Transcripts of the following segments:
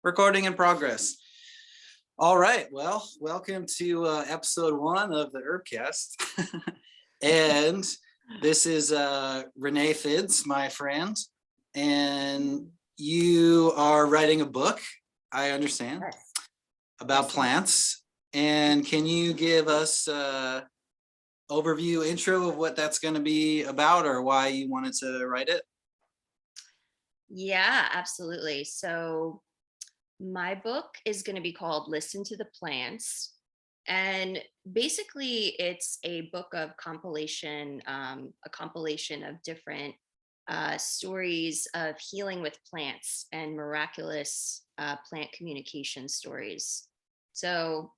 Recording in progress. All right. Well, welcome to episode 1 of the HerbCast. And this is Renee Fidz, my friend. And you are writing a book, I understand, about plants. And can you give us an overview, intro of what that's going to be about or why you wanted to write it? Yeah, absolutely. So my book is going to be called Listen to the Plants. And basically, it's a book of compilation, a compilation of different stories of healing with plants and miraculous plant communication stories. So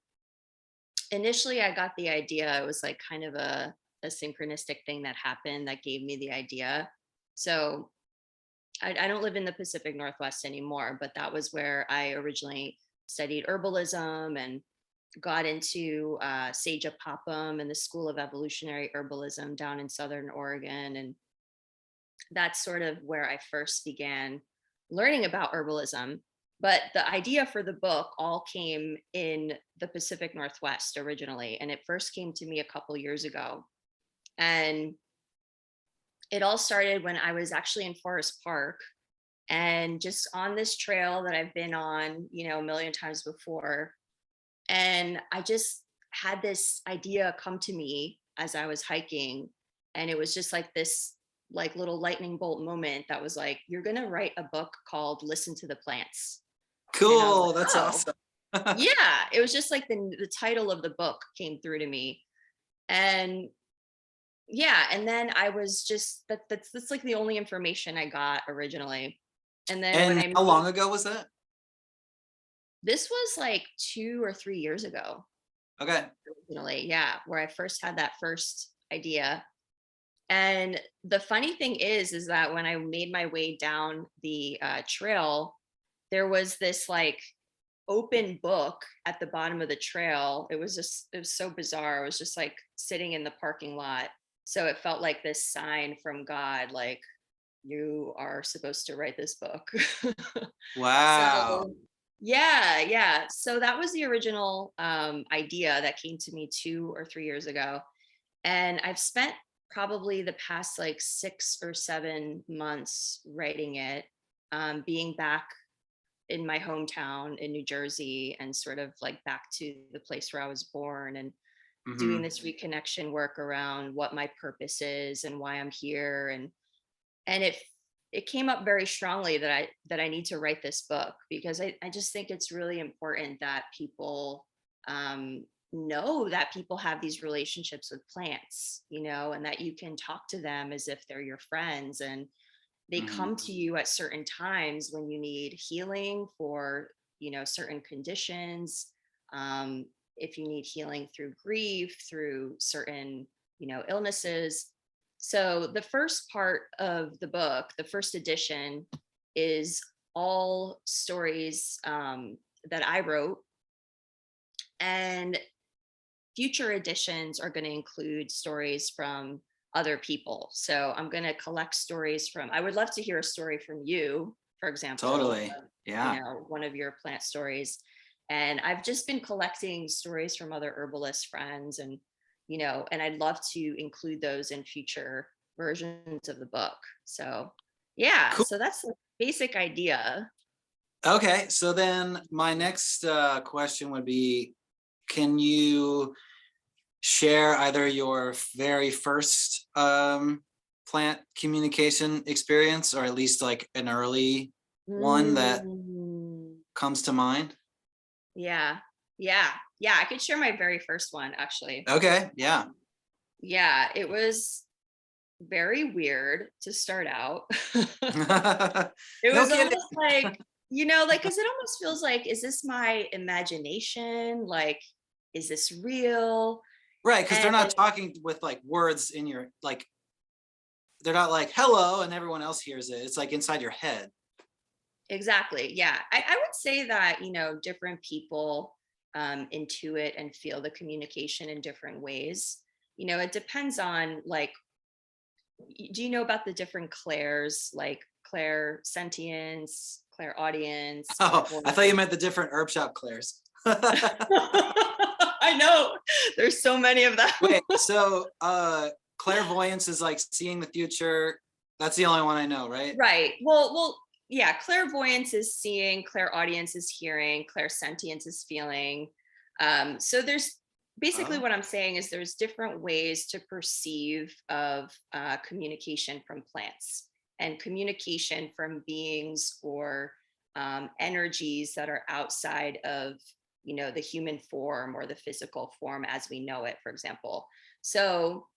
initially, I got the idea. It was like kind of a synchronistic thing that happened that gave me the idea. So I don't live in the Pacific Northwest anymore, but that was where I originally studied herbalism and got into Sage Papum and the School of Evolutionary Herbalism down in Southern Oregon. And that's sort of where I first began learning about herbalism. But the idea for the book all came in the Pacific Northwest originally. And it first came to me a couple years ago. And it all started when I was actually in Forest Park and just on this trail that I've been on, a million times before. And I just had this idea come to me as I was hiking. And it was just like this like little lightning bolt moment that was like, you're going to write a book called Listen to the Plants. And I was Cool. like, That's oh, awesome. yeah. It was just like the title of the book came through to me. And yeah, and then I was just that's like the only information I got originally. And then when And I how moved, long ago was that? this was like 2 or 3 years ago Okay. originally, yeah, where I first had that first idea. And the funny thing is that when I made my way down the trail, there was this like open book at the bottom of the trail. It was so bizarre. I was just like sitting in the parking lot. So it felt like this sign from God, like, you are supposed to write this book. Wow. So yeah. So that was the original idea that came to me 2 or 3 years ago. And I've spent probably the past like 6 or 7 months writing it, being back in my hometown in New Jersey and sort of like back to the place where I was born and doing Hmm. this reconnection work around what my purpose is and why I'm here. And it came up very strongly that I need to write this book because I just think it's really important that people know that people have these relationships with plants, and that you can talk to them as if they're your friends, and they Hmm. come to you at certain times when you need healing for certain conditions, if you need healing through grief, through certain illnesses. So the first part of the book, the first edition, is all stories that I wrote, and future editions are going to include stories from other people. So I'm going to collect stories from, I would love to hear a story from you, for example, Totally. Yeah. one of your plant stories. And I've just been collecting stories from other herbalist friends, and I'd love to include those in future versions of the book. So yeah, Cool. so that's the basic idea. Okay. So then my next question would be, can you share either your very first plant communication experience or at least like an early one that Mm. comes to mind? Yeah. Yeah. I could share my very first one, actually. Okay. Yeah. Yeah. It was very weird to start out. It No was kidding. almost like, like, because it almost feels like, is this my imagination? Like, is this real? Right. Because they're And not talking with like words in your, like, they're not like hello and everyone else hears it. It's like inside your head. exactly. Yeah. I would say that, different people intuit and feel the communication in different ways. It depends on like, do you know about the different clairs, like clairsentience, clairaudience, Oh, I thought you clairvoyance. meant the different herb shop clairs. I know there's so many of them. Wait, so clairvoyance is like seeing the future. That's the only one I know, right? Right. Well, yeah, clairvoyance is seeing, clairaudience is hearing, clairsentience is feeling. So there's basically Oh, what I'm saying is there's different ways to perceive of communication from plants and communication from beings or energies that are outside of, the human form or the physical form as we know it, for example. So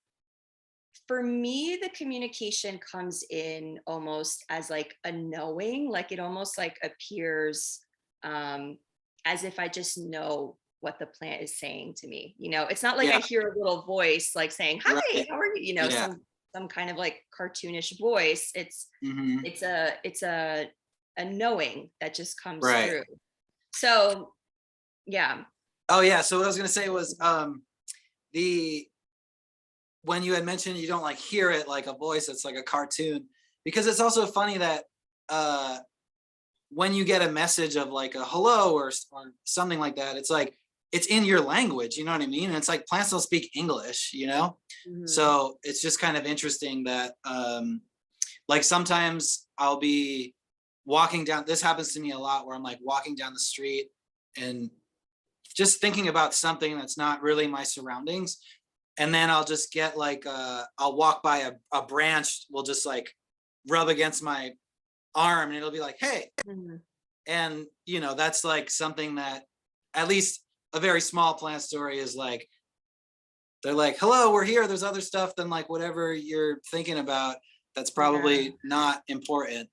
for me, the communication comes in almost as like a knowing, like it almost like appears um, as if I just know what the plant is saying to me. It's not like I yeah, hear a little voice like saying, "Hi, right. how are you?" Yeah. Some kind of like cartoonish voice. It's Hmm. it's a it's a a knowing that just comes Right. through. So yeah. Oh yeah. So what I was gonna say was the when you had mentioned you don't like hear it like a voice that's like a cartoon, because it's also funny that uh when you get a message of like a hello or something like that, it's like it's in your language, you know what I mean? And it's like plants don't speak English, you know? Mhm. So it's just kind of interesting that like sometimes I'll be walking down, this happens to me a lot where I'm like walking down the street and just thinking about something that's not really my surroundings. And then I'll just get like I'll walk by a branch will just like rub against my arm and it'll be like, hey. Mhm. And that's like something that at least a very small plant story is like, they're like, hello, we're here, there's other stuff than like whatever you're thinking about that's Yeah. probably not important.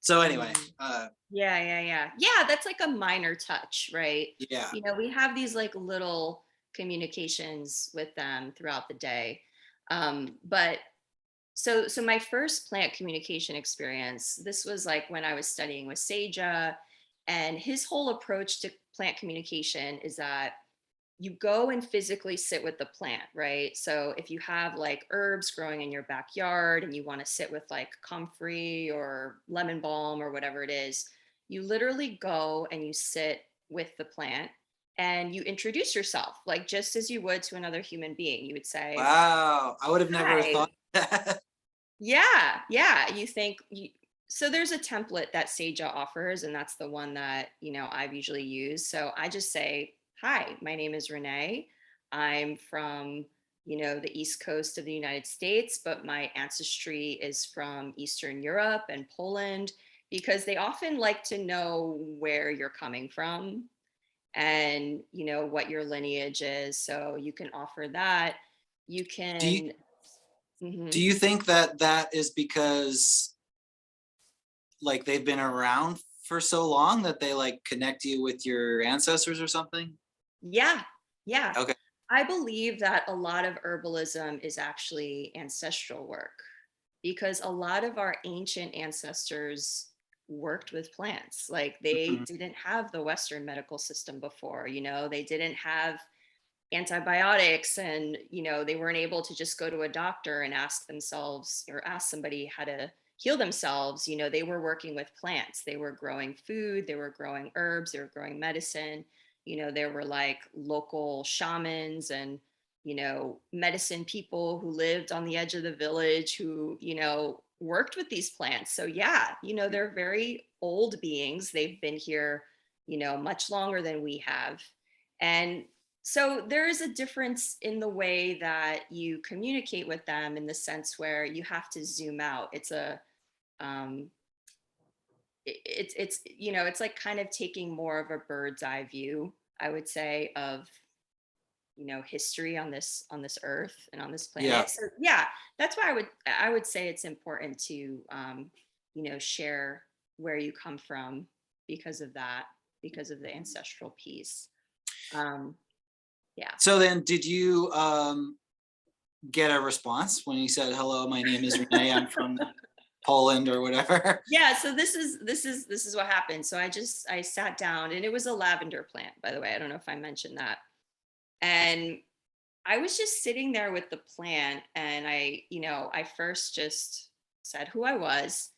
So anyway, Mhm. Yeah, that's like a minor touch, right? yeah. We have these like little communications with them throughout the day. But so my first plant communication experience, this was like when I was studying with Seja, and his whole approach to plant communication is that you go and physically sit with the plant, right? So if you have like herbs growing in your backyard and you want to sit with like comfrey or lemon balm or whatever it is, you literally go and you sit with the plant and you introduce yourself, like just as you would to another human being. You would say, Wow, I would have never "Hi." thought that. Yeah. So there's a template that Seja offers, and that's the one that I've usually used. So I just say, "Hi, my name is Renee. I'm from the East Coast of the United States, but my ancestry is from Eastern Europe and Poland." Because they often like to know where you're coming from and what your lineage is. So you can offer that. You do you can. do Mhm. you think that that is because like they've been around for so long that they like connect you with your ancestors or something? Yeah, yeah. Okay. I believe that a lot of herbalism is actually ancestral work because a lot of our ancient ancestors worked with plants. Like they Mhm. didn't have the Western medical system before, they didn't have antibiotics and, they weren't able to just go to a doctor and ask themselves or ask somebody how to heal themselves. They were working with plants, they were growing food, they were growing herbs, they were growing medicine. There were like local shamans and medicine people who lived on the edge of the village who worked with these plants. So yeah, they're very old beings, they've been here much longer than we have. And so there is a difference in the way that you communicate with them in the sense where you have to zoom out. Um, it's like kind of taking more of a bird's eye view, I would say, of history on this earth and on this Yeah. planet. So yeah, that's why I would say it's important to share where you come from because of that, because of the ancestral piece. Um, yeah. So then did you get a response when he said, hello, my name is Renee, I'm from Poland or whatever? Yeah, so this is what happened. So I sat down, and it was a lavender plant, by the way. I don't know if I mentioned that. And I was just sitting there with the plant, and I first just said who I was.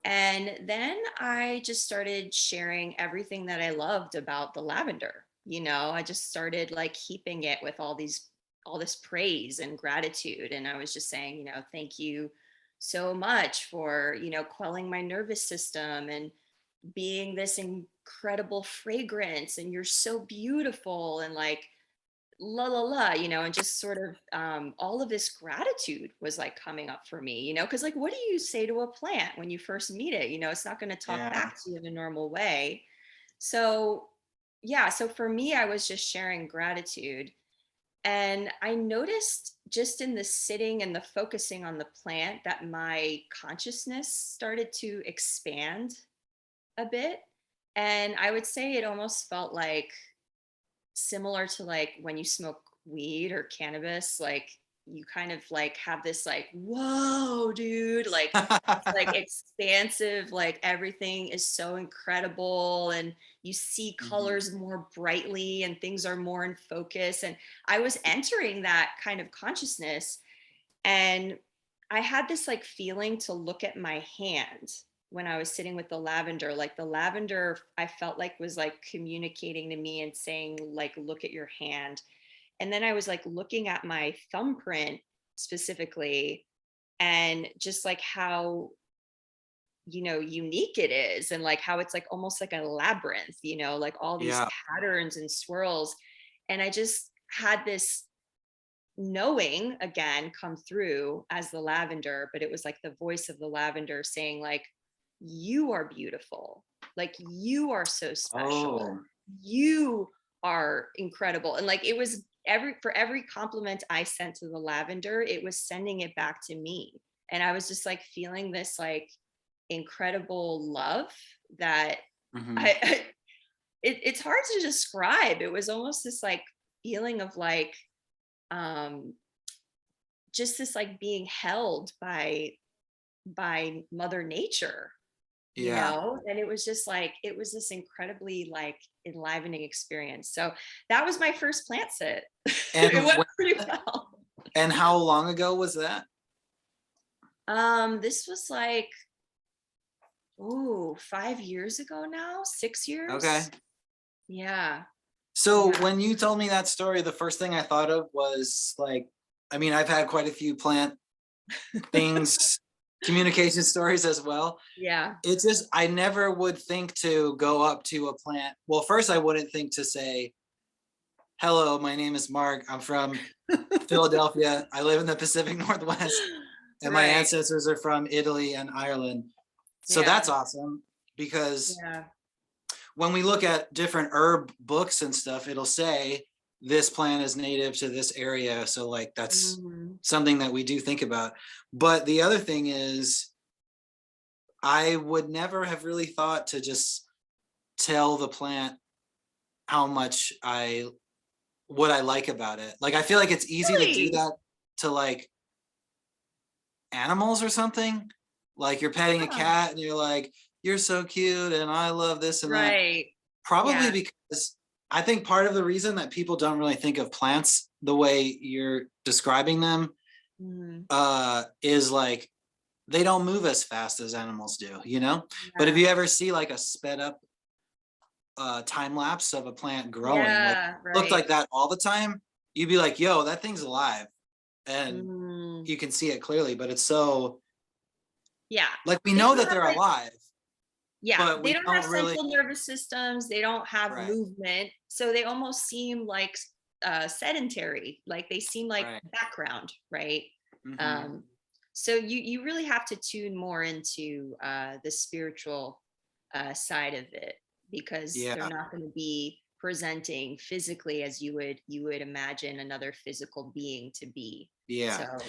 And then I just started sharing everything that I loved about the lavender. I just started like heaping it with all this praise and gratitude. And I was just saying, thank you so much for, quelling my nervous system and being this incredible fragrance. And you're so beautiful. And like, la la la, and just sort of all of this gratitude was like coming up for me, because like, what do you say to a plant when you first meet it? It's not going to talk Yeah. back to you in a normal way. So yeah, so for me, I was just sharing gratitude. And I noticed just in the sitting and the focusing on the plant that my consciousness started to expand a bit. And I would say it almost felt like similar to like when you smoke weed or cannabis, like you kind of like have this like, whoa, dude, like it's like expansive, like everything is so incredible and you see Mhm. colors more brightly and things are more in focus. And I was entering that kind of consciousness, and I had this like feeling to look at my hand when I was sitting with the lavender. Like the lavender, I felt like was like communicating to me and saying, like, look at your hand. And then I was like looking at my thumbprint specifically, and just like how, unique it is, and like how it's like almost like a labyrinth, like all these Yeah. patterns and swirls. And I just had this knowing again come through as the lavender, but it was like the voice of the lavender saying like, you are beautiful, like you are so special, Oh, you are incredible. And like it was every compliment I sent to the lavender, it was sending it back to me. And I was just like feeling this like incredible love that mhm. I it's hard to describe. It was almost this like feeling of like um just this like being held by mother nature, Yeah. and it was just like it was this incredibly like enlivening experience. So that was my first plant sit. It And went when, pretty well. and how long ago was that? This was like, 5 years ago now, 6 years. Okay. Yeah. So Yeah. when you told me that story, the first thing I thought of was like, I mean, I've had quite a few plant things, communication stories as well. Yeah. It's just, I never would think to go up to a plant. Well, first, I wouldn't think to say, hello, my name is Mark. I'm from Philadelphia. I live in the Pacific Northwest, and my Right. ancestors are from Italy and Ireland. So Yeah. that's awesome because Yeah. when we look at different herb books and stuff, it'll say this plant is native to this area. So like that's Mhm. something that we do think about. But the other thing is I would never have really thought to just tell the plant how much what I like about it. Like I feel like it's easy to do Really? that to like animals or something. Like you're petting a Huh. cat and you're like, you're so cute and I love this and that. Right. Probably Yeah. because I think part of the reason that people don't really think of plants the way you're describing them Mhm. is like they don't move as fast as animals do, you know? But if Yeah. you ever see like a sped up time lapse of a plant growing, like Yeah. looked Right. like that all the time, you'd be like, yo, that thing's alive. And Mm. you can see it clearly, but it's so Yeah. like we They know don't that have they're like, alive, yeah, but they we don't have don't really. central nervous systems. They don't have Right, movement. So they almost seem like sedentary, like they seem like right. background, right? Hmm. Um, so you really have to tune more into the spiritual side of it, because they're Yeah, not going to be presenting physically as you would imagine another physical being to be. yeah. So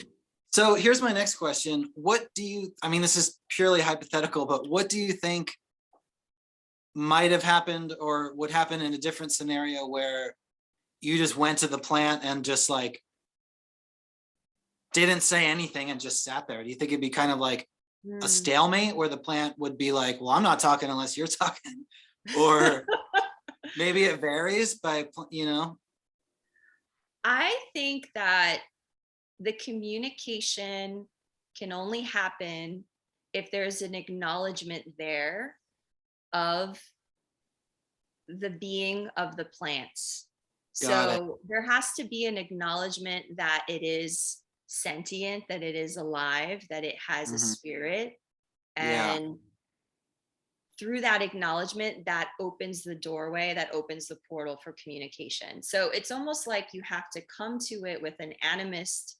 So here's my next question. What do you, I mean, this is purely hypothetical, but what do you think might have happened or would happen in a different scenario where you just went to the plant and just like didn't say anything and just sat there? Do you think it'd be kind of like a hmm. stalemate where the plant would be like, well, I'm not talking unless you're talking? Or maybe it varies by, you know? I think that the communication can only happen if there's an acknowledgement there of the being of the plants. Got it. So there has to be an acknowledgement that it is sentient, that it is alive, that it has a Mhm. spirit. Yeah. And through that acknowledgement, that opens the doorway, that opens the portal for communication. So it's almost like you have to come to it with an animist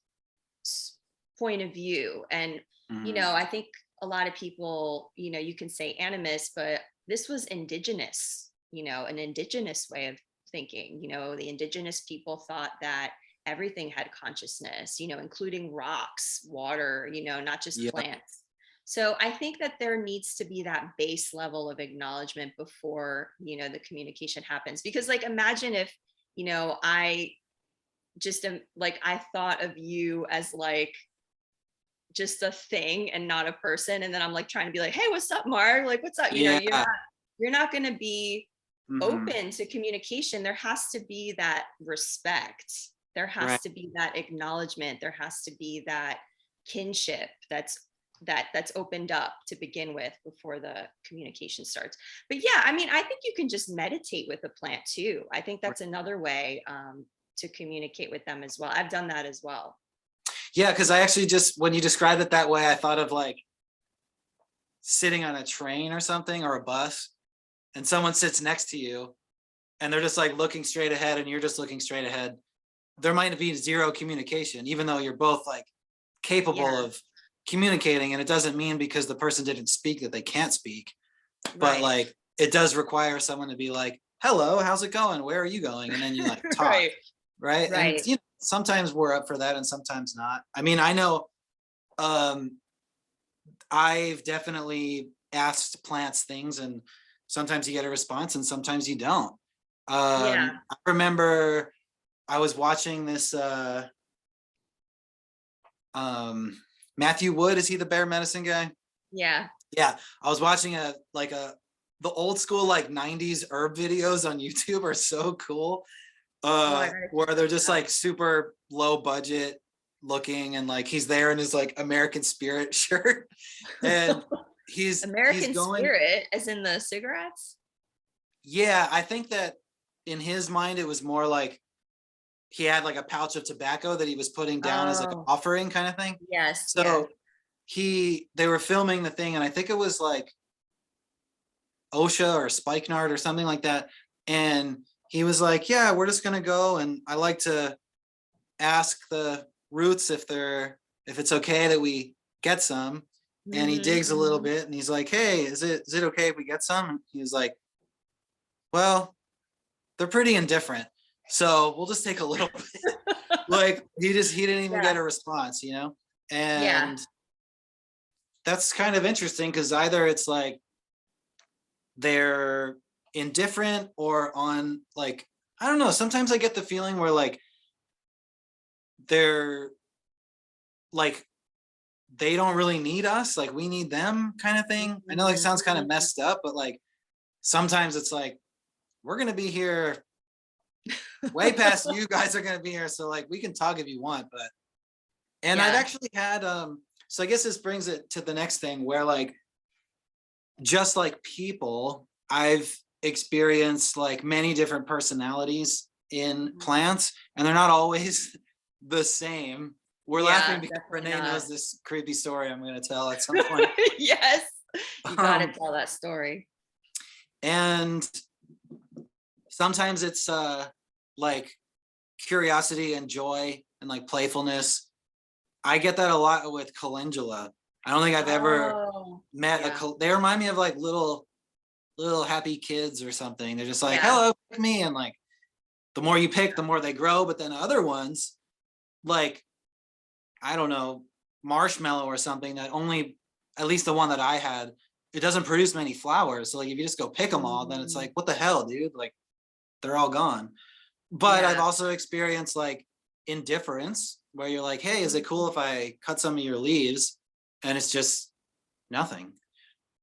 point of view. And, Mhm. I think a lot of people, you can say animist, but this was indigenous, an indigenous way of thinking. The indigenous people thought that everything had consciousness, including rocks, water, not just Yep. plants. So I think that there needs to be that base level of acknowledgement before, the communication happens. Because like, imagine if, I just am like, I thought of you as like just a thing and not a person. And then I'm like trying to be like, hey, what's up, Mark? Like, what's up? Yeah. You're not going to be Mhm. open to communication. There has to be that respect. There Right. has to be that acknowledgement. There has to be that kinship that's opened up to begin with before the communication starts. But yeah, I mean, I think you can just meditate with a plant too. I think Right. that's another way to communicate with them as well. I've done that as well. Yeah, because I actually just when you described it that way, I thought of like sitting on a train or something or a bus, and someone sits next to you, and they're just like looking straight ahead, and you're just looking straight ahead. There might be zero communication, even though you're both like capable Yeah, of communicating, and it doesn't mean because the person didn't speak that they can't speak, but right. like it does require someone to be like, hello, how's it going, where are you going, and then you like talk, Right. right? And Right. sometimes we're up for that and sometimes not. I mean, I know, um I've definitely asked plants things, and sometimes you get a response and sometimes you don't. Yeah. I remember I was watching this um Matthew Wood, is he the bear medicine guy? Yeah. Yeah, I was watching the old school like 90s herb videos on YouTube are so cool. Oh, I gotta check Where they're those just out. like super low budget looking, and like he's there in his like American Spirit shirt, and he's American going. Spirit, as in the cigarettes? Yeah, I think that in his mind it was more like he had like a pouch of tobacco that he was putting down as like an Oh, offering kind of thing. yes, yes. So they were filming the thing, and I think it was like OSHA or Spikenard or something like that. And he was like, yeah, we're just gonna go, and I like to ask the roots if it's okay that we get some. And he Mhm, digs a little mhm. bit and he's like, hey, is it okay if we get some? And he was like, well, they're pretty indifferent, so we'll just take a little bit. Like he didn't even Yeah, get a response. yeah. And that's kind of interesting because either it's like they're indifferent or on like, I don't know, sometimes I get the feeling where like they're like they don't really need us, like we need them kind of thing. I know like Mhm, sounds kind of mhm. messed up, but like sometimes it's like we're gonna be here way past you guys are gonna be here, so like we can talk if you want. But and I've Yeah. actually had so I guess this brings it to the next thing where like just like people, I've experienced like many different personalities in Mhm. plants, and they're not always the same. We're laughing Yeah, because definitely Renee not. knows this creepy story I'm going to tell at some point. Yes, you gotta Um, tell that story. and sometimes it's like curiosity and joy and like playfulness. I get that a lot with calendula. I don't think I've ever Oh, met yeah, they remind me of like little happy kids or something. They're just like, yeah. hello, pick me. And like the more you pick, the more they grow. But then other ones, like, I don't know, marshmallow or something that only, at least the one that I had, it doesn't produce many flowers. So like if you just go pick them all, then it's Mhm. like, what the hell, dude? Like they're all gone. But I've Yeah. also experienced like indifference where you're like, hey, is it cool Mhm. if I cut some of your leaves? And it's just nothing.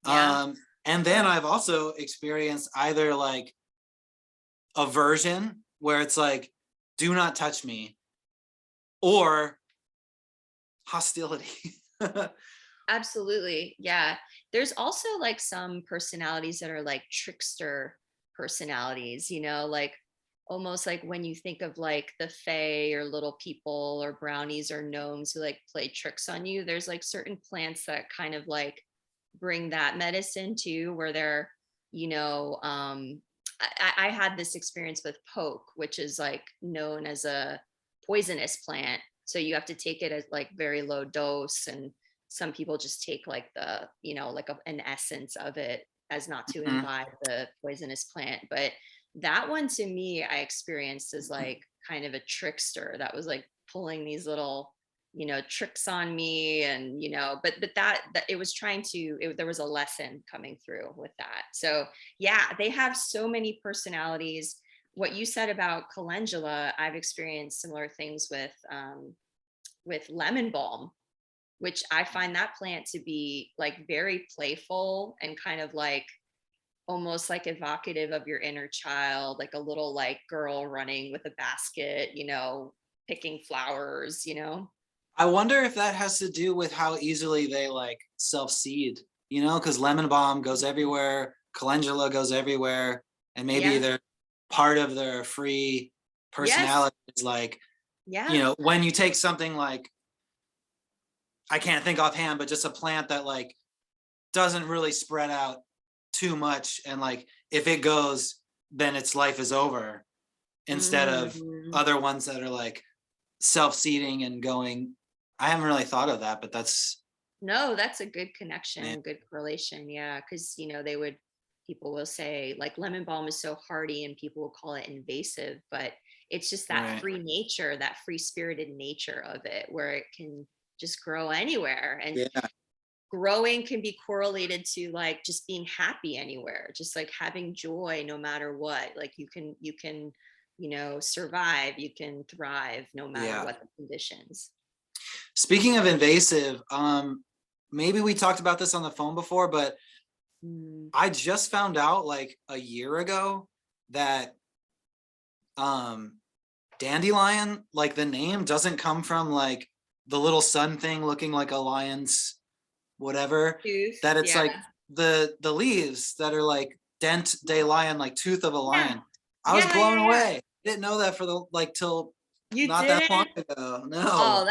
Yeah. And then I've also experienced either like aversion where it's like, do not touch me, or hostility Absolutely. Yeah. There's also like some personalities that are like trickster personalities, like almost like when you think of like the fae or little people or brownies or gnomes who like play tricks on you, there's like certain plants that kind of like bring that medicine too, where they're, you know, um, I had this experience with poke, which is like known as a poisonous plant. So you have to take it at like very low dose, and some people just take like the, like an essence of it as not to Mhm. imbibe the poisonous plant. But that one to me, I experienced as like kind of a trickster that was like pulling these little, tricks on me. And, but that it was trying to, there was a lesson coming through with that. So yeah, they have so many personalities. What you said about calendula, I've experienced similar things with lemon balm, which I find that plant to be like very playful and kind of like almost like evocative of your inner child, like a little like girl running with a basket, picking flowers. I wonder if that has to do with how easily they like self-seed, because lemon balm goes everywhere, calendula goes everywhere, and maybe Yeah. they're part of their free Yes. personality is like, Yeah. when you take something like, I can't think offhand, but just a plant that like doesn't really spread out too much, and like if it goes, then its life is over, instead of Mm. other ones that are like self-seeding and going. I haven't really thought of that, but that's, No, that's a good yeah, connection, good correlation. Yeah. Cause, people will say like lemon balm is so hardy and people will call it invasive, but it's just that right. free nature, that free spirited nature of it, where it can just grow anywhere. And Yeah. growing can be correlated to like just being happy anywhere, just like having joy no matter what. Like you can, survive, you can thrive no matter Yeah. what the conditions. Speaking of invasive, maybe we talked about this on the phone before, but Mm. I just found out like a year ago that um dandelion, like the name doesn't come from like the little sun thing looking like a lion's whatever, Tooth. that it's Yeah. like the leaves that are like dent de lion, like tooth of a Yeah. lion. I was Yeah. Yeah. blown Yeah. away. Didn't know that for the like till You not that long didn't? ago. Oh, No.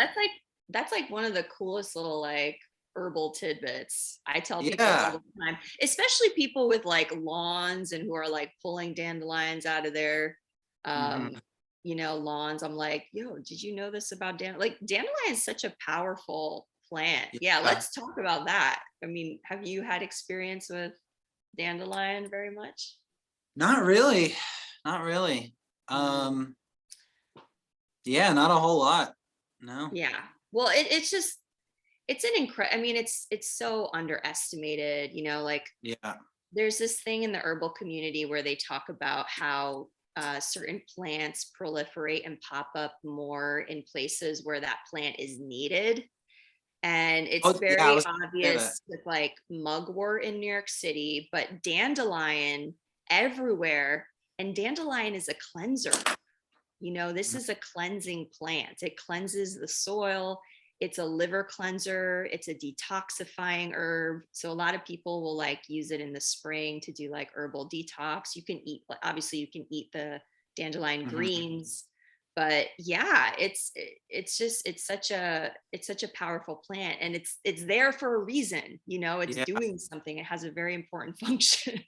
that's like one of the coolest little like herbal tidbits. I tell people all Yeah. the time, especially people with like lawns and who are like pulling dandelions out of their Hmm. um lawns. I'm like, yo, did you know this about like dandelion is such a powerful plant. Yeah, Yeah. let's talk about that. I mean, have you had experience with dandelion very much? Not really. Not really. Mm. Um, yeah, not a whole lot. No. Yeah. Well, it's just it's an incredible, I mean, it's so underestimated, like Yeah. there's this thing in the herbal community where they talk about how certain plants proliferate and pop up more in places where that plant is needed. And it's Oh, yeah, I very was gonna say that. obvious with like mugwort in New York City, but dandelion everywhere. And dandelion is a cleanser. This is a cleansing plant. It cleanses the soil. It's a liver cleanser. It's a detoxifying herb. So a lot of people will like use it in the spring to do like herbal detox. You can eat, obviously you can eat the dandelion Mhm. greens, but yeah, it's such a powerful plant, and it's there for a reason. It's Yeah. doing something. It has a very important function.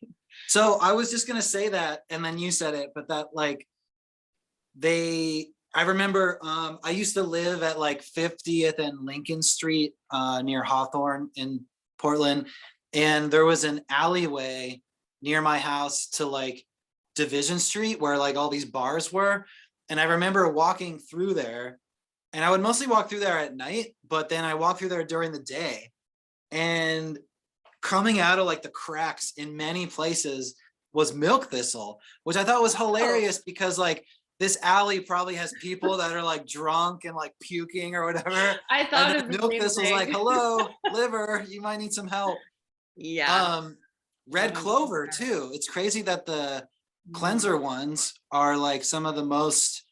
So I was just gonna say that, and then you said it, but that like I remember I used to live at like 50th and Lincoln Street near Hawthorne in Portland, and there was an alleyway near my house to like Division Street where like all these bars were. And I remember walking through there, and I would mostly walk through there at night, but then I walked through there during the day. And coming out of like the cracks in many places was milk thistle, which I thought was Oh, hilarious because like this alley probably has people that are like drunk and like puking or whatever. I And thought then of the milk same thistle's like, thing. hello, liver, you might need some help. Yeah, Um, red clover 100%. too. It's crazy that the Mhm. cleanser ones are like some of the most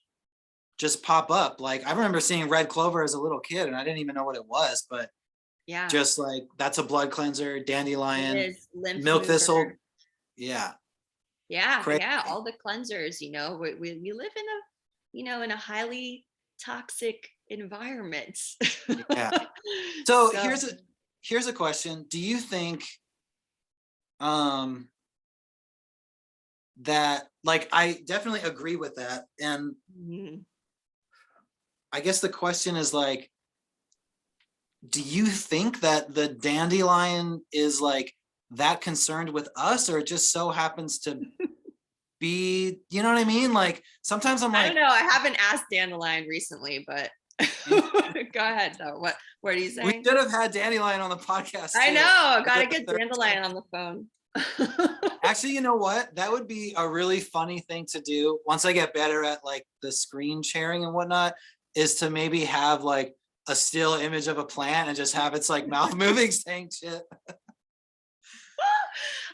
just pop up. Like I remember seeing red clover as a little kid and I didn't even know what it was, but Yeah. Just like that's a blood cleanser, It dandelion, is lymph milk thistle. mover. Yeah, Yeah, yeah, crazy. all the cleansers, we live in a, in a highly toxic environment. Yeah. So So, here's a question. Do you think um that, like, I definitely agree with that. And mhm. I guess the question is like, do you think that the dandelion is like that concerned with us, or it just so happens to be, you know what I mean? Like sometimes I'm I don't like, know, I haven't asked Dandelion recently, but eh, go ahead though. What are you we saying? should have had dandelion on the podcast I too. know, As gotta like a get third Dandelion on the phone. Actually, you know what? That would be a really funny thing to do once I get better at like the screen sharing and whatnot, is to maybe have like a still image of a plant and just have its like mouth moving saying shit.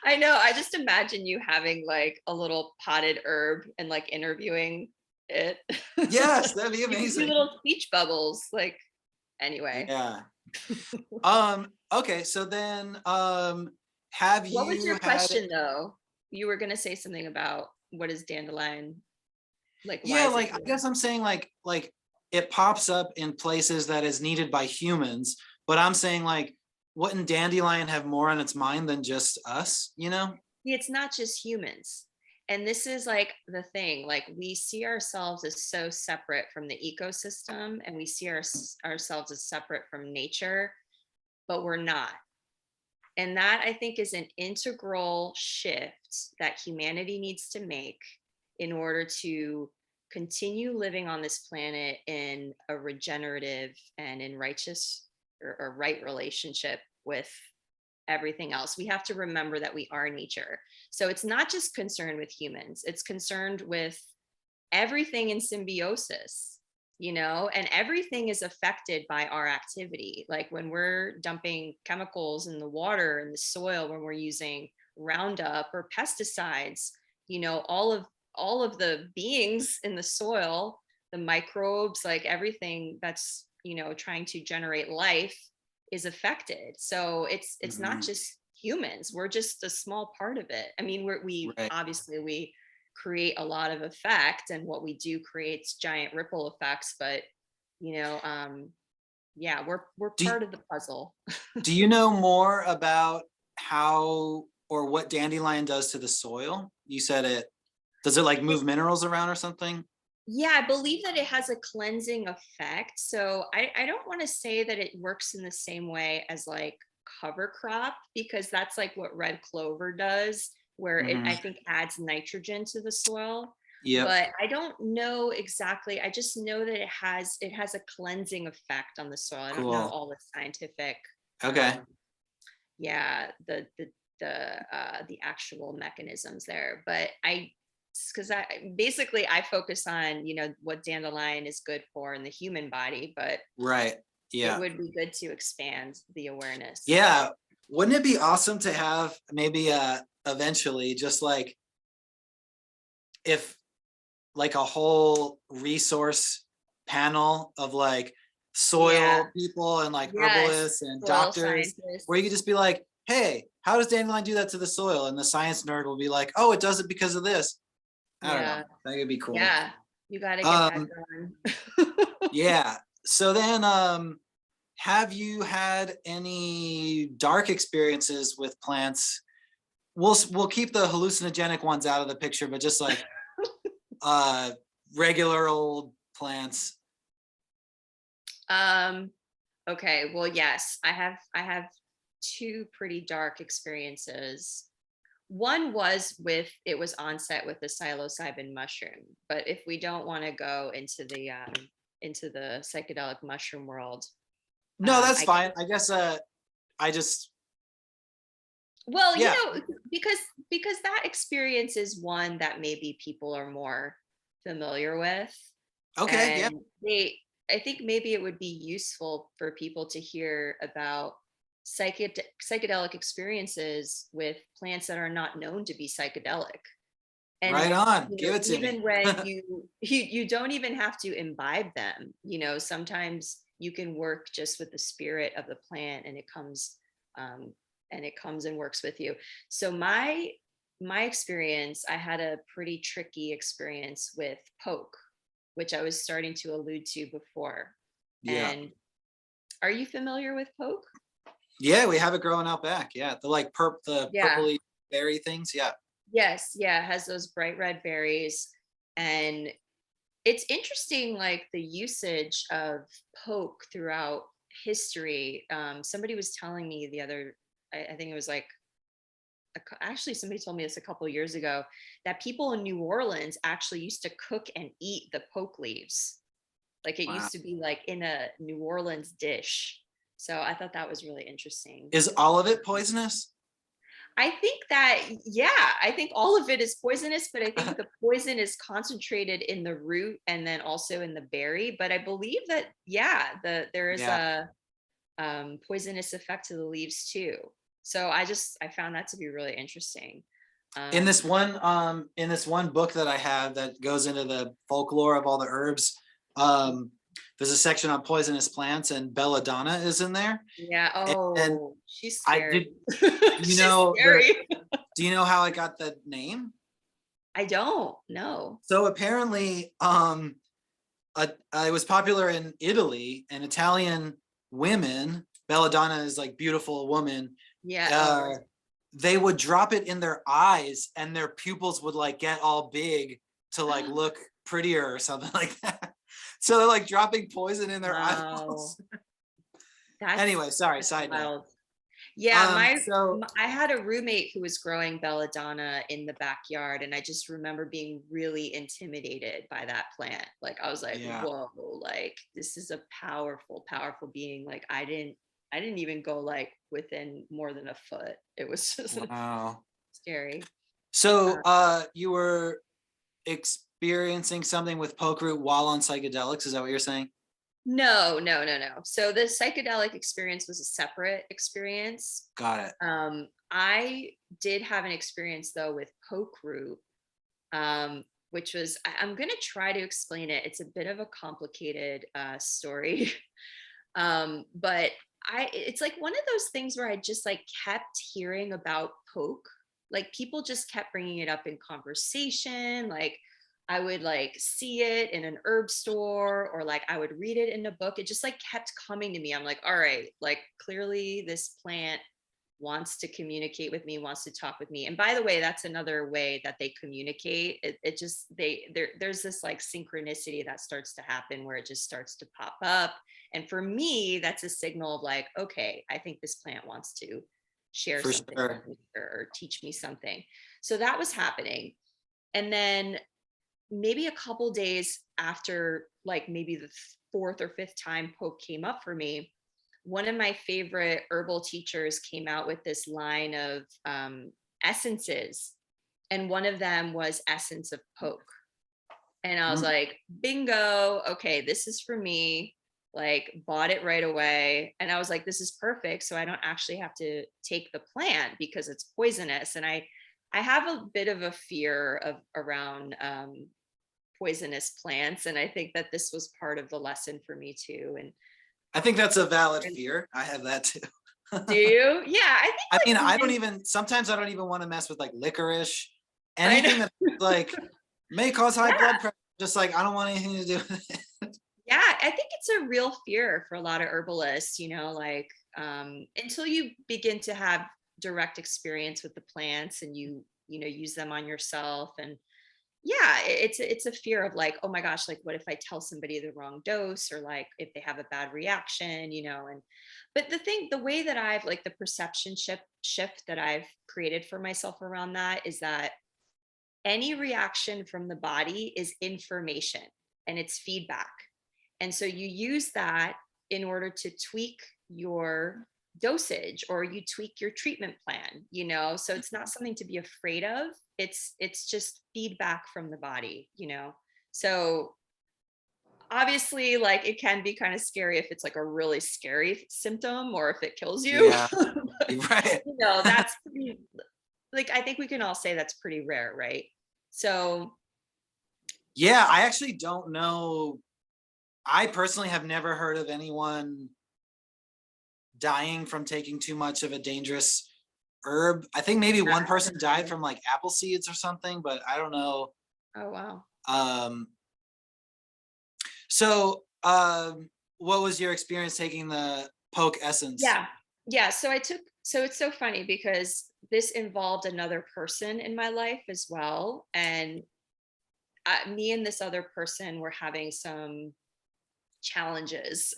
I know. I just imagine you having like a little potted herb and like interviewing it. Yes, that'd be You could do amazing. little speech bubbles. Like, anyway. Yeah. Okay, so then have What was you your had, question though? You were gonna say something about what is dandelion? Like, why yeah, is it like I here? guess I'm saying like it pops up in places that is needed by humans, but I'm saying like wouldn't dandelion have more on its mind than just us, you know? It's not just humans. And this is like the thing, like we see ourselves as so separate from the ecosystem and we see ourselves as separate from nature, but we're not. And that I think is an integral shift that humanity needs to make in order to continue living on this planet in a regenerative and in righteous or right relationship with everything else. We have to remember that we are nature. So it's not just concerned with humans, it's concerned with everything in symbiosis, and everything is affected by our activity. Like when we're dumping chemicals in the water and the soil, when we're using Roundup or pesticides, all of the beings in the soil, the microbes, like everything that's, trying to generate life is affected. So it's not Mhm. just humans. We're just a small part of it. I mean, we Right. obviously we create a lot of effect, and what we do creates giant ripple effects, but yeah, we're Do part of the puzzle. do you know more about how or what dandelion does to the soil? You said it, does it like It- move minerals around or something? yeah, I believe that it has a cleansing effect. So I don't want to say that it works in the same way as like cover crop, because that's like what red clover does, where it, Hmm. I think, adds nitrogen to the soil. Yep. But I don't know exactly. I just know that it has a cleansing effect on the soil. I don't know Cool. all the scientific, Okay. um, yeah, the actual mechanisms there. But because I focus on what dandelion is good for in the human body, but Right. it Yeah. would be good to expand the awareness. Yeah. Wouldn't it be awesome to have maybe eventually just like if like a whole resource panel of like Yeah. soil people and like Yes. herbalists and Soil doctors, where you scientists. could just be like, hey, how does dandelion do that to the soil? And the science nerd will be like, oh, it does it because of this. I don't know. Yeah. That could be cool. Yeah. You got to get that Um, done. yeah. So then have you had any dark experiences with plants? We'll keep the hallucinogenic ones out of the picture, but just like uh regular old plants. um, okay. Well, yes, I have two pretty dark experiences. One was it was onset with the psilocybin mushroom, but if we don't want to go into the psychedelic mushroom world, No, that's I fine. can. I guess I just, Well, yeah. because that experience is one that maybe people are more familiar with, Okay, yeah. and I think maybe it would be useful for people to hear about psychedelic experiences with plants that are not known to be psychedelic. Right And on. Give it to me. even when you don't even have to imbibe them. Sometimes you can work just with the spirit of the plant, and um, it comes and works with you. So my experience, I had a pretty tricky experience with poke, which I was starting to allude to before. Yeah. And are you familiar with poke? Yeah, we have it growing out back. Yeah, the like the Yeah. purpley berry things. Yeah. Yes. Yeah. It has those bright red berries. And it's interesting, like the usage of poke throughout history. Somebody was telling me the other, I think it was like, actually somebody told me this a couple of years ago, that people in New Orleans actually used to cook and eat the poke leaves. Like it Wow. used to be like in a New Orleans dish. So I thought that was really interesting. Is all of it poisonous? I think that, yeah, I think all of it is poisonous, but I think the poison is concentrated in the root and then also in the berry. But I believe that, yeah, there is Yeah. a poisonous effect to the leaves too. So I found that to be really interesting. In Um, this one book that I have that goes into the folklore of all the herbs, there's a section on poisonous plants, and belladonna is in there. yeah. And Oh, she's I scary. did, you She's know, scary. do you know how I got the name? I don't know. So apparently, it was popular in Italy, and Italian women, belladonna is like beautiful woman, Yeah. Oh, uh, they would drop it in their eyes and their pupils would like get all big to like look prettier or something like that. So they're like dropping poison in their wow. eyeballs. That's Anyway, sorry, that's side note. wild. Yeah, So I had a roommate who was growing belladonna in the backyard, and I just remember being really intimidated by that plant. Like I was like, yeah, whoa, like this is a powerful, powerful being. Like I didn't even go like within more than a foot. It was just wow. scary. So you were experiencing something with poke root while on psychedelics, is that what you're saying? No, no, no, no. So the psychedelic experience was a separate experience. Got it. I did have an experience though with poke root, which was, I'm going to try to explain it. It's a bit of a complicated story. But it's like one of those things where I just like kept hearing about poke. Like people just kept bringing it up in conversation. Like I would like see it in an herb store, or like I would read it in a book. It just like kept coming to me. I'm like, all right, like clearly this plant wants to communicate with me, wants to talk with me. And by the way, that's another way that they communicate. It just, there's this like synchronicity that starts to happen where it just starts to pop up. And for me, that's a signal of like, okay, I think this plant wants to share For something sure. with me, or teach me something. So that was happening. And then maybe a couple days after, like maybe the fourth or fifth time poke came up for me, one of my favorite herbal teachers came out with this line of essences, and one of them was essence of poke. And I was Mm. like, bingo, okay, this is for me. Like, bought it right away. And I was like, this is perfect. So I don't actually have to take the plant because it's poisonous. And I have a bit of a fear of around poisonous plants. And I think that this was part of the lesson for me too. I think that's a valid And fear. I have that too. do you? Yeah, I I think mean, like I don't even even, sometimes I don't even want to mess with like licorice, I know. anything that like may cause high Yeah. blood pressure. Just like, I don't want anything to do with it. Yeah, I think it's a real fear for a lot of herbalists, like until you begin to have direct experience with the plants, and use them on yourself. And yeah, it's a fear of like, oh my gosh, like what if I tell somebody the wrong dose, or like if they have a bad reaction, and but the way that I've like the perception shift that I've created for myself around that is that any reaction from the body is information, and it's feedback. And so you use that in order to tweak your dosage, or you tweak your treatment plan. So it's not something to be afraid of. It's just feedback from the body. So obviously, like it can be kind of scary if it's like a really scary symptom, or if it kills you. Yeah, right. That's pretty, like I think we can all say that's pretty rare, right? So Yeah, I actually don't know I personally have never heard of anyone dying from taking too much of a dangerous herb. I think maybe one person died from like apple seeds or something, but I don't know. Oh, wow. Um, so what was your experience taking the poke essence? Yeah. Yeah. So it's so funny because this involved another person in my life as well. And me and this other person were having some challenges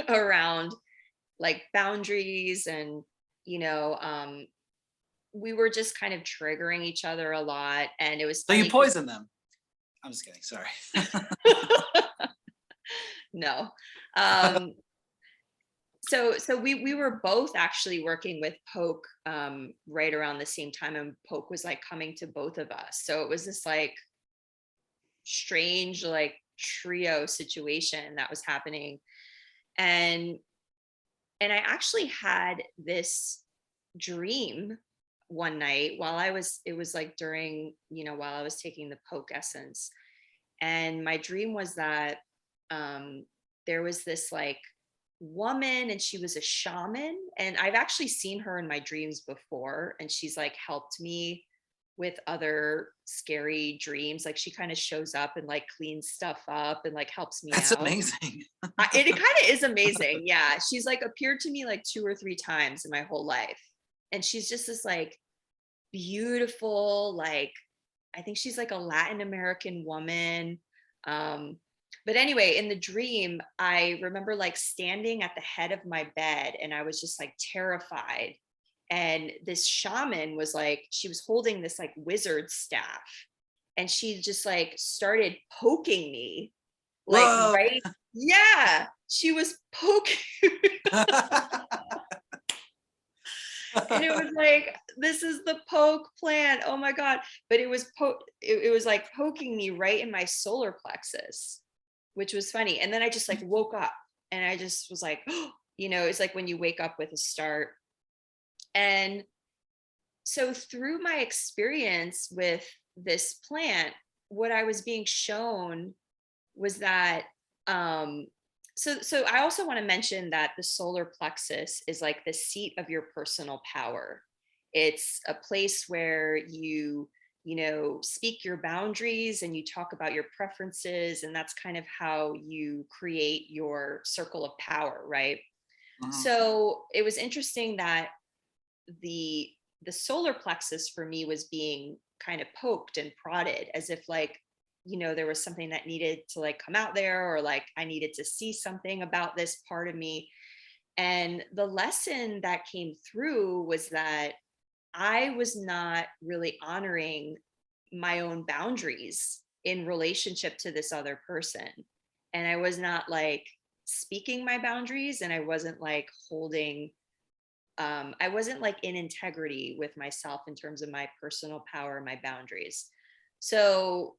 around like boundaries and, you know, we were just kind of triggering each other a lot. And it was So you funny because poisoned them. I'm just kidding. Sorry. no. Um, so we were both actually working with Poke right around the same time, and Poke was like coming to both of us. So it was this like strange like trio situation that was happening. And I actually had this dream one night while it was like during, while I was taking the Poke essence. And my dream was that um, there was this like woman and she was a shaman. And I've actually seen her in my dreams before. And she's like helped me with other scary dreams. Like she kind of shows up and like cleans stuff up and like helps me That's out. amazing. It kind of is amazing. Yeah. She's like appeared to me like 2 or 3 times in my whole life. And she's just this like beautiful, like, I think she's like a Latin American woman. Um, but anyway, in the dream, I remember like standing at the head of my bed and I was just like terrified. And this shaman was like, she was holding this like wizard staff and she just like started poking me, like, Whoa. right? Yeah, she was poking. And it was like, this is the poke plant, oh my god. But it was it was like poking me right in my solar plexus, which was funny. And then I just like woke up and I just was like, it's like when you wake up with a start. And so through my experience with this plant, what I was being shown was that um so I also want to mention that the solar plexus is like the seat of your personal power. It's a place where you speak your boundaries and you talk about your preferences, and that's kind of how you create your circle of power, right? Mhm. So it was interesting that the the solar plexus for me was being kind of poked and prodded as if like, there was something that needed to like come out there, or like I needed to see something about this part of me. And the lesson that came through was that I was not really honoring my own boundaries in relationship to this other person. And I was not like speaking my boundaries, and I wasn't like holding I wasn't like in integrity with myself in terms of my personal power, my boundaries. So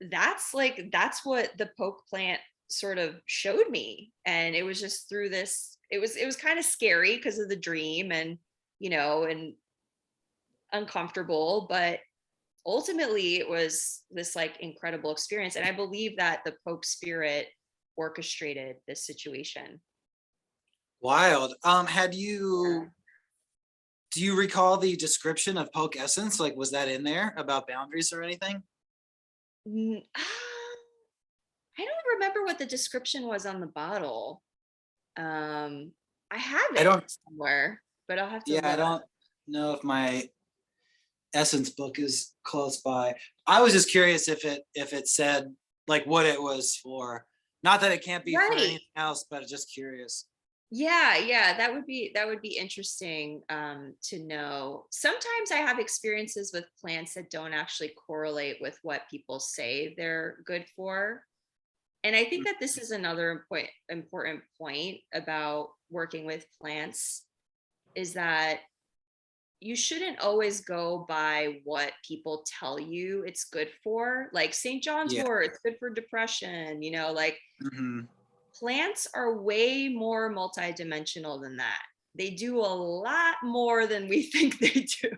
that's what the poke plant sort of showed me. And it was just through this, it was kind of scary because of the dream, and and uncomfortable, but ultimately it was this like incredible experience. And I believe that the poke spirit orchestrated this situation. Wild. Yeah. Do you recall the description of poke essence? Like, was that in there about boundaries or anything? I don't remember what the description was on the bottle. Um, I have I it don't, somewhere, but I'll have to yeah, I look. don't know if my essence book is close by. I was just curious if it said like what it was for. Not that it can't be for Right. anything else, but just curious. Yeah, yeah, that would be interesting to know. Sometimes I have experiences with plants that don't actually correlate with what people say they're good for. And I think that this is another important point about working with plants, is that you shouldn't always go by what people tell you it's good for. Like St. John's Yeah. wort, it's good for depression, like Hmm. plants are way more multidimensional than that. They do a lot more than we think they do.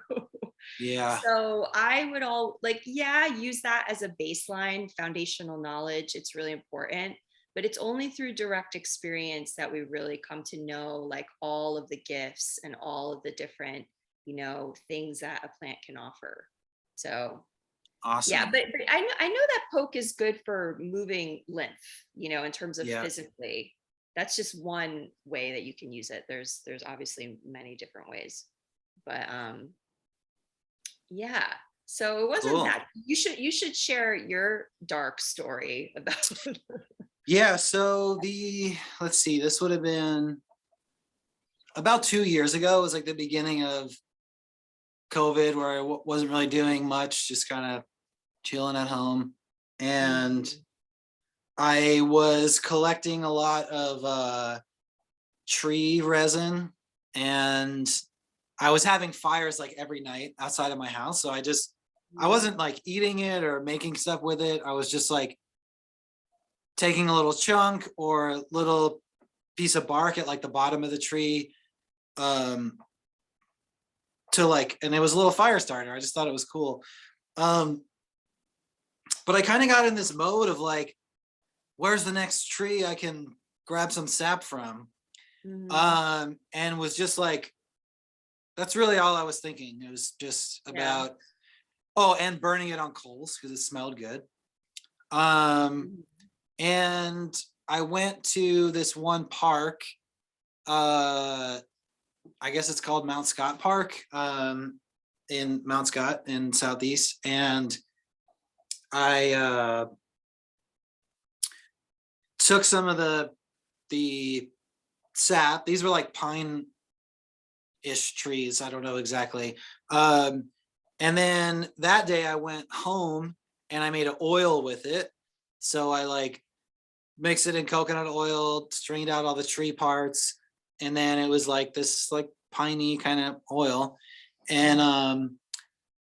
Yeah. So I would all like, yeah, use that as a baseline foundational knowledge. It's really important. but it's only through direct experience that we really come to know like all of the gifts and all of the different, things that a plant can offer. So yeah, Awesome. but I know that poke is good for moving lymph, in terms of Yeah. physically. That's just one way that you can use it. There's obviously many different ways. But yeah. So it wasn't Cool. that. You should share your dark story about Yeah. So let's see, this would have been about 2 years ago. It was like the beginning of COVID where I wasn't really doing much, just kind of chilling at home. And Mhm. I was collecting a lot of tree resin, and I was having fires like every night outside of my house. So I Mhm. wasn't like eating it or making stuff with it. I was just like taking a little chunk or a little piece of bark at like the bottom of the tree, um to like, and it was a little fire starter. I just thought it was cool. Um but I kind of got in this mode of like, where's the next tree I can grab some sap from? Mhm. And was just like, that's really all I was thinking. It was just Yeah. about, oh, and burning it on coals because it smelled good. Um, Mhm. and I went to this one park. Uh, I guess it's called Mount Scott Park, in Mount Scott in Southeast. And I took some of the sap. These were like pine ish trees. I don't know exactly. Um, and then that day I went home and I made an oil with it. So I like mixed it in coconut oil, strained out all the tree parts, and then it was like this like piney kind of oil. And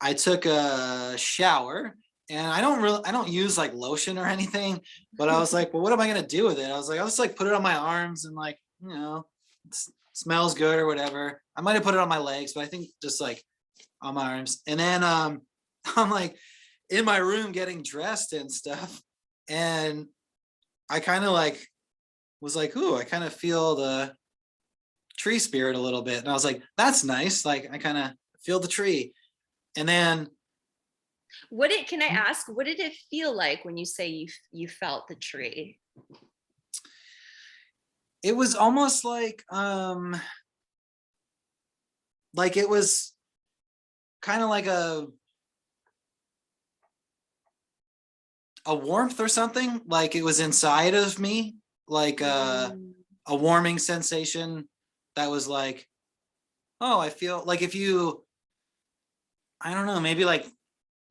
I took a shower, and I don't use like lotion or anything, but I was like, well, what am I gonna do with it? I was like, I'll just like put it on my arms and like, it smells good or whatever. I might have put it on my legs, but I think just like on my arms. And then I'm like in my room getting dressed and stuff. And I kind of like was like, ooh, I kind of feel the tree spirit a little bit. And I was like, that's nice. Like I kind of feel the tree. And then Can I ask, what did it feel like when you say you felt the tree? it was almost like it was kind of like a warmth or something, like it was inside of me, like Mm, a warming sensation that was like, oh, I feel like if you, I don't know, maybe like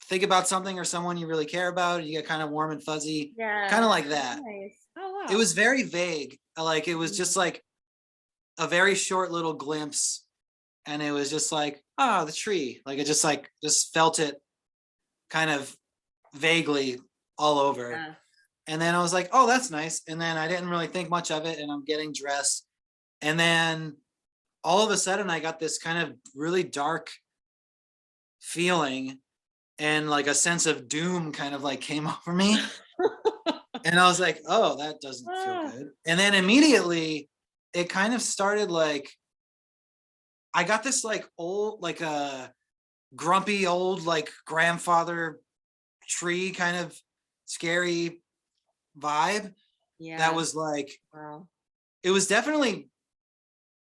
think about something or someone you really care about, you get kind of warm and fuzzy, kind yeah. of like that. Nice. Oh It wow. was very vague. Like it was just Mm, like a very short little glimpse, and it was just like, oh, the tree. Like it just felt it kind of vaguely all over. yeah. And then I was like, oh, that's nice. And then I didn't really think much of it, and I'm getting dressed. And then all of a sudden I got this kind of really dark feeling, and like a sense of doom kind of like came over me. And I was like, oh, that doesn't feel Ah, good. And then immediately it kind of started like, I got this like old, like a grumpy old, like grandfather tree kind of scary vibe that yeah. was like, Wow. it was definitely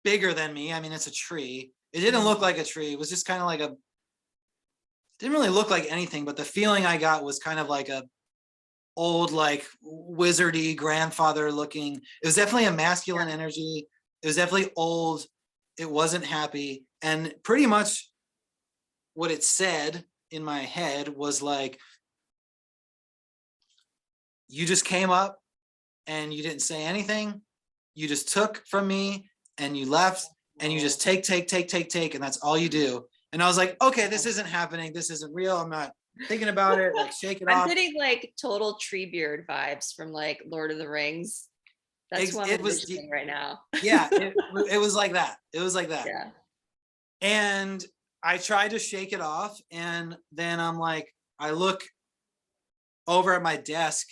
bigger than me. I mean, it's a tree. It didn't look Mhm. like a tree. It was just kind of like didn't really look like anything, but the feeling I got was kind of like a old, like wizardy grandfather looking. It was definitely a masculine energy. It was definitely old. It wasn't happy. And pretty much what it said in my head was like, you just came up and you didn't say anything. You just took from me and you left, and you Oh, just take, and that's all you do. And I was like, okay, this wow. isn't happening. This isn't real. I'm not thinking about it. Like, shake it I'm off. getting like total tree beard vibes from like Lord of the Rings. That's what I'm It was, envisioning right now. yeah, it was like that. It was like that. Yeah. And I tried to shake it off. And then I'm like, I look over at my desk,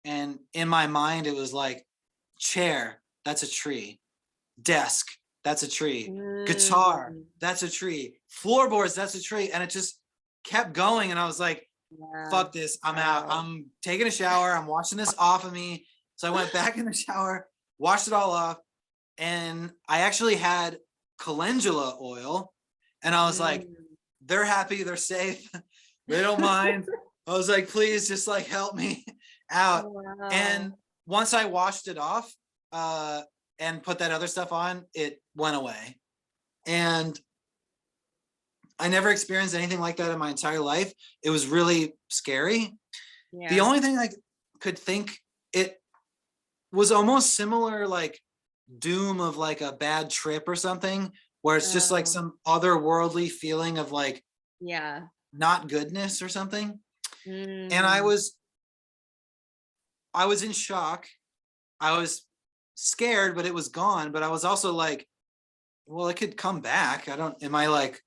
and in my mind, it was like, chair, that's a tree. Desk, that's a tree. Guitar, Mm, that's a tree. Floorboards, that's a tree. And it just kept going. And I was like, yeah. fuck this, I'm out. Wow. I'm taking a shower. I'm washing this off of me. So I went back in the shower, washed it all off. And I actually had calendula oil. And I was like, Mm, they're happy, they're safe, they don't mind. I was like, please just like help me out. And wow. once I washed it off and put that other stuff on, it went away. And I never experienced anything like that in my entire life. It was really scary. The Yeah. only thing I could think, it was almost similar, like doom of like a bad trip or something, where it's just like Oh, some otherworldly feeling of like yeah. not goodness or something. And I Mm, was in shock. I was scared, but it was gone. But I was also like, well, it could come back. I don't, am I like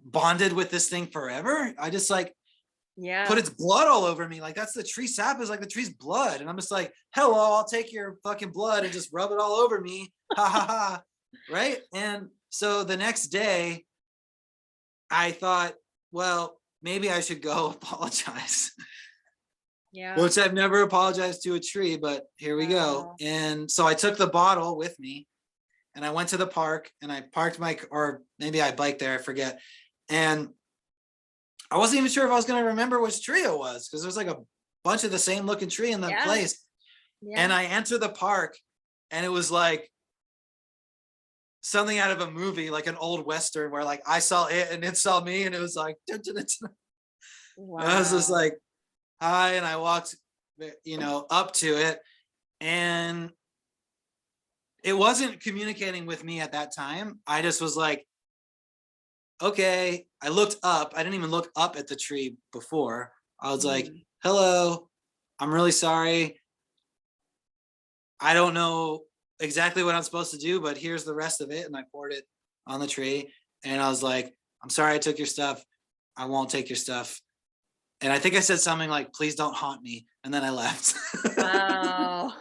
bonded with this thing forever? I just like put yeah. its blood all over me. Like that's the tree sap is like the tree's blood. And I'm just like, hello, I'll take your fucking blood and just rub it all over me. Ha ha ha. Right. And so the next day I thought, well, maybe I should go apologize. Yeah. Which I've never apologized to a tree, but here we go. Wow. And so I took the bottle with me and I went to the park and I parked my, or maybe I biked there, I forget. And I wasn't even sure if I was going to remember which tree it was because there was like a bunch of the same looking tree in that Yeah. place. And Yeah. I entered the park and it was like something out of a movie, like an old Western where like I saw it and it saw me and it was like, dun, dun, dun, dun. I was just Wow. like, hi. And I walked, up to it and it wasn't communicating with me at that time. I just was like, okay. I looked up. I didn't even look up at the tree before. I was like, Mhm. hello, I'm really sorry. I don't know exactly what I'm supposed to do, but here's the rest of it. And I poured it on the tree. And I was like, I'm sorry I took your stuff. I won't take your stuff. And I think I said something like, please don't haunt me. And then I left. Wow.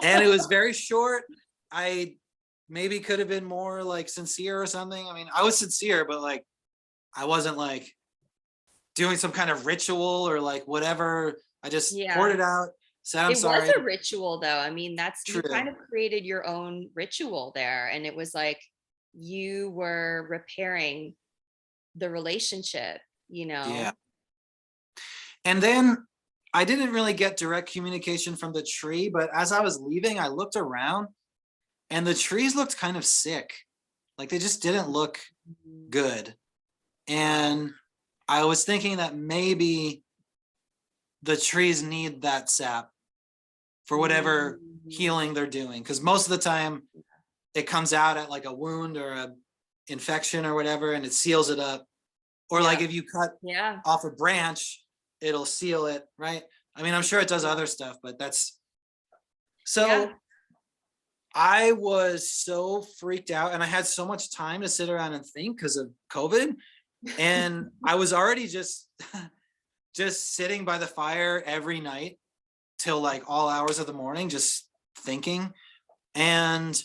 And it was very short. I maybe could have been more like sincere or something. I mean, I was sincere, but like I wasn't like doing some kind of ritual or like whatever. I just poured Yeah. it out, said I'm It was sorry. a ritual though. I mean, that's you kind True. of created your own ritual there. And it was like you were repairing the relationship, you Yeah. know? And then I didn't really get direct communication from the tree, but as I was leaving, I looked around and the trees looked kind of sick. Like they just didn't look Mhm. good. Wow. And I was thinking that maybe the trees need that sap for whatever Mhm. healing they're doing. Because most of the time it comes out at like a wound or a infection or whatever, and it seals it up. Or like Yeah. if you cut Yeah. off a branch, it'll seal it, right? I mean, I'm sure it does other stuff, but that's Yeah. so I was so freaked out and I had so much time to sit around and think because of COVID. And I was already just just sitting by the fire every night till like all hours of the morning, just thinking. And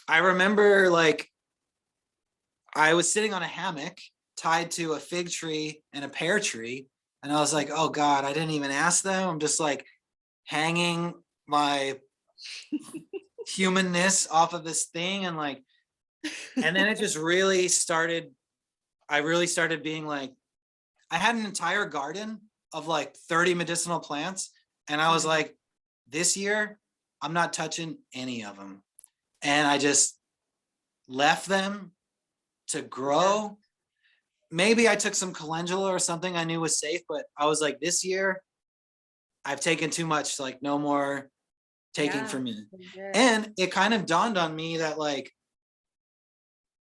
I remember like I was sitting on a hammock tied to a fig tree and a pear tree. And I was like, oh God, I didn't even ask them. I'm just like hanging my humanness off of this thing. And like, and then it just really started, I really started being like, I had an entire garden of like 30 medicinal plants. And I was Mhm. like, this year, I'm not touching any of them. And I just left them to Yeah. grow. Maybe I took some calendula or something I knew was safe, but I was like, this year, I've taken too much, like no more taking Yeah. from me. You did. And it kind of dawned on me that like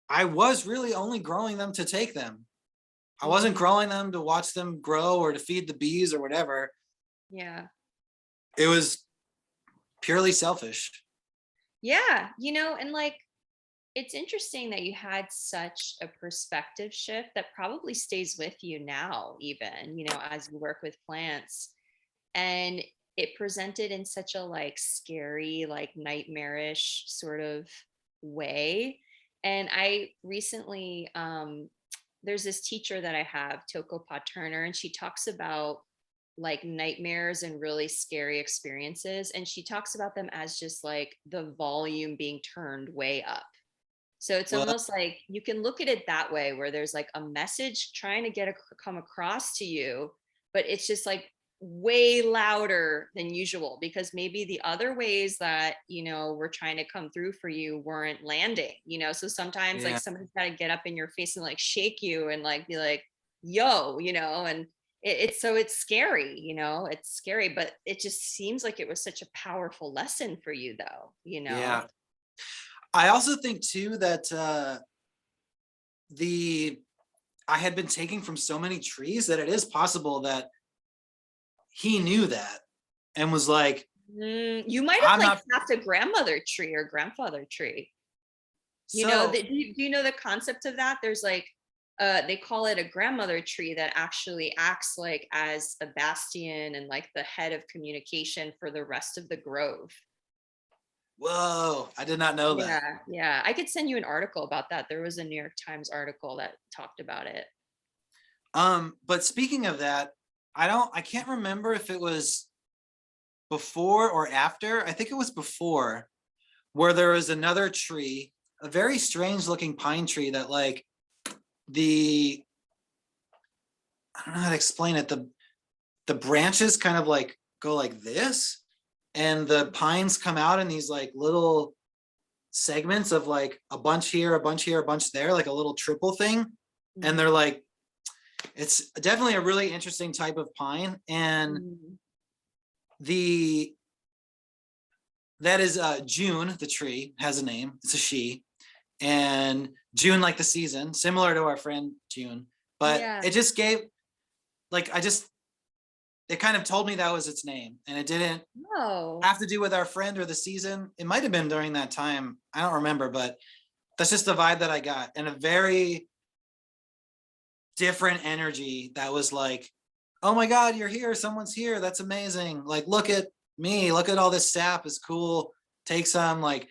I was really only growing them to take them. I wasn't Mhm. growing them to watch them grow or to feed the bees or whatever. Yeah. It was purely selfish. Yeah. And like it's interesting that you had such a perspective shift that probably stays with you now, even, as you work with plants. And it presented in such a like scary, like nightmarish sort of way. And I recently, there's this teacher that I have, Toko Turner, and she talks about like nightmares and really scary experiences. And she talks about them as just like the volume being turned way up. So it's Well, almost like you can look at it that way, where there's like a message trying to come across to you, but it's just like way louder than usual because maybe the other ways that, were trying to come through for you weren't landing. So sometimes like yeah, somebody's got to get up in your face and like shake you and like be like, yo, and it's scary. It's scary, but it just seems like it was such a powerful lesson for you though. yeah. I also think too that the I had been taking from so many trees that it is possible that he knew that and was like, You might have I'm like not. tapped a grandmother tree or grandfather tree. So, Do you know the concept of that? There's like, they call it a grandmother tree that actually acts like as a bastion and like the head of communication for the rest of the grove. whoa, I did not know that. Yeah, yeah. I could send you an article about that. There was a New York Times article that talked about it. But speaking of that, I can't remember if it was before or after. I think it was before, where there was another tree, a very strange looking pine tree that like the I don't know how to explain it. The branches kind of like go like this, and the pines come out in these like little segments of like a bunch here, a bunch here, a bunch there, like a little triple thing. And they're Mhm. like, it's definitely a really interesting type of pine. And Mhm. the that is June, the tree has a name, it's a she. And June, like the season, similar to our friend June. But Yeah. it just gave like it kind of told me that was its name. And it didn't Oh. have to do with our friend or the season. It might have been during that time. I don't remember, but that's just the vibe that I got. And a very different energy that was like, oh my God, you're here. Someone's here. That's amazing. Like, look at me. Look at all this sap is cool. Take some. Like,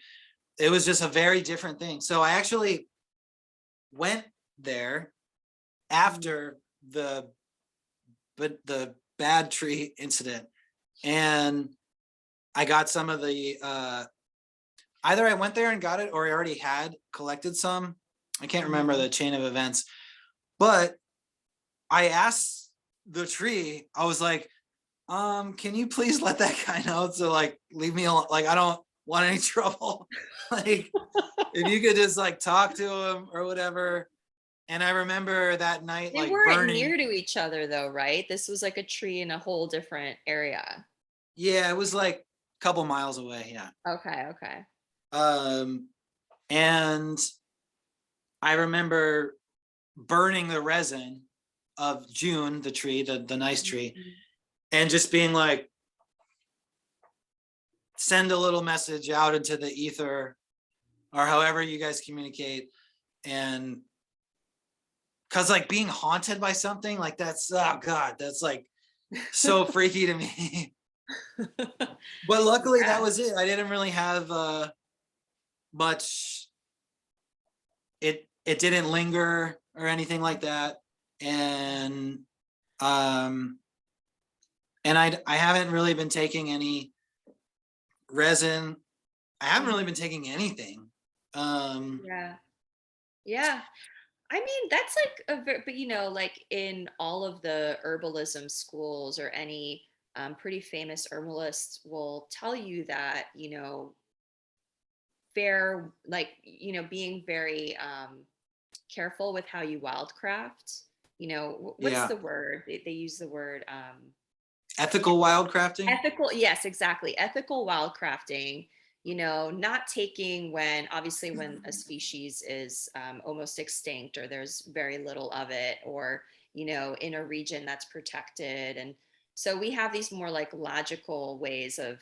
it was just a very different thing. So I actually went there Mhm. after the bad tree incident, and I got some of the either I went there and got it or I already had collected some. I can't remember Mhm. the chain of events, but I asked the tree, I was like, can you please let that guy know to like leave me alone? Like, I don't want any trouble. Like, if you could just like talk to him or whatever. And I remember that night They like weren't burning. near to each other though, right? This was like a tree in a whole different area. Yeah, it was like a couple miles away. Yeah. Okay, okay. Um, and I remember burning the resin of June, the tree, the nice tree, Mhm. and just being like, send a little message out into the ether or however you guys communicate. And because like being haunted by something like that's, oh God, that's like so freaky to me. But luckily that Yeah. was it. I didn't really have much. It didn't linger or anything like that. And um I haven't really been taking any resin. I haven't really Mhm. been taking anything. Yeah. Yeah. I mean, that's like but like in all of the herbalism schools or any pretty famous herbalists will tell you that, fair, like, being very careful with how you wildcraft. What's Yeah. the word? They use the word Ethical wildcrafting. ethical. Yes, exactly. Ethical wildcrafting. Not taking when obviously when a species is almost extinct or there's very little of it, or in a region that's protected. And so we have these more like logical ways of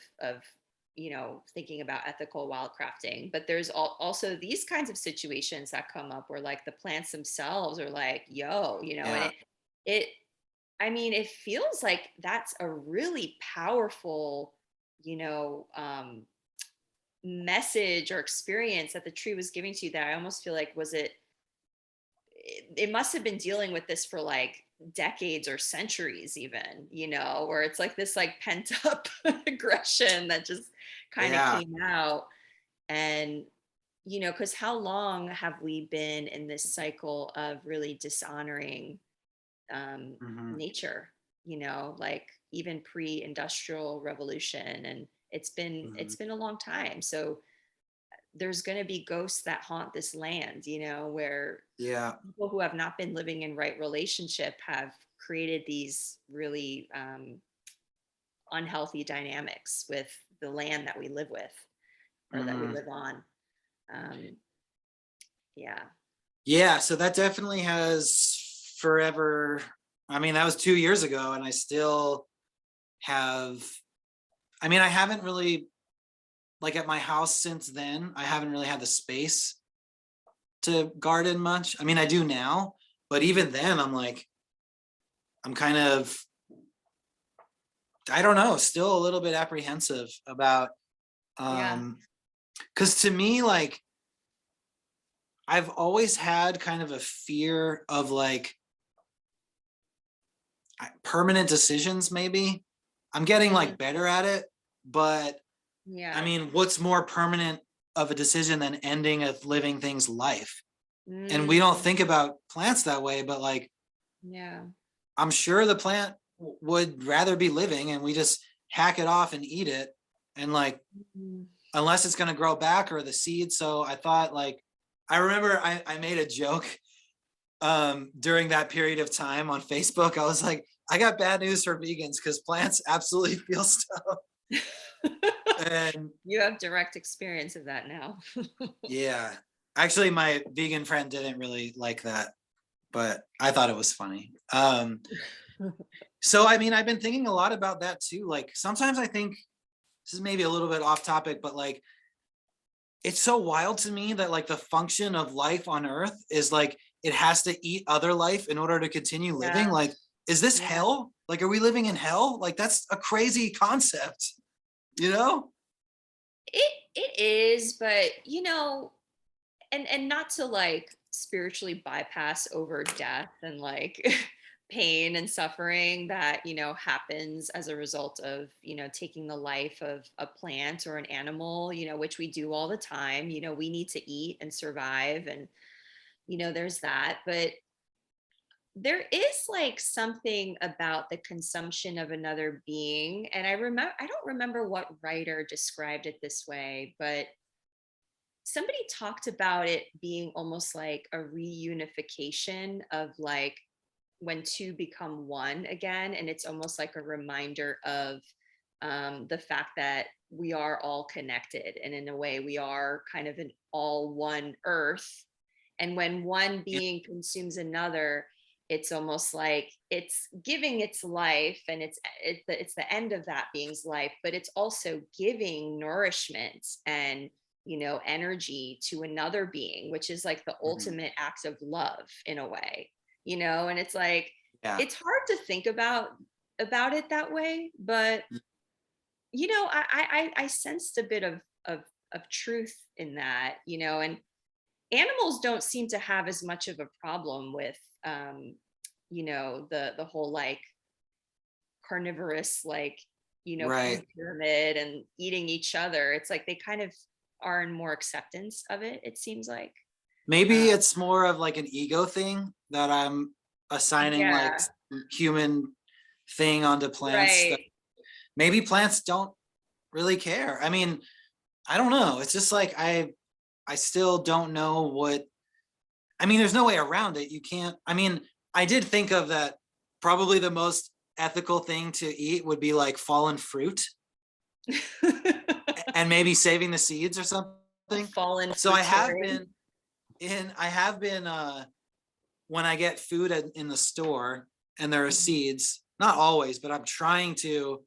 thinking about ethical wildcrafting. But there's also these kinds of situations that come up where like the plants themselves are like, yo, and Yeah. it I mean, it feels like that's a really powerful, you know, message or experience that the tree was giving to you, that I almost feel like, it must have been dealing with this for like decades or centuries even, where it's like this like pent up aggression that just kind of Yeah. came out. And because how long have we been in this cycle of really dishonoring Mhm. nature, like even pre-industrial revolution, and it's Mhm. been a long time. So there's going to be ghosts that haunt this land, where Yeah. people who have not been living in right relationship have created these really unhealthy dynamics with the land that we live with, or that we Mhm. live on. um, yeah. Yeah, so that definitely has forever. I mean, that was 2 years ago, and I still have. I mean, I haven't really, like, at my house since then. I haven't really had the space to garden much. I mean, I do now, but even then, I'm like, I'm kind of, I don't know, still a little bit apprehensive about, Yeah. because to me, like, I've always had kind of a fear of like permanent decisions, maybe. I'm getting Mm, like better at it, but I yeah. mean, what's more permanent of a decision than ending a living thing's life? And we don't Mm, think about plants that way, but like, yeah. I'm sure the plant would rather be living, and we just hack it off and eat it. And like, Mm, unless it's going to grow back or the seed. So I thought, like, I remember I made a joke during that period of time on Facebook. I was like, I got bad news for vegans because plants absolutely feel stuff. And you have direct experience of that now. yeah, actually, my vegan friend didn't really like that, but I thought it was funny. So I mean, I've been thinking a lot about that too. Like, sometimes I think this is maybe a little bit off topic, but like, it's so wild to me that like the function of life on Earth is like it has to eat other life in order to continue living. Yeah. Like, is this Yeah. hell? Like, are we living in hell? Like, that's a crazy concept, you know? It is, but and not to like spiritually bypass over death and like pain and suffering that happens as a result of taking the life of a plant or an animal, which we do all the time. We need to eat and survive, and there's that. But there is like something about the consumption of another being, and I don't remember what writer described it this way, but somebody talked about it being almost like a reunification of like when two become one again, and it's almost like a reminder of the fact that we are all connected, and in a way we are kind of an all one earth. And when one Yeah. being consumes another, it's almost like it's giving its life, and it's the end of that being's life, but it's also giving nourishment and energy to another being, which is like the Mhm. ultimate act of love in a way. And it's like Yeah. it's hard to think about it that way, but I sensed a bit of truth in that. And animals don't seem to have as much of a problem with the whole like carnivorous, like Right. food pyramid and eating each other. It's like they kind of are in more acceptance of it, it seems like. Maybe um, it's more of like an ego thing that I'm assigning like yeah. human thing onto plants, that Right. maybe plants don't really care. I mean, I don't know. It's just like I still don't know what. I mean, there's no way around it. You can't. I mean, I did think of that. Probably the most ethical thing to eat would be like fallen fruit, and maybe saving the seeds or A something. fallen So fruitarian. I have been when I get food in the store and there are Mhm. seeds, not always, but I'm trying to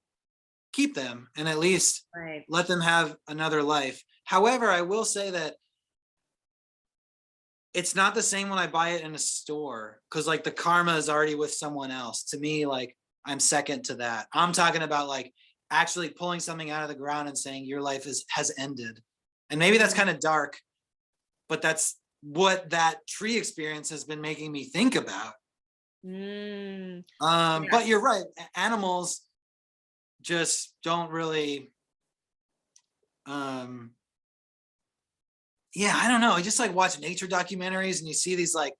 keep them and at least Right. let them have another life. However, I will say that it's not the same when I buy it in a store, because like the karma is already with someone else. To me, like I'm second to that. I'm talking about like actually pulling something out of the ground and saying your life has ended. And maybe that's kind of dark, but that's what that tree experience has been making me think about. Yeah. But you're right. Animals just don't really, yeah, I don't know. I just like watch nature documentaries and you see these like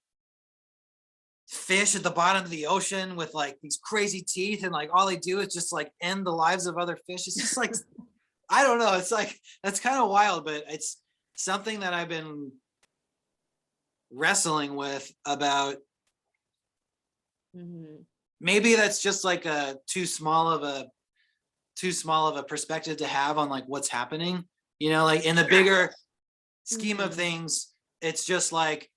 fish at the bottom of the ocean with like these crazy teeth, and like all they do is just like end the lives of other fish. It's just like, I don't know. It's like, that's kind of wild, but it's something that I've been wrestling with about. Maybe that's just like a too small of a perspective to have on like what's happening, you know, like in the bigger scheme of things, it's just like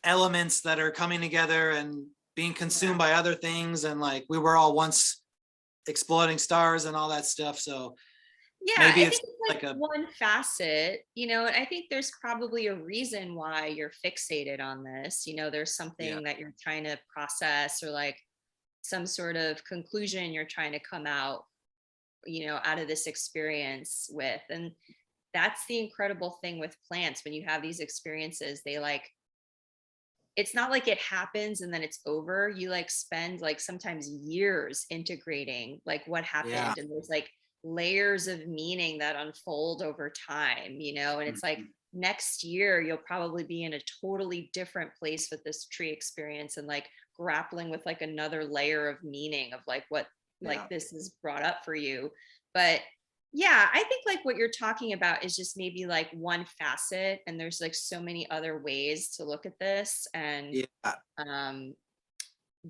elements that are coming together and being consumed by other things, and like we were all once exploding stars and all that stuff. So yeah, maybe I it's think it's like a one facet, you know, and I think there's probably a reason why you're fixated on this. You know, there's something that you're trying to process, or like some sort of conclusion you're trying to come out, you know, out of this experience with. And that's the incredible thing with plants. When you have these experiences, they like, it's not like it happens and then it's over. You like spend like sometimes years integrating like what happened, and there's like layers of meaning that unfold over time, you know. And it's like next year you'll probably be in a totally different place with this tree experience, and like grappling with like another layer of meaning of like what like this is brought up for you. But yeah, I think like what you're talking about is just maybe like one facet, and there's like so many other ways to look at this. And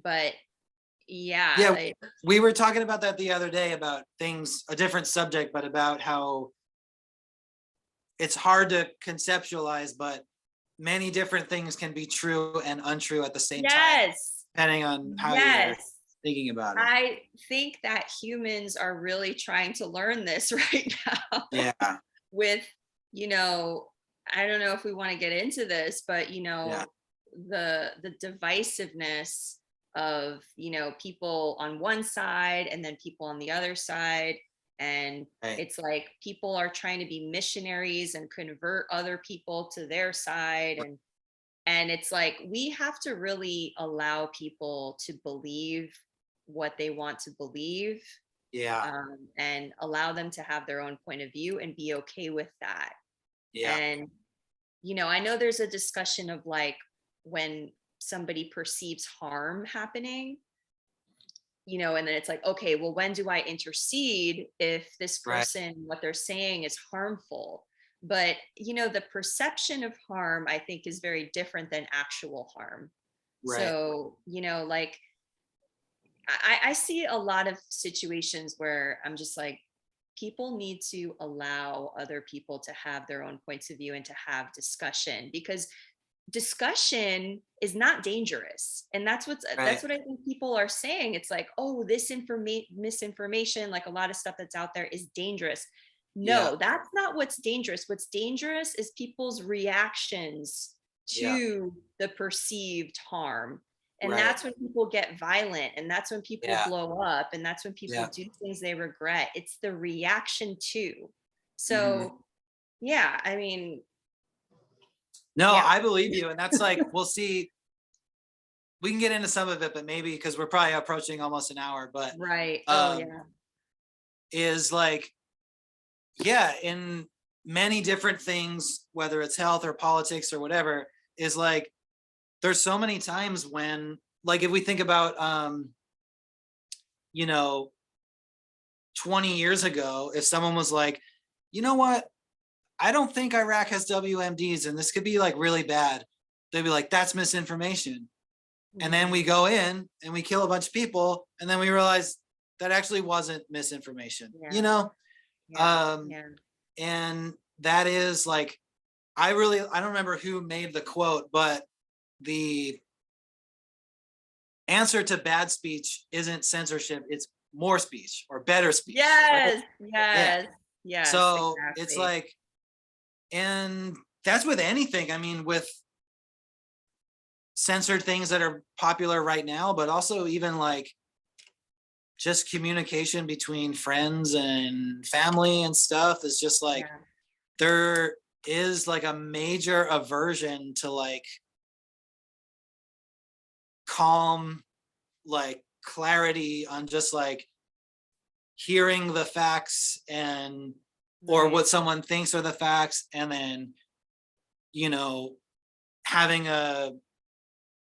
but yeah, yeah, we were talking about that the other day, about things, a different subject, but about how it's hard to conceptualize, but many different things can be true and untrue at the same time, depending on how you're thinking about it. I think that humans are really trying to learn this right now. Yeah. With, you know, I don't know if we want to get into this, but you know, the divisiveness of, you know, people on one side and then people on the other side. And it's like people are trying to be missionaries and convert other people to their side. And it's like we have to really allow people to believe what they want to believe, and allow them to have their own point of view and be okay with that. And you know, I know there's a discussion of like when somebody perceives harm happening, you know, and then it's like, okay, well, when do I intercede if this person, what they're saying is harmful? But you know, the perception of harm, I think, is very different than actual harm. So you know, like I see a lot of situations where I'm just like, people need to allow other people to have their own points of view and to have discussion, because discussion is not dangerous. And that's what I think people are saying. It's like, oh, this misinformation, like a lot of stuff that's out there is dangerous. No, that's not what's dangerous. What's dangerous is people's reactions to the perceived harm. And that's when people get violent, and that's when people blow up, and that's when people do things they regret. It's the reaction to. So yeah, I mean, no, I believe you. And that's like, we'll see. We can get into some of it, but maybe because we're probably approaching almost an hour, but is like, in many different things, whether it's health or politics or whatever, is like, there's so many times when, like, if we think about, you know, 20 years ago, if someone was like, you know what, I don't think Iraq has WMDs and this could be like really bad, they'd be like, that's misinformation. And then we go in and we kill a bunch of people, and then we realize that actually wasn't misinformation, you know? And that is like, I don't remember who made the quote, but the answer to bad speech isn't censorship, it's more speech or better speech. So it's like, and that's with anything. I mean, with censored things that are popular right now, but also even like just communication between friends and family and stuff is just like, Yeah. there is like a major aversion to like calm, like clarity on just like hearing the facts and or Right. what someone thinks are the facts, and then, you know, having a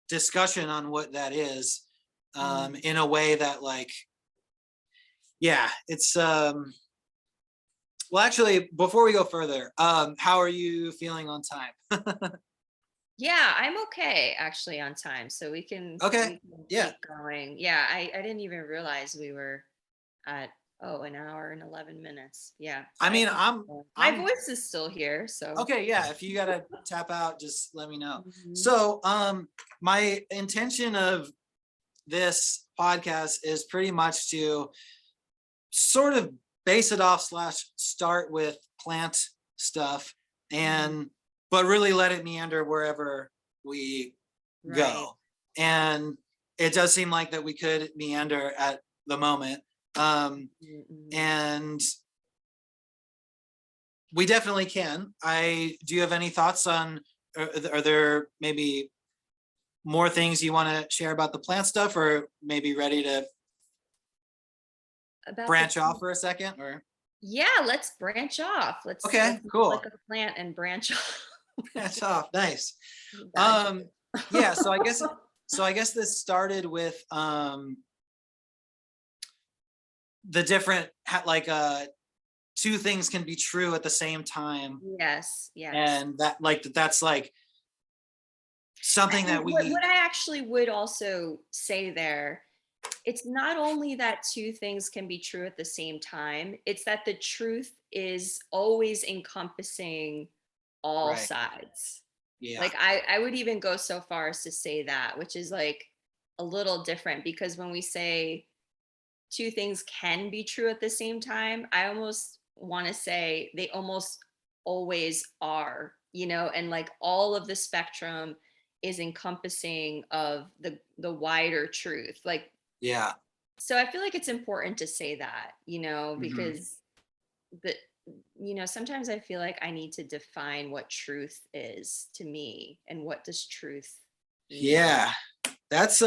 discussion on what that is, Mm. in a way that like, yeah, it's well, actually, before we go further, how are you feeling on time? Yeah, I'm okay actually on time, so Okay, we can yeah. keep going. Yeah, I didn't even realize we were at an hour and 11 minutes. Yeah, so I I mean, can keep I'm going. My I'm voice is still here, so okay, yeah. If you gotta tap out, just let me know. Mhm. So, my intention of this podcast is pretty much to sort of base it off slash start with plant stuff, Mhm. and but really let it meander wherever we Right. go. And it does seem like that we could meander at the moment. Mhm. And we definitely can. I do you have any thoughts on, are there maybe more things you want to share about the plant stuff, or maybe ready to About the branch off for a second, or Yeah, let's branch off. okay, Let's cool. lick a plant and branch off. Branch off. Nice. Bad joke. Yeah, so I guess this started with the different like two things can be true at the same time, Yes, yes. and that like that's like something And that what we I actually would also say there, it's not only that two things can be true at the same time, it's that the truth is always encompassing all right. sides. Yeah. Like I would even go so far as to say that, which is like a little different because when we say two things can be true at the same time, I almost want to say they almost always are, and like all of the spectrum is encompassing of the wider truth. Like, Yeah. so I feel like it's important to say that, Hmm. because the sometimes I feel like I need to define what truth is to me and what does truth mean. Yeah. That's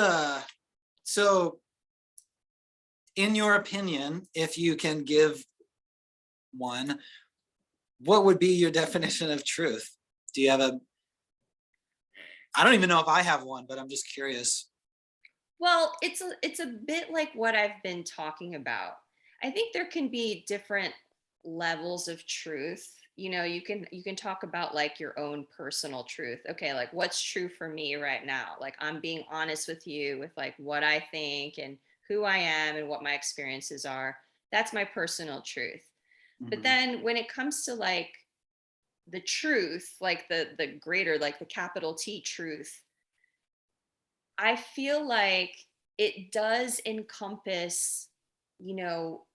so in your opinion, if you can give one, what would be your definition of truth? Do you have a, I don't even know if I have one, but I'm just curious. Well, it's a bit like what I've been talking about. I think there can be different levels of truth. You can talk about like your own personal truth. Okay, like what's true for me right now? Like I'm being honest with you with like what I think and who I am and what my experiences are. That's my personal truth. But Hmm. then when it comes to like the truth, like the greater, like the capital T truth, I feel like it does encompass, you know,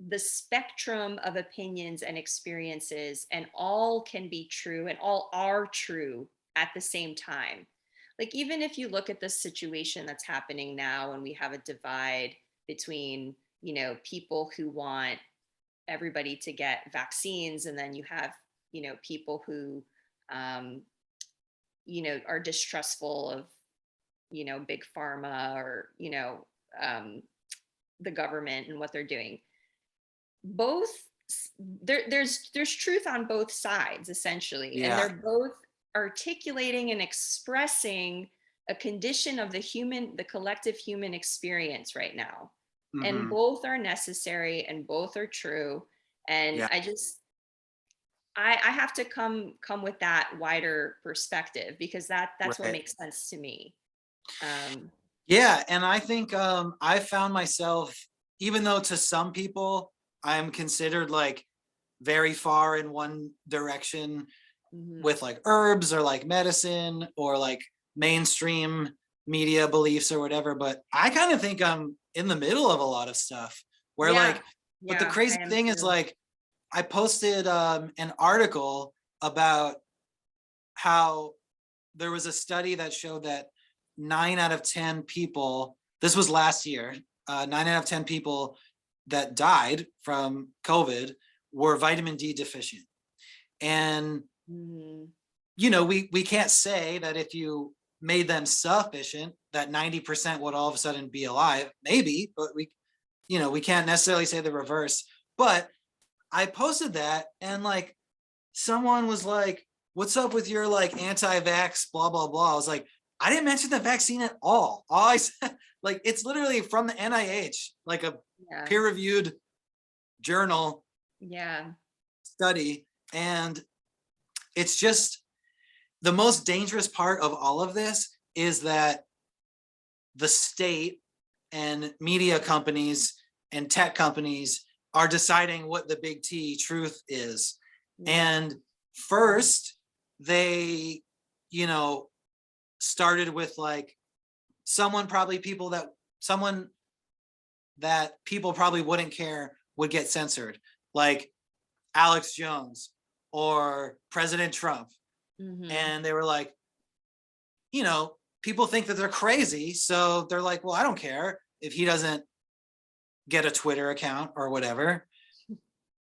the spectrum of opinions and experiences, and all can be true and all are true at the same time. Like, even if you look at the situation that's happening now, and we have a divide between, people who want everybody to get vaccines, and then you have, people who, um, are distrustful of big pharma or um, the government and what they're doing. Both there's truth on both sides essentially, and Yeah. they're both articulating and expressing a condition of the collective human experience right now, and Hmm. both are necessary and both are true. And Yeah. I have to come with that wider perspective because that's what Right. makes sense to me. um Yeah, and I think I found myself, even though to some people I'm considered like very far in one direction mhm. with like herbs or like medicine or like mainstream media beliefs or whatever, but I kind of think I'm in the middle of a lot of stuff where Yeah, like, but the yeah, I crazy am thing is too. like I posted an article about how there was a study that showed that 9 out of 10 people, this was last year, 9 out of 10 people that died from COVID were vitamin D deficient. And, we can't say that if you made them sufficient, that 90% would all of a sudden be alive. Maybe, but we can't necessarily say the reverse. But I posted that and like someone was like, what's up with your like anti-vax, blah, blah, blah. I was like, I didn't mention the vaccine at all. All I said, like, it's literally from the NIH, like a peer-reviewed journal study. And it's just the most dangerous part of all of this is that the state and media companies and tech companies are deciding what the big T truth is. And first they, started with like someone that people probably wouldn't care would get censored, like Alex Jones or President Trump. And they were like, people think that they're crazy. So they're like, well, I don't care if he doesn't get a Twitter account or whatever.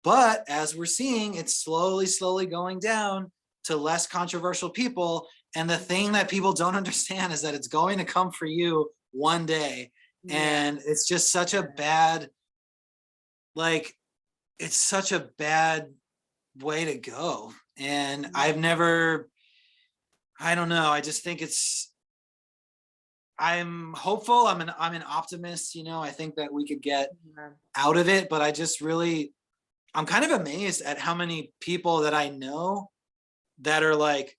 But as we're seeing, it's slowly going down to less controversial people. And the thing that people don't understand is that it's going to come for you one day. And it's just such a bad, it's such a bad way to go. And I don't know. I just think I'm hopeful. I'm an optimist, I think that we could get out of it, but I'm kind of amazed at how many people that I know that are like,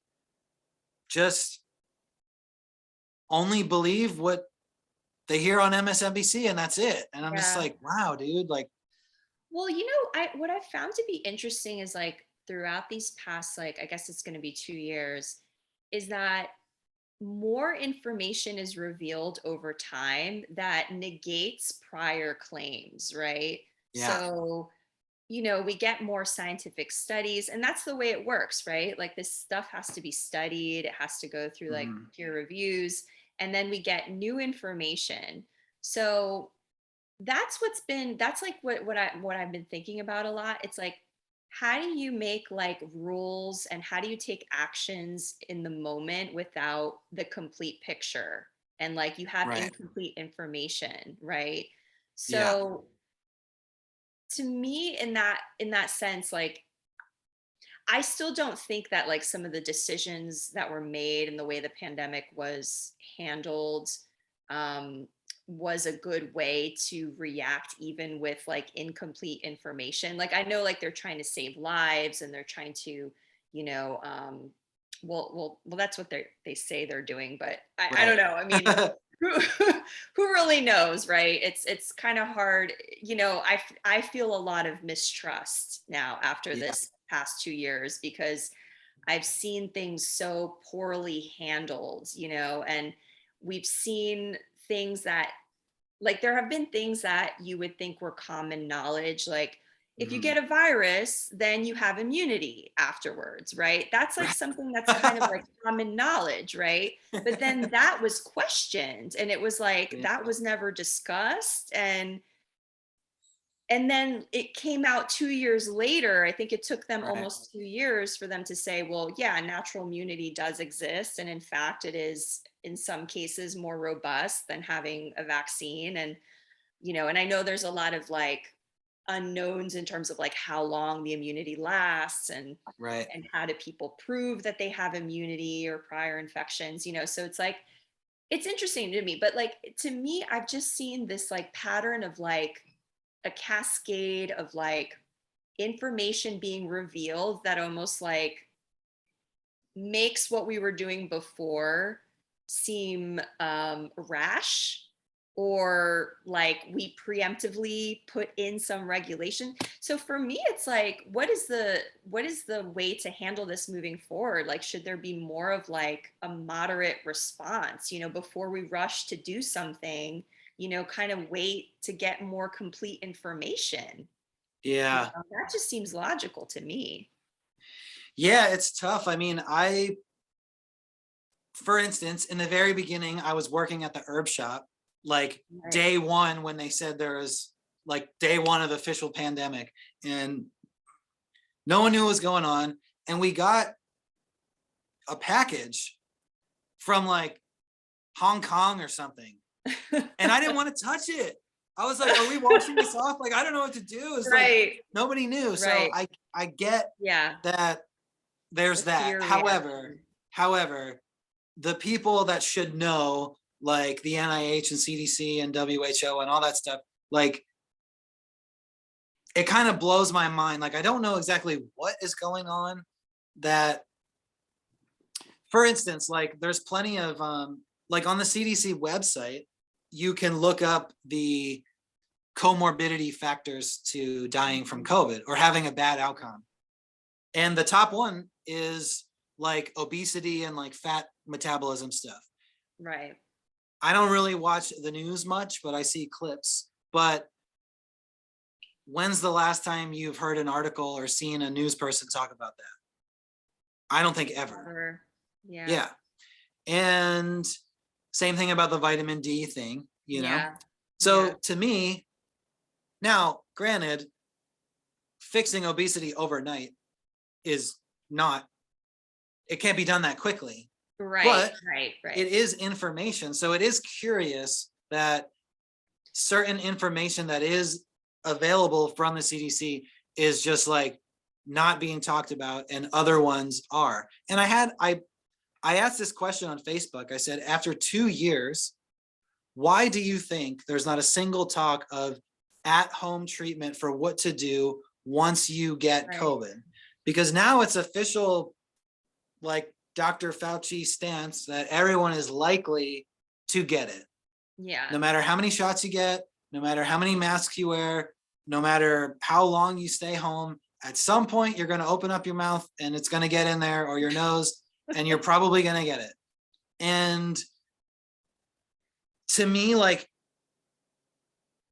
just only believe what they hear on MSNBC and that's it. And I'm just like, wow, dude, like. Well, what I've found to be interesting is like throughout these past, like, I guess it's going to be 2 years, is that more information is revealed over time that negates prior claims, right? So, we get more scientific studies, and that's the way it works, right? Like this stuff has to be studied, it has to go through like peer reviews, and then we get new information. So that's like what I've been thinking about a lot. It's like, how do you make like rules and how do you take actions in the moment without the complete picture? And like you have incomplete information, right? So to me, in that sense, like I still don't think that like some of the decisions that were made and the way the pandemic was handled was a good way to react even with like incomplete information. Like I know like they're trying to save lives and they're trying to, well that's what they say they're doing, but I don't know. I mean, who really knows, right? It's kind of hard. I feel a lot of mistrust now after this past 2 years because I've seen things so poorly handled, and we've seen things that, like, there have been things that you would think were common knowledge, like if you get a virus, then you have immunity afterwards, right? That's like something that's kind of like common knowledge, right? But then that was questioned and it was like, that was never discussed. And then it came out 2 years later. I think it took them almost 2 years for them to say, well, yeah, natural immunity does exist. And in fact, it is in some cases more robust than having a vaccine. And, and I know there's a lot of like unknowns in terms of like how long the immunity lasts and how do people prove that they have immunity or prior infections, so it's like, it's interesting to me, but like, to me, I've just seen this like pattern of like a cascade of like information being revealed that almost like makes what we were doing before seem rash, or like we preemptively put in some regulation. So for me, it's like, what is the way to handle this moving forward? Like, should there be more of like a moderate response, before we rush to do something, kind of wait to get more complete information? That just seems logical to me. Yeah, it's tough. I mean, for instance, in the very beginning, I was working at the herb shop, like Right. day one, when they said there was like day one of official pandemic, and no one knew what was going on. And we got a package from like Hong Kong or something. And I didn't want to touch it. I was like, are we washing this off? Like, I don't know what to do. It's Right. like nobody knew. So Right. I get Yeah. that there's The that. fear However, the people that should know, like the NIH and CDC and WHO and all that stuff, like it kind of blows my mind. Like, I don't know exactly what is going on. That, for instance, like there's plenty of like on the CDC website, you can look up the comorbidity factors to dying from COVID or having a bad outcome. And the top one is like obesity and like fat metabolism stuff. Right. I don't really watch the news much, but I see clips. But when's the last time you've heard an article or seen a news person talk about that? I don't think ever. Yeah. Yeah. And same thing about the vitamin D thing, you know? Yeah. So Yeah. to me, now, granted, fixing obesity overnight is not, it can't be done that quickly. Right. But Right. it is information. So it is curious that certain information that is available from the CDC is just like not being talked about and other ones are. And I asked this question on Facebook. I said, after 2 years, why do you think there's not a single talk of at-home treatment for what to do once you get Right. COVID? Because now it's official, like Dr. Fauci stance that everyone is likely to get it. Yeah. No matter how many shots you get, no matter how many masks you wear, no matter how long you stay home, at some point you're going to open up your mouth and it's going to get in there, or your nose, and you're probably going to get it. And to me, like,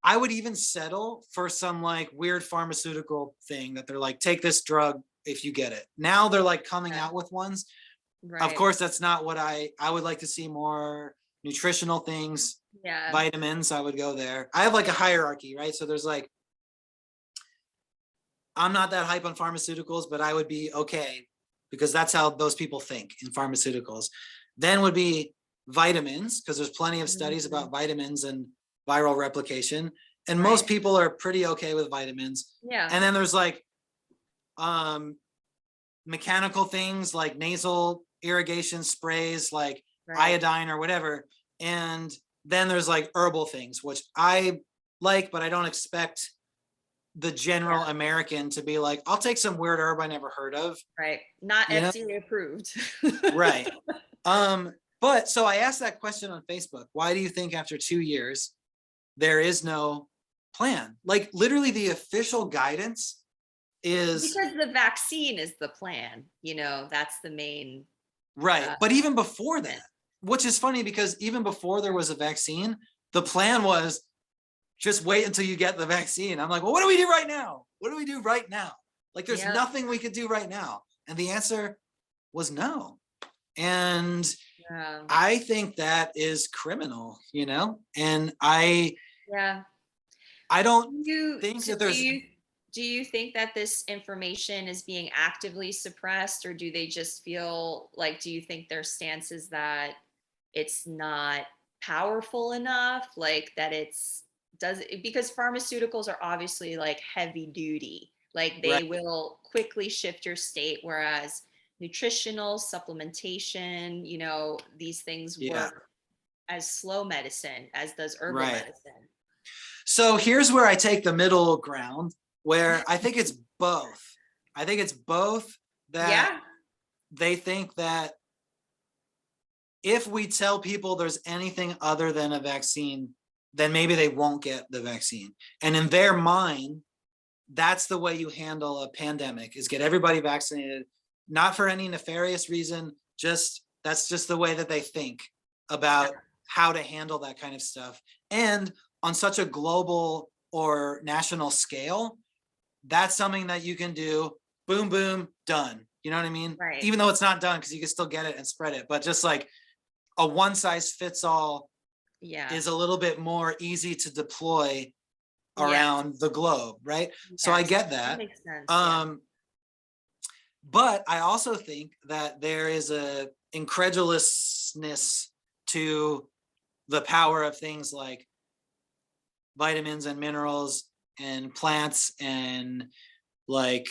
I would even settle for some like weird pharmaceutical thing that they're like, take this drug if you get it. Now they're like coming Yeah. out with ones. Right. Of course, that's not what I would like to see. More nutritional things, Yeah. vitamins, I would go there. I have like a hierarchy, right? So there's like, I'm not that hype on pharmaceuticals, but I would be okay because that's how those people think in pharmaceuticals. Then would be vitamins, because there's plenty of studies about vitamins and viral replication. And most Right. people are pretty okay with vitamins. Yeah. And then there's like mechanical things like nasal irrigation sprays, like Right. iodine or whatever. And then there's like herbal things, which I like, but I don't expect the general American to be like, I'll take some weird herb I never heard of. Right. Not You know? FDA approved. Right. But so I asked that question on Facebook. Why do you think after 2 years there is no plan? Like literally the official guidance is Because the vaccine is the plan, that's the main. right. But even before that, which is funny because even before there was a vaccine, the plan was just wait until you get the vaccine. I'm like, well, what do we do right now? What do we do right now? Like there's nothing we could do right now. And the answer was no. And I think that is criminal, and I don't think that there's. Do you think that this information is being actively suppressed, or do they just feel like, do you think their stance is that it's not powerful enough, like that because pharmaceuticals are obviously like heavy duty, like they will quickly shift your state, whereas nutritional supplementation, these things work as slow medicine as does herbal medicine. So here's where I take the middle ground, where I think it's both. I think it's both that they think that if we tell people there's anything other than a vaccine, then maybe they won't get the vaccine. And in their mind, that's the way you handle a pandemic, is get everybody vaccinated, not for any nefarious reason, that's just the way that they think about how to handle that kind of stuff. And on such a global or national scale, that's something that you can do, boom, boom, done. You know what I mean? Right. Even though it's not done, because you can still get it and spread it. But just like a one size fits all Yeah. is a little bit more easy to deploy Yes. around the globe, right? So I Yes. get That that. makes sense. Yeah. But I also think that there is a incredulousness to the power of things like vitamins and minerals and plants and like,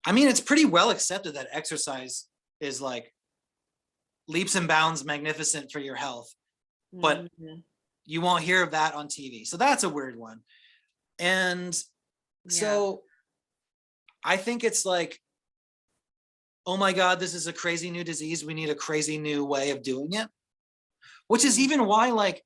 I mean, it's pretty well accepted that exercise is like leaps and bounds magnificent for your health, but Mhm. you won't hear of that on TV. So that's a weird one. And Yeah. so I think it's like, oh my God, this is a crazy new disease. We need a crazy new way of doing it, which is Mm. even why like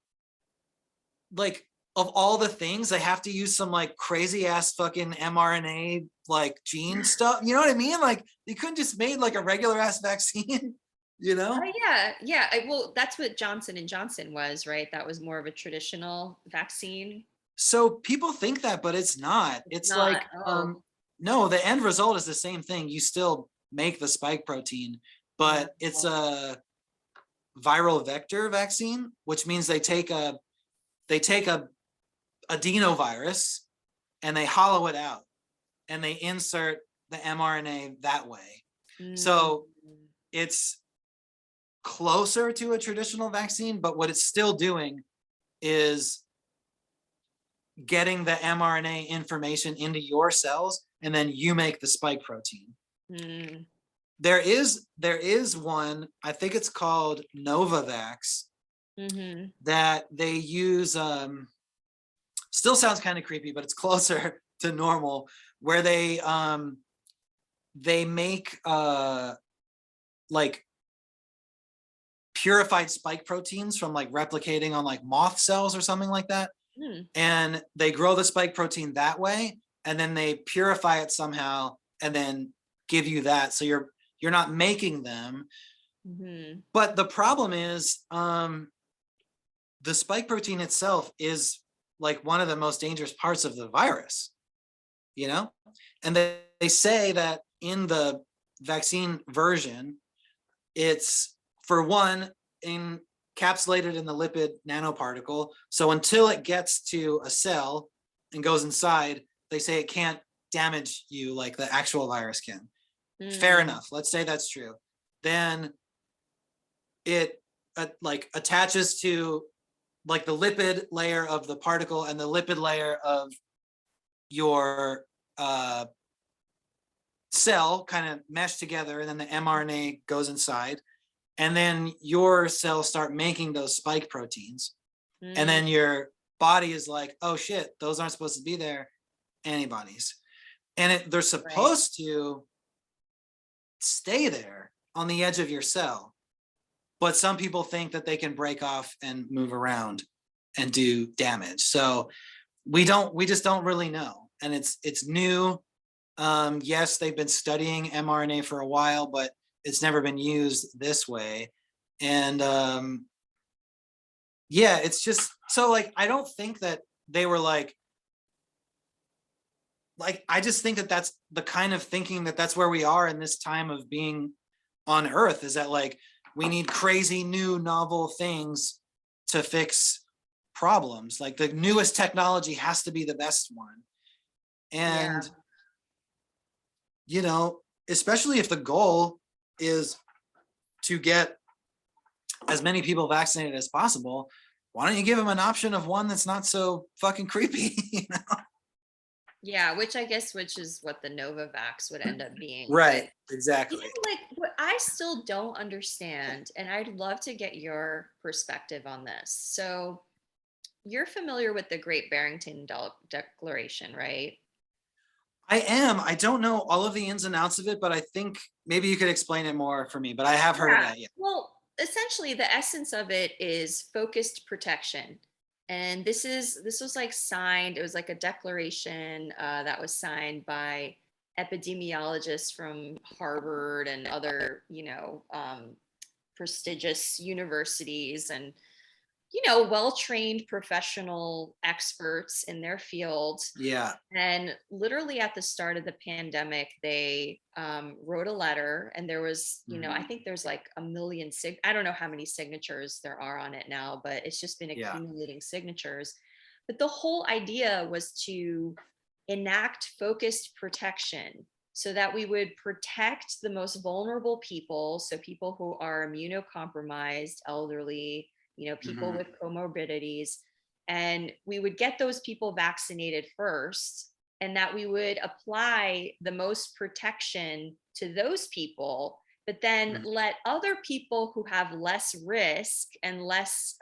of all the things, they have to use some like crazy ass fucking mRNA like gene stuff. You know what I mean? Like they couldn't just made like a regular ass vaccine, you know? Yeah, yeah. Well, that's what Johnson and Johnson was, right? That was more of a traditional vaccine. So people think that, but it's not. It's It's not. like, Oh. no, the end result is the same thing. You still make the spike protein, but it's Oh. a viral vector vaccine, which means they take a adenovirus and they hollow it out and they insert the mRNA that way. Mm. So it's closer to a traditional vaccine, but what it's still doing is getting the mRNA information into your cells, and then you make the spike protein. Mm. There is one, I think it's called Novavax, Mhm. that they use. Still sounds kind of creepy, but it's closer to normal, where they make like purified spike proteins from like replicating on like moth cells or something like that. Mm. And they grow the spike protein that way, and then they purify it somehow and then give you that. So you're not making them. Mhm. But the problem is the spike protein itself is like one of the most dangerous parts of the virus, you know? And they say that in the vaccine version, it's for one encapsulated in the lipid nanoparticle. So until it gets to a cell and goes inside, they say it can't damage you like the actual virus can. Fair Mm. enough. Let's say that's true. Then it like attaches to like the lipid layer of the particle and the lipid layer of your uh, cell kind of mesh together, and then the mRNA goes inside, and then your cells start making those spike proteins, and Mm. then your body is like, oh shit, those aren't supposed to be there, antibodies. And they're Right. supposed to stay there on the edge of your cell, but some people think that they can break off and move around and do damage. So we just don't really know, and it's new. Yes, they've been studying mRNA for a while, but it's never been used this way. And yeah, it's just so like I don't think that they were like I just think that that's the kind of thinking that's where we are in this time of being on Earth, is that like we need crazy new novel things to fix problems. Like the newest technology has to be the best one. Yeah. And you know, especially if the goal is to get as many people vaccinated as possible, why don't you give them an option of one that's not so fucking creepy? You know? Yeah, which is what the Novavax would end up being. But Right, exactly. like what I still don't understand, and I'd love to get your perspective on this. So you're familiar with the Great Barrington Declaration, right? I am. I don't know all of the ins and outs of it, but I think maybe you could explain it more for me. But I have heard of Yeah. that. Yeah. Well, essentially the essence of it is focused protection. And this was like signed, it was like a declaration that was signed by epidemiologists from Harvard and other, prestigious universities. And well-trained professional experts in their field. Yeah. And literally at the start of the pandemic, they wrote a letter, and there was, I think there's like a million I don't know how many signatures there are on it now, but it's just been Yeah. accumulating signatures. But the whole idea was to enact focused protection so that we would protect the most vulnerable people. So people who are immunocompromised, elderly, people Mhm. with comorbidities, and we would get those people vaccinated first, and that we would apply the most protection to those people, but then Mhm. let other people who have less risk and less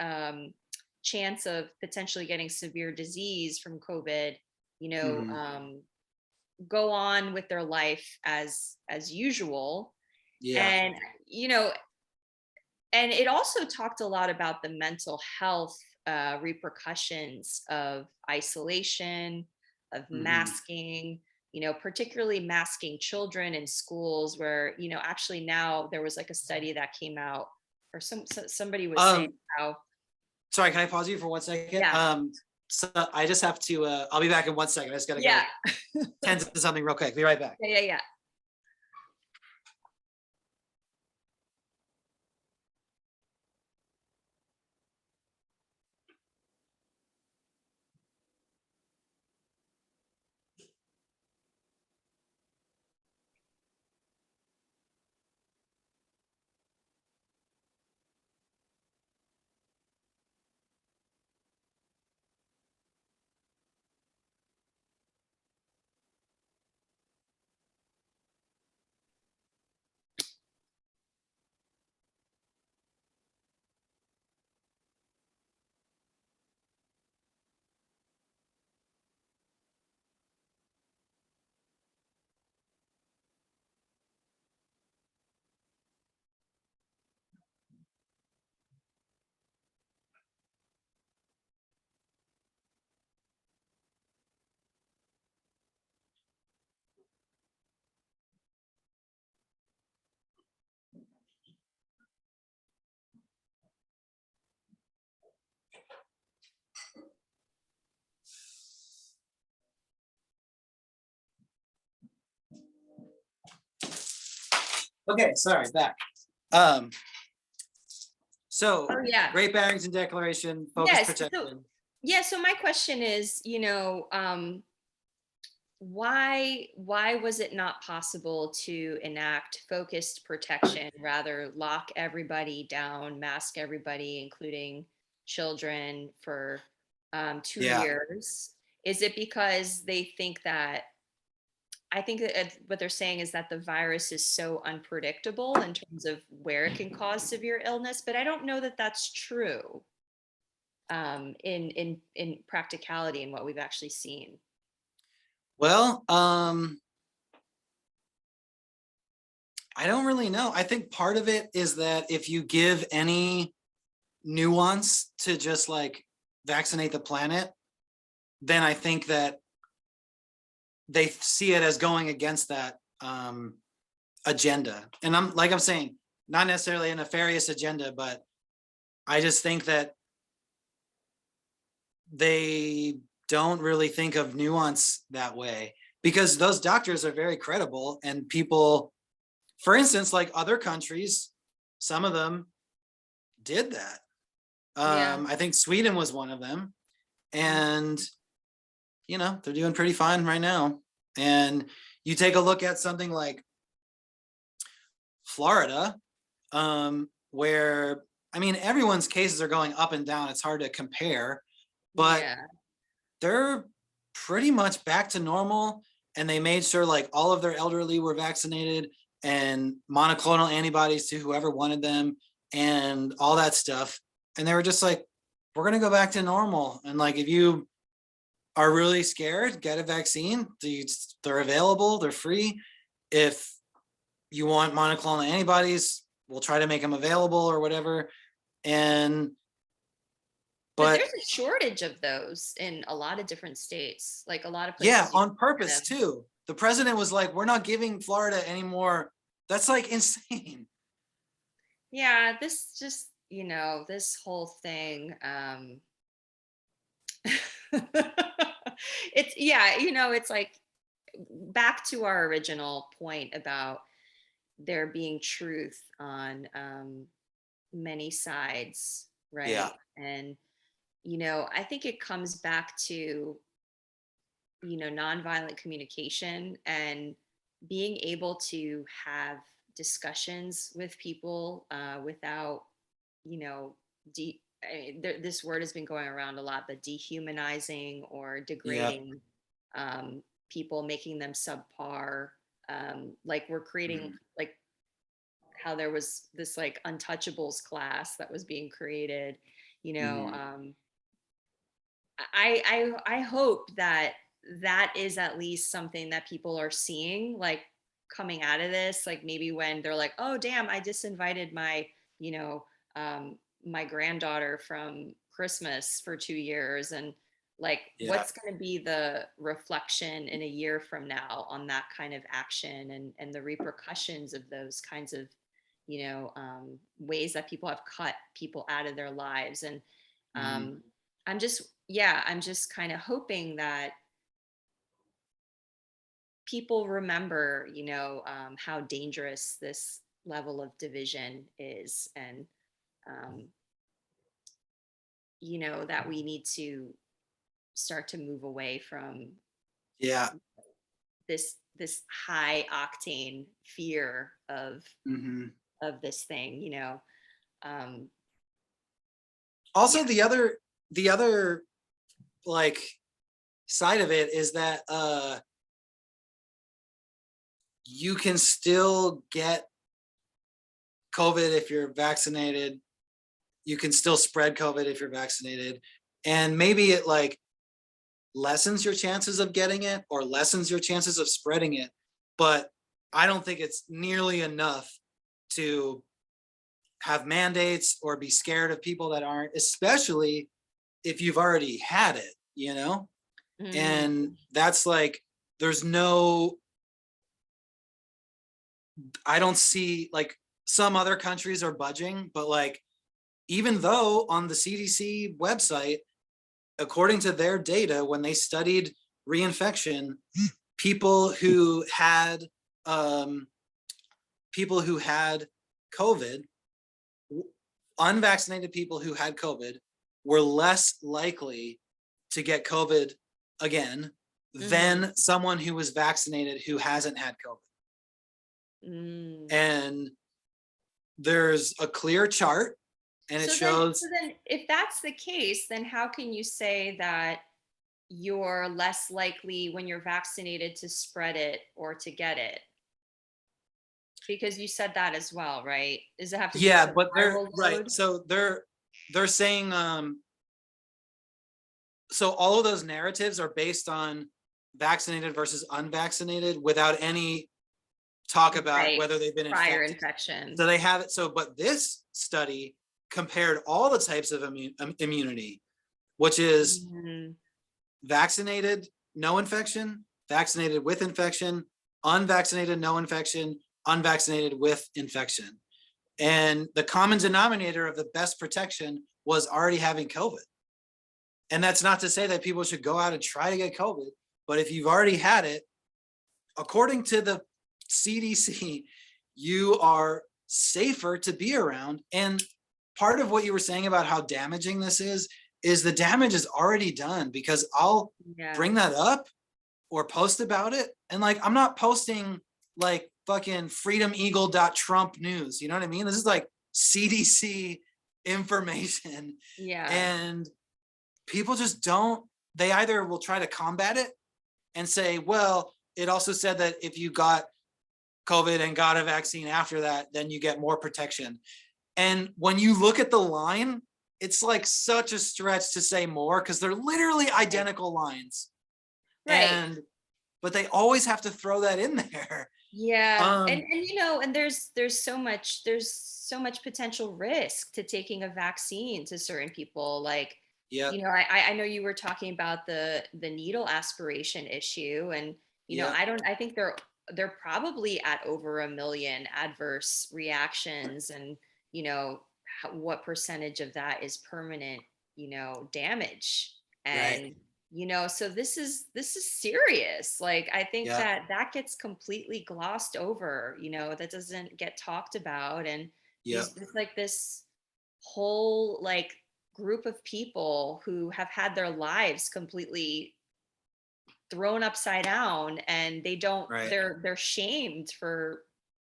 chance of potentially getting severe disease from COVID, you know, Mhm. go on with their life as usual. Yeah. And you know and it also talked a lot about the mental health repercussions of isolation, of Mhm. masking, particularly masking children in schools, where, actually now there was like a study that came out, or somebody was saying Um, how, Sorry, can I pause you for 1 second? yeah, So I just have to, I'll be back in 1 second. I just gotta yeah, go tend to something real quick. Be right back. yeah. Okay, sorry, back. Um, so Oh yeah. Great Barrington Declaration, focus Yes. So protection. yeah, so my question is, why was it not possible to enact focused protection, rather lock everybody down, mask everybody, including children, for 2 Yeah. years? Is it because they think that, I think that what they're saying is that the virus is so unpredictable in terms of where it can cause severe illness, but I don't know that that's true in practicality and what we've actually seen. Well, I don't really know. I think part of it is that if you give any nuance to just like vaccinate the planet, then I think that they see it as going against that agenda. And I'm saying, not necessarily a nefarious agenda, but I just think that they don't really think of nuance that way, because those doctors are very credible, and people, for instance, like other countries, some of them did that. Yeah. I think Sweden was one of them, and they're doing pretty fine right now. And you take a look at something like Florida, where I mean everyone's cases are going up and down. It's hard to compare, but Yeah. they're pretty much back to normal. And they made sure like all of their elderly were vaccinated, and monoclonal antibodies to whoever wanted them, and all that stuff. And they were just like, we're gonna go back to normal. And like, if you are really scared, get a vaccine. They're available, they're free. If you want monoclonal antibodies, we'll try to make them available or whatever. And But but there's a shortage of those in a lot of different states. Like a lot of yeah, places you on can get purpose them. too. The president was like, we're not giving Florida anymore. That's like insane. Yeah, this just this whole thing, it's, yeah, it's like back to our original point about there being truth on many sides, Yeah. right? And, I think it comes back to, nonviolent communication and being able to have discussions with people without, you know, this word has been going around a lot, but dehumanizing or Yeah. degrading people, making them subpar. Like we're creating, Mhm. like how there was this like untouchables class that was being created, you know. Mhm. I hope that that is at least something that people are seeing, like coming out of this, like maybe when they're like, oh damn, I disinvited my, you know, my granddaughter from Christmas for 2 years, and like Yeah. what's going to be the reflection in a year from now on that kind of action, and the repercussions of those kinds of, ways that people have cut people out of their lives. And Mhm. um, I'm just kind of hoping that people remember, how dangerous this level of division is, and um, that we need to start to move away from Yeah. this high octane fear Mhm. of this thing. Um, Also, yeah, the other like side of it is that you can still get COVID if you're vaccinated. You can still spread COVID if you're vaccinated. And maybe it like lessens your chances of getting it or lessens your chances of spreading it. But I don't think it's nearly enough to have mandates or be scared of people that aren't, especially if you've already had it, you know? mm, And that's like, there's no, I don't see like some other countries are budging, but like, even though on the CDC website, according to their data, when they studied reinfection, people who had um, people who had COVID, unvaccinated people who had COVID were less likely to get COVID again mm, than someone who was vaccinated who hasn't had COVID. mm. And there's a clear chart and it So shows, then, if that's the case, then how can you say that you're less likely when you're vaccinated to spread it or to get it? Because you said that as well, right? Does it have to do with yeah, the but they're viral right. load? So they're saying so all of those narratives are based on vaccinated versus unvaccinated without any talk about Right. whether they've been Prior infected. infection. So they have it. So, but this study compared all the types of immunity, which is Mhm. vaccinated, no infection, vaccinated with infection, unvaccinated, no infection, unvaccinated with infection. And the common denominator of the best protection was already having COVID. And that's not to say that people should go out and try to get COVID, but if you've already had it, according to the CDC, you are safer to be around. And part of what you were saying about how damaging this is the damage is already done because I'll Yeah. bring that up or post about it. And like, I'm not posting like fucking freedomeagle.trump news. You know what I mean? This is like CDC information. Yeah. And people just don't, they either will try to combat it and say, well, it also said that if you got COVID and got a vaccine after that, then you get more protection. And when you look at the line, it's like such a stretch to say more because they're literally Right. identical lines. Right. And but they always have to throw that in there. Yeah. And Um, and there's so much potential risk to taking a vaccine to certain people. Like, yep, I know you were talking about the needle aspiration issue, and yep, I think they're probably at over 1 million adverse reactions, and what percentage of that is permanent, damage. Right. And so this is serious. Like, I think Yeah. that gets completely glossed over, that doesn't get talked about. And Yeah. it's like this whole like group of people who have had their lives completely thrown upside down, and Right. they're shamed for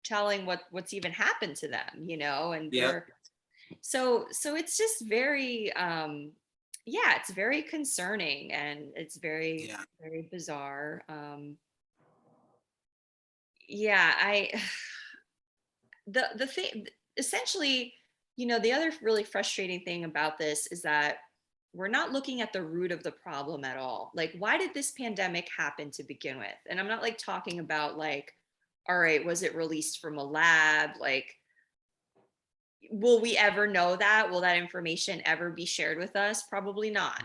telling what's even happened to them, and Yeah. they're so it's just very yeah, it's very concerning, and it's very, Yeah. very bizarre. Yeah, I the thing essentially, the other really frustrating thing about this is that we're not looking at the root of the problem at all. Like, why did this pandemic happen to begin with? And I'm not like talking about like, all right, was it released from a lab? Like, will we ever know that? Will that information ever be shared with us? Probably not.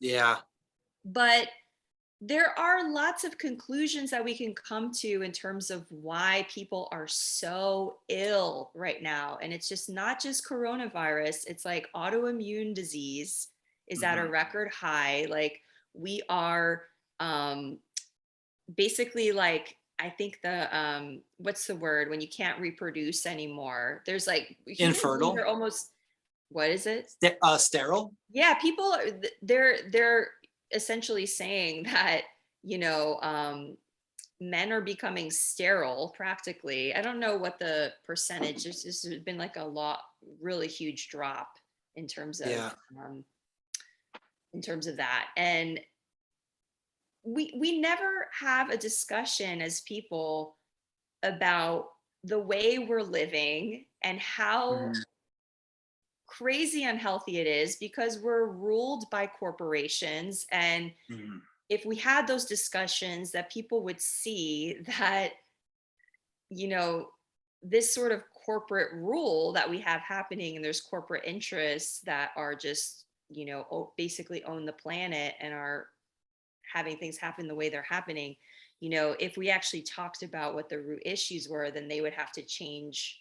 Yeah. But there are lots of conclusions that we can come to in terms of why people are so ill right now. And it's just not just coronavirus, it's like autoimmune disease is at a Mhm. record high. Like, we are um, basically like, I think what's the word when you can't reproduce anymore? There's like human beings are Infertile. almost, what is it? Sterile. Yeah, people are they're essentially saying that, you know um men are becoming sterile practically. I don't know what the percentage is. There's been like a lot, really huge drop in terms of Yeah. um in terms of that. And we never have a discussion as people about the way we're living and how Mhm. crazy unhealthy it is, because we're ruled by corporations. And Mhm. if we had those discussions, that people would see that, you know this sort of corporate rule that we have happening, and there's corporate interests that are just, basically own the planet and are having things happen the way they're happening. If we actually talked about what the root issues were, then they would have to change,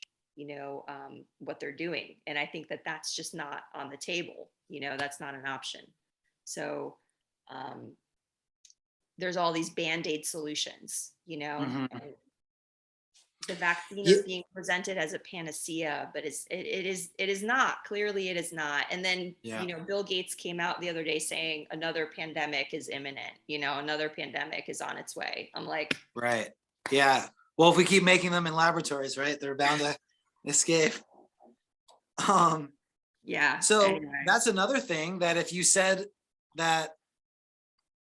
what they're doing. And I think that that's just not on the table. That's not an option. So um, there's all these band-aid solutions, Mhm. and the vaccine Yeah. is being presented as a panacea, but it is not. Clearly it is not. And then, Yeah. Bill Gates came out the other day saying another pandemic is imminent. Another pandemic is on its way. I'm like, Right. Yeah. Well, if we keep making them in laboratories, right, they're bound to escape. Um, yeah, so anyway. that's another thing, that if you said that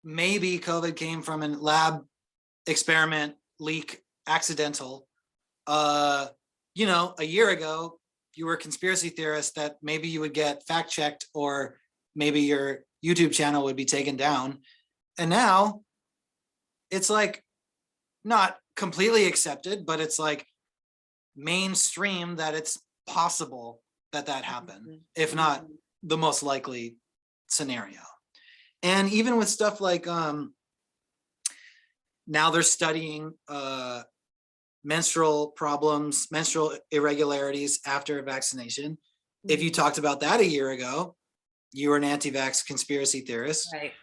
maybe COVID came from a lab experiment leak, accidental, uh, a year ago, you were a conspiracy theorist, that maybe you would get fact checked, or maybe your YouTube channel would be taken down. And now it's like not completely accepted, but it's like mainstream that it's possible that happened, Mhm, if not mhm. the most likely scenario. And even with stuff like now they're studying menstrual problems, menstrual irregularities after a vaccination. If you Mhm. talked about that a year ago, you were an anti-vax conspiracy theorist. Right,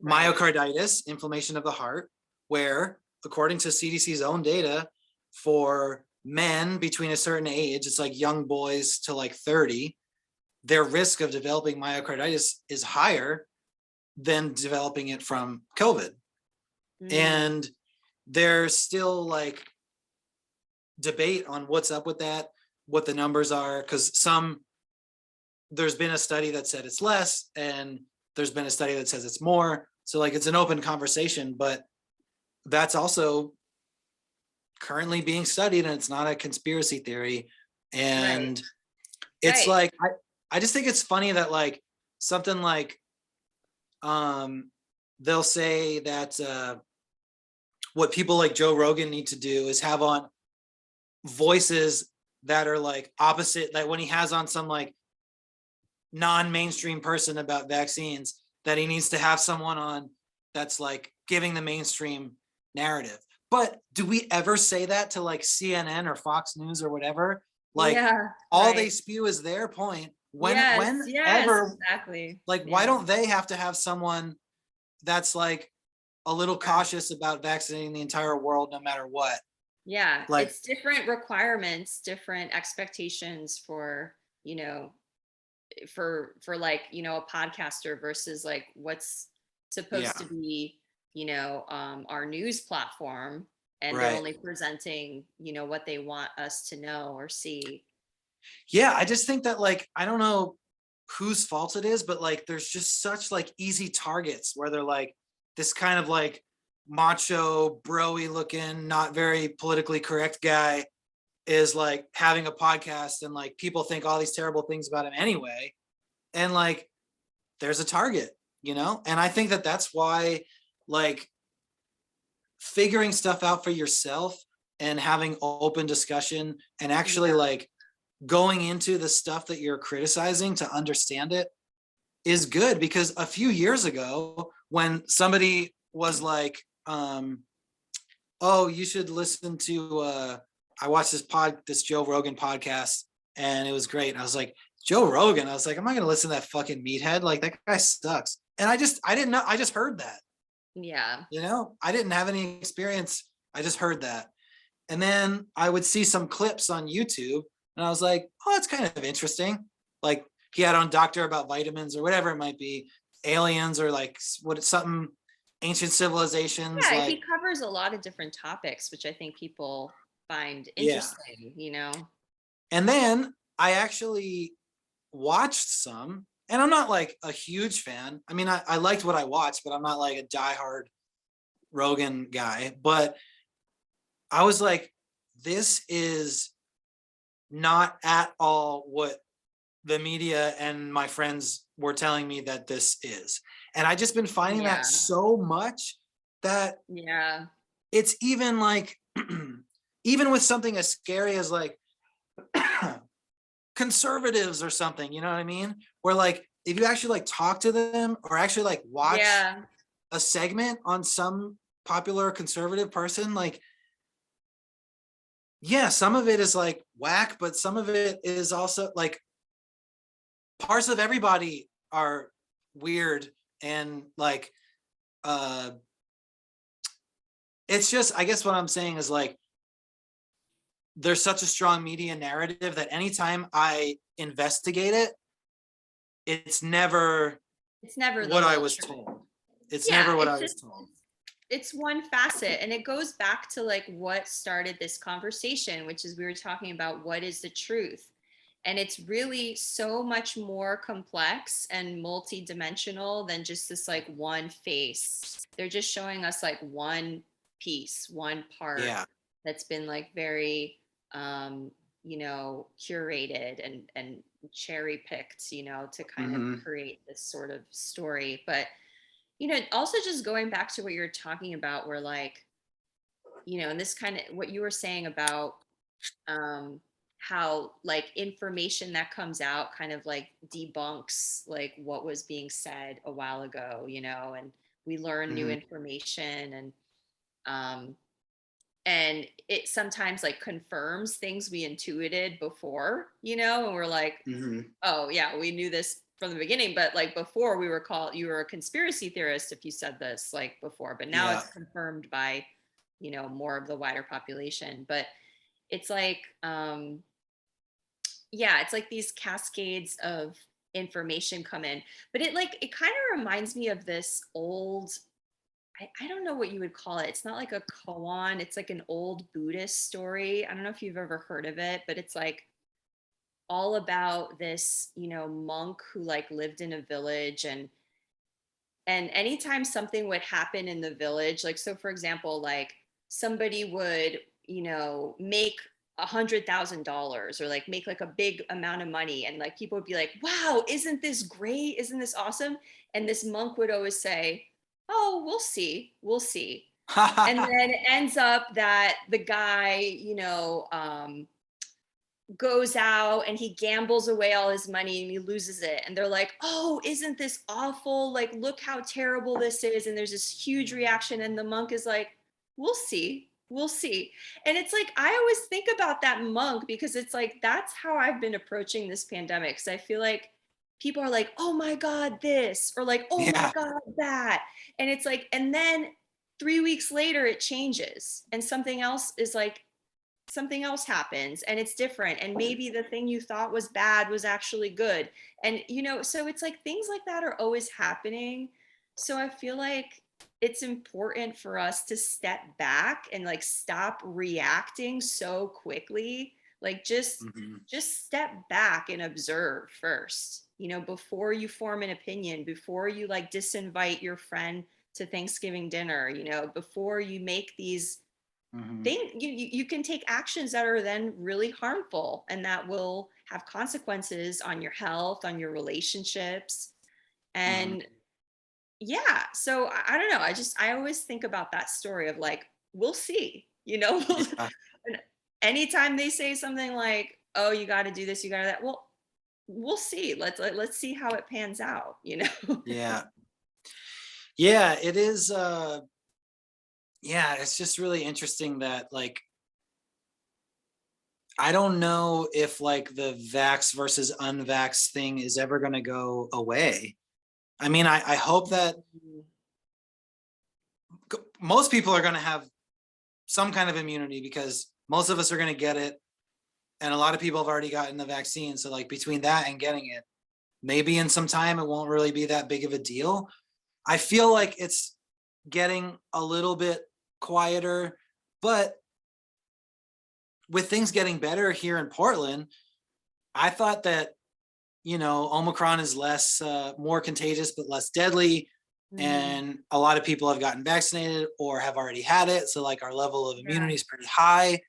right. Myocarditis, inflammation of the heart, where according to CDC's own data, for men between a certain age, it's like young boys to like 30, their risk of developing myocarditis is higher than developing it from COVID. Mm, And there's still like debate on what's up with that, what the numbers are, because there's been a study that said it's less, and there's been a study that says it's more. So like it's an open conversation, but that's also currently being studied, and it's not a conspiracy theory. right, And it's right. like I just think it's funny that like something like um they'll say that what people like Joe Rogan need to do is have on voices that are like opposite, like when he has on some like non-mainstream person about vaccines, that he needs to have someone on that's like giving the mainstream narrative. But do we ever say that to like CNN or Fox News or whatever? Like Yeah, all they right. spew is their point. Yes, Whenever, exactly. like, why Yeah, don't they have to have someone that's like a little yeah. cautious about vaccinating the entire world no matter what? Yeah, Like, it's different requirements, different expectations for, you know, for like, a podcaster versus like what's yeah, supposed to be, our news platform, and they're right. only presenting, what they want us to know or see. Yeah, I just think that, like, I don't know whose fault it is, but like there's just such like easy targets where they're like this kind of like macho, broy looking, not very politically correct guy is like having a podcast, and like people think all these terrible things about him anyway. And like there's a target, And I think that that's why, like, figuring stuff out for yourself and having open discussion and actually Yeah. like going into the stuff that you're criticizing to understand it is good. Because a few years ago when somebody was like, oh, you should listen to I watched this Joe Rogan podcast and it was great, and I was like, Joe Rogan, I was like, am I gonna listen to that fucking meathead? Like, that guy sucks. And I didn't know, I just heard that, Yeah. I didn't have any experience, I just heard that. And then I would see some clips on YouTube and I was like, oh, that's kind of interesting. Like, he had on Doctor about vitamins or whatever it might be, aliens, or like what something, ancient civilizations, Yeah, like, he covers a lot of different topics, which I think people find yeah. interesting. And then I actually watched some, and I'm not like a huge fan. I mean, I liked what I watched, but I'm not like a diehard Rogan guy. But I was like, this is not at all what the media and my friends were telling me that this is. And I just been finding that Yeah. so much that Yeah. it's even like, even with something as scary as like conservatives or something, you know what I mean? Where like, if you actually like talk to them or actually like watch Yeah. a segment on some popular conservative person, like, yeah, some of it is like whack, but some of it is also like parts of everybody are weird. And like, uh it's just, I guess what I'm saying is like, there's such a strong media narrative that anytime I investigate it, it's never It's never the what I whole was truth. told. It's Yeah, never what I it's was just told. it's one facet, and it goes back to like what started this conversation, which is we were talking about what is the truth. And it's really so much more complex and multi-dimensional than just this like one face. They're just showing us like one piece, one part Yeah. that's been like very curated and cherry picked, to kind of Hmm. create this sort of story. But also just going back to what you're talking about, where like, and this kind of what you were saying about um, how like information that comes out kind of like debunks like what was being said a while ago, and we learn new Hmm. information, um, and it sometimes like confirms things we intuited before, and we're like, Hmm. oh yeah, we knew this from the beginning, but like before we were called, you were a conspiracy theorist if you said this like before, but now Yeah. it's confirmed by more of the wider population. But it's like yeah, it's like these cascades of information come in. But it kind of reminds me of this old, I don't know what you would call it. It's not like a koan, it's like an old Buddhist story. I don't know if you've ever heard of it, but it's like all about this, monk who like lived in a village, and anytime something would happen in the village, like, so for example, like somebody would, make $100,000 or like make like a big amount of money, and like people would be like, wow, isn't this great, isn't this awesome? And this monk would always say, oh, we'll see. And then it ends up that the guy, goes out and he gambles away all his money and he loses it, and they're like, oh, isn't this awful, like look how terrible this is, and there's this huge reaction, and the monk is like, we'll see, we'll see. And it's like, I always think about that monk because it's like, that's how I've been approaching this pandemic. So I feel like people are like, oh my God, this, or like, oh my Yeah. God, that. And it's like, and then 3 weeks later, it changes and something else is like, something else happens and it's different. And maybe the thing you thought was bad was actually good. And, so it's like things like that are always happening. So I feel like it's important for us to step back and like stop reacting so quickly. Like Mhm. just step back and observe first, before you form an opinion, before you like disinvite your friend to Thanksgiving dinner, before you make these Mhm. things, you can take actions that are then really harmful and that will have consequences on your health, on your relationships. Mhm. And yeah, so I don't know. I always think about that story of like, we'll see, Yeah. And anytime they say something like, oh, you got to do this, you got to that. Well, we'll see. Let's see how it pans out. Yeah. Yeah, it is yeah, it's just really interesting that like I don't know if like the vax versus unvax thing is ever going to go away. I mean, I hope that most people are going to have some kind of immunity because most of us are going to get it. And a lot of people have already gotten the vaccine. So, like, between that and getting it, maybe in some time it won't really be that big of a deal. I feel like it's getting a little bit quieter, but with things getting better here in Portland, I thought that, Omicron is less, more contagious, but less deadly. Mhm. And a lot of people have gotten vaccinated or have already had it. So, like, our level of Yeah, immunity is pretty high.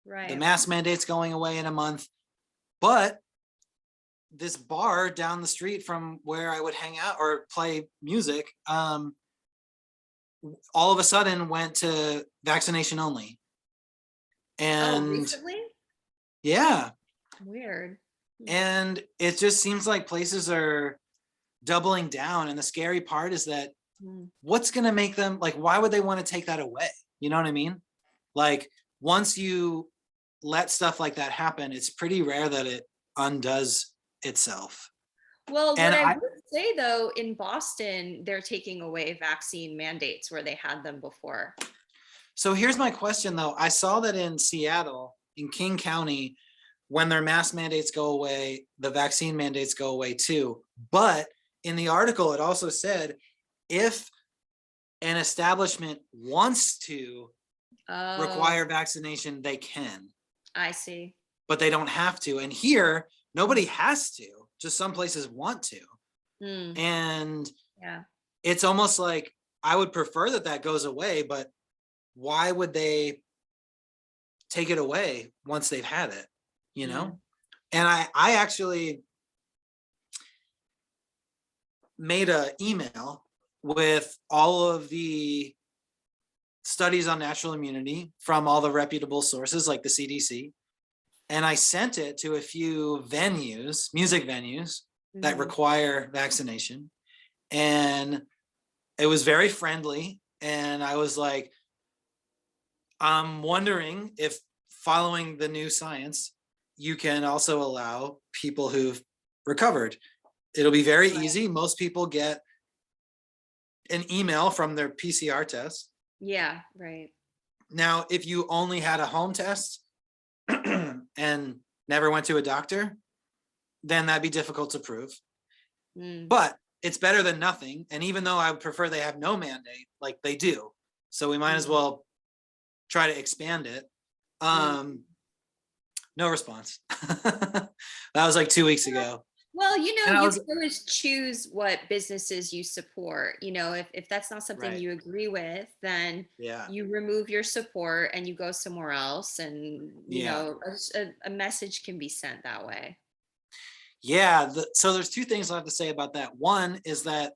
The right. mask mandate's going away in a month. But this bar down the street from where I would hang out or play music, all of a sudden went to vaccination only. Oh, And recently? yeah, Weird. Hmm. and it just seems like places are doubling down. And the scary part is that Hmm. what's going to make them like, why would they want to take that away? You know what I mean? Like, once you let stuff like that happen, it's pretty rare that it undoes itself. Well, what And I I, would say though, in Boston, they're taking away vaccine mandates where they had them before. so here's my question though. I saw that in Seattle, in King County, when their mask mandates go away, the vaccine mandates go away too. But in the article, it also said if an establishment wants to Oh, require vaccination, they can, I see. but they don't have to. And here, nobody has to, just some places want to. Mm, And yeah. it's almost like I would prefer that that goes away, but why would they take it away once they've had it, you Mm, know? And I actually made an email with all of the studies on natural immunity from all the reputable sources like the CDC. And I sent it to a few venues, music venues that mhm. require vaccination. And it was very friendly. And I was like, I'm wondering if following the new science, you can also allow people who've recovered. It'll be very Right. easy. Most people get an email from their PCR test. Yeah, right. Now, if you only had a home test and never went to a doctor, then that'd be difficult to prove. Mm, But it's better than nothing. And even though I would prefer they have no mandate, like they do, so we might as mm, well try to expand it. mm. Um, no response. That was like 2 weeks ago. Well, And I you was can always choose what businesses you support. If that's not something right. you agree with, then Yeah. you remove your support and you go somewhere else. And, Yeah. a message can be sent that way. Yeah. So there's two things I have to say about that. One is that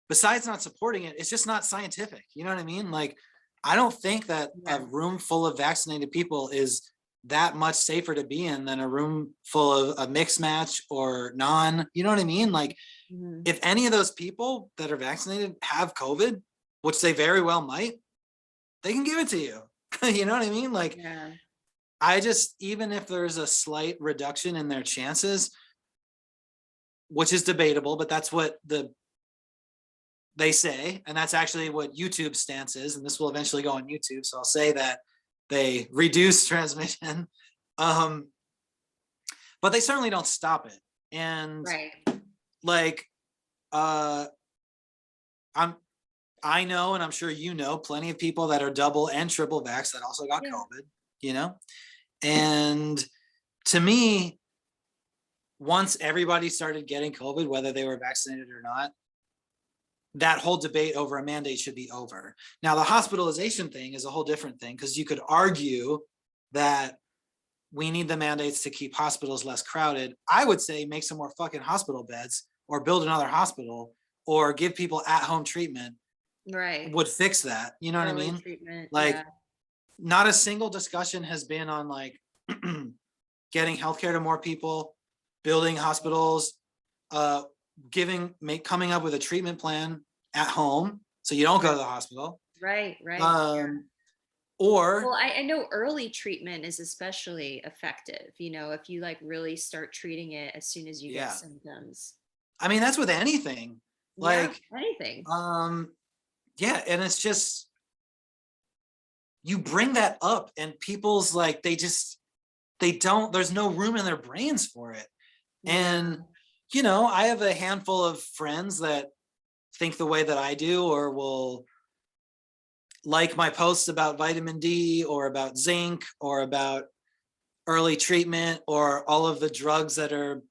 besides not supporting it, it's just not scientific. You know what I mean? Like, I don't think that a Yeah. room full of vaccinated people is that much safer to be in than a room full of a mixed match or non. You know what I mean? Like, Mhm. if any of those people that are vaccinated have COVID, which they very well might, they can give it to you. You know what I mean? Like, Yeah. I just, even if there's a slight reduction in their chances, which is debatable, but that's what they say, and that's actually what YouTube's stance is, and this will eventually go on YouTube, so I'll say that they reduce transmission, but they certainly don't stop it. And Right. like, I know, and I'm sure you know, plenty of people that are double and triple vax that also got Yeah. COVID, you know? And to me, once everybody started getting COVID, whether they were vaccinated or not, that whole debate over a mandate should be over. Now, the hospitalization thing is a whole different thing, because you could argue that we need the mandates to keep hospitals less crowded. I would say make some more fucking hospital beds, or build another hospital, or give people at-home treatment Right. would fix that. You know what I Early mean? treatment. Like, Yeah. not a single discussion has been on like getting healthcare to more people, building hospitals, coming up with a treatment plan at home so you don't go to the hospital. Right. Right. Or Well, I know early treatment is especially effective, if you like really start treating it as soon as you get yeah, symptoms. I mean, that's with anything. Yeah, Like, anything. yeah, and it's just, you bring that up and people's like, they don't, there's no room in their brains for it. And I have a handful of friends that think the way that I do, or will like my posts about vitamin D, or about zinc, or about early treatment, or all of the drugs that are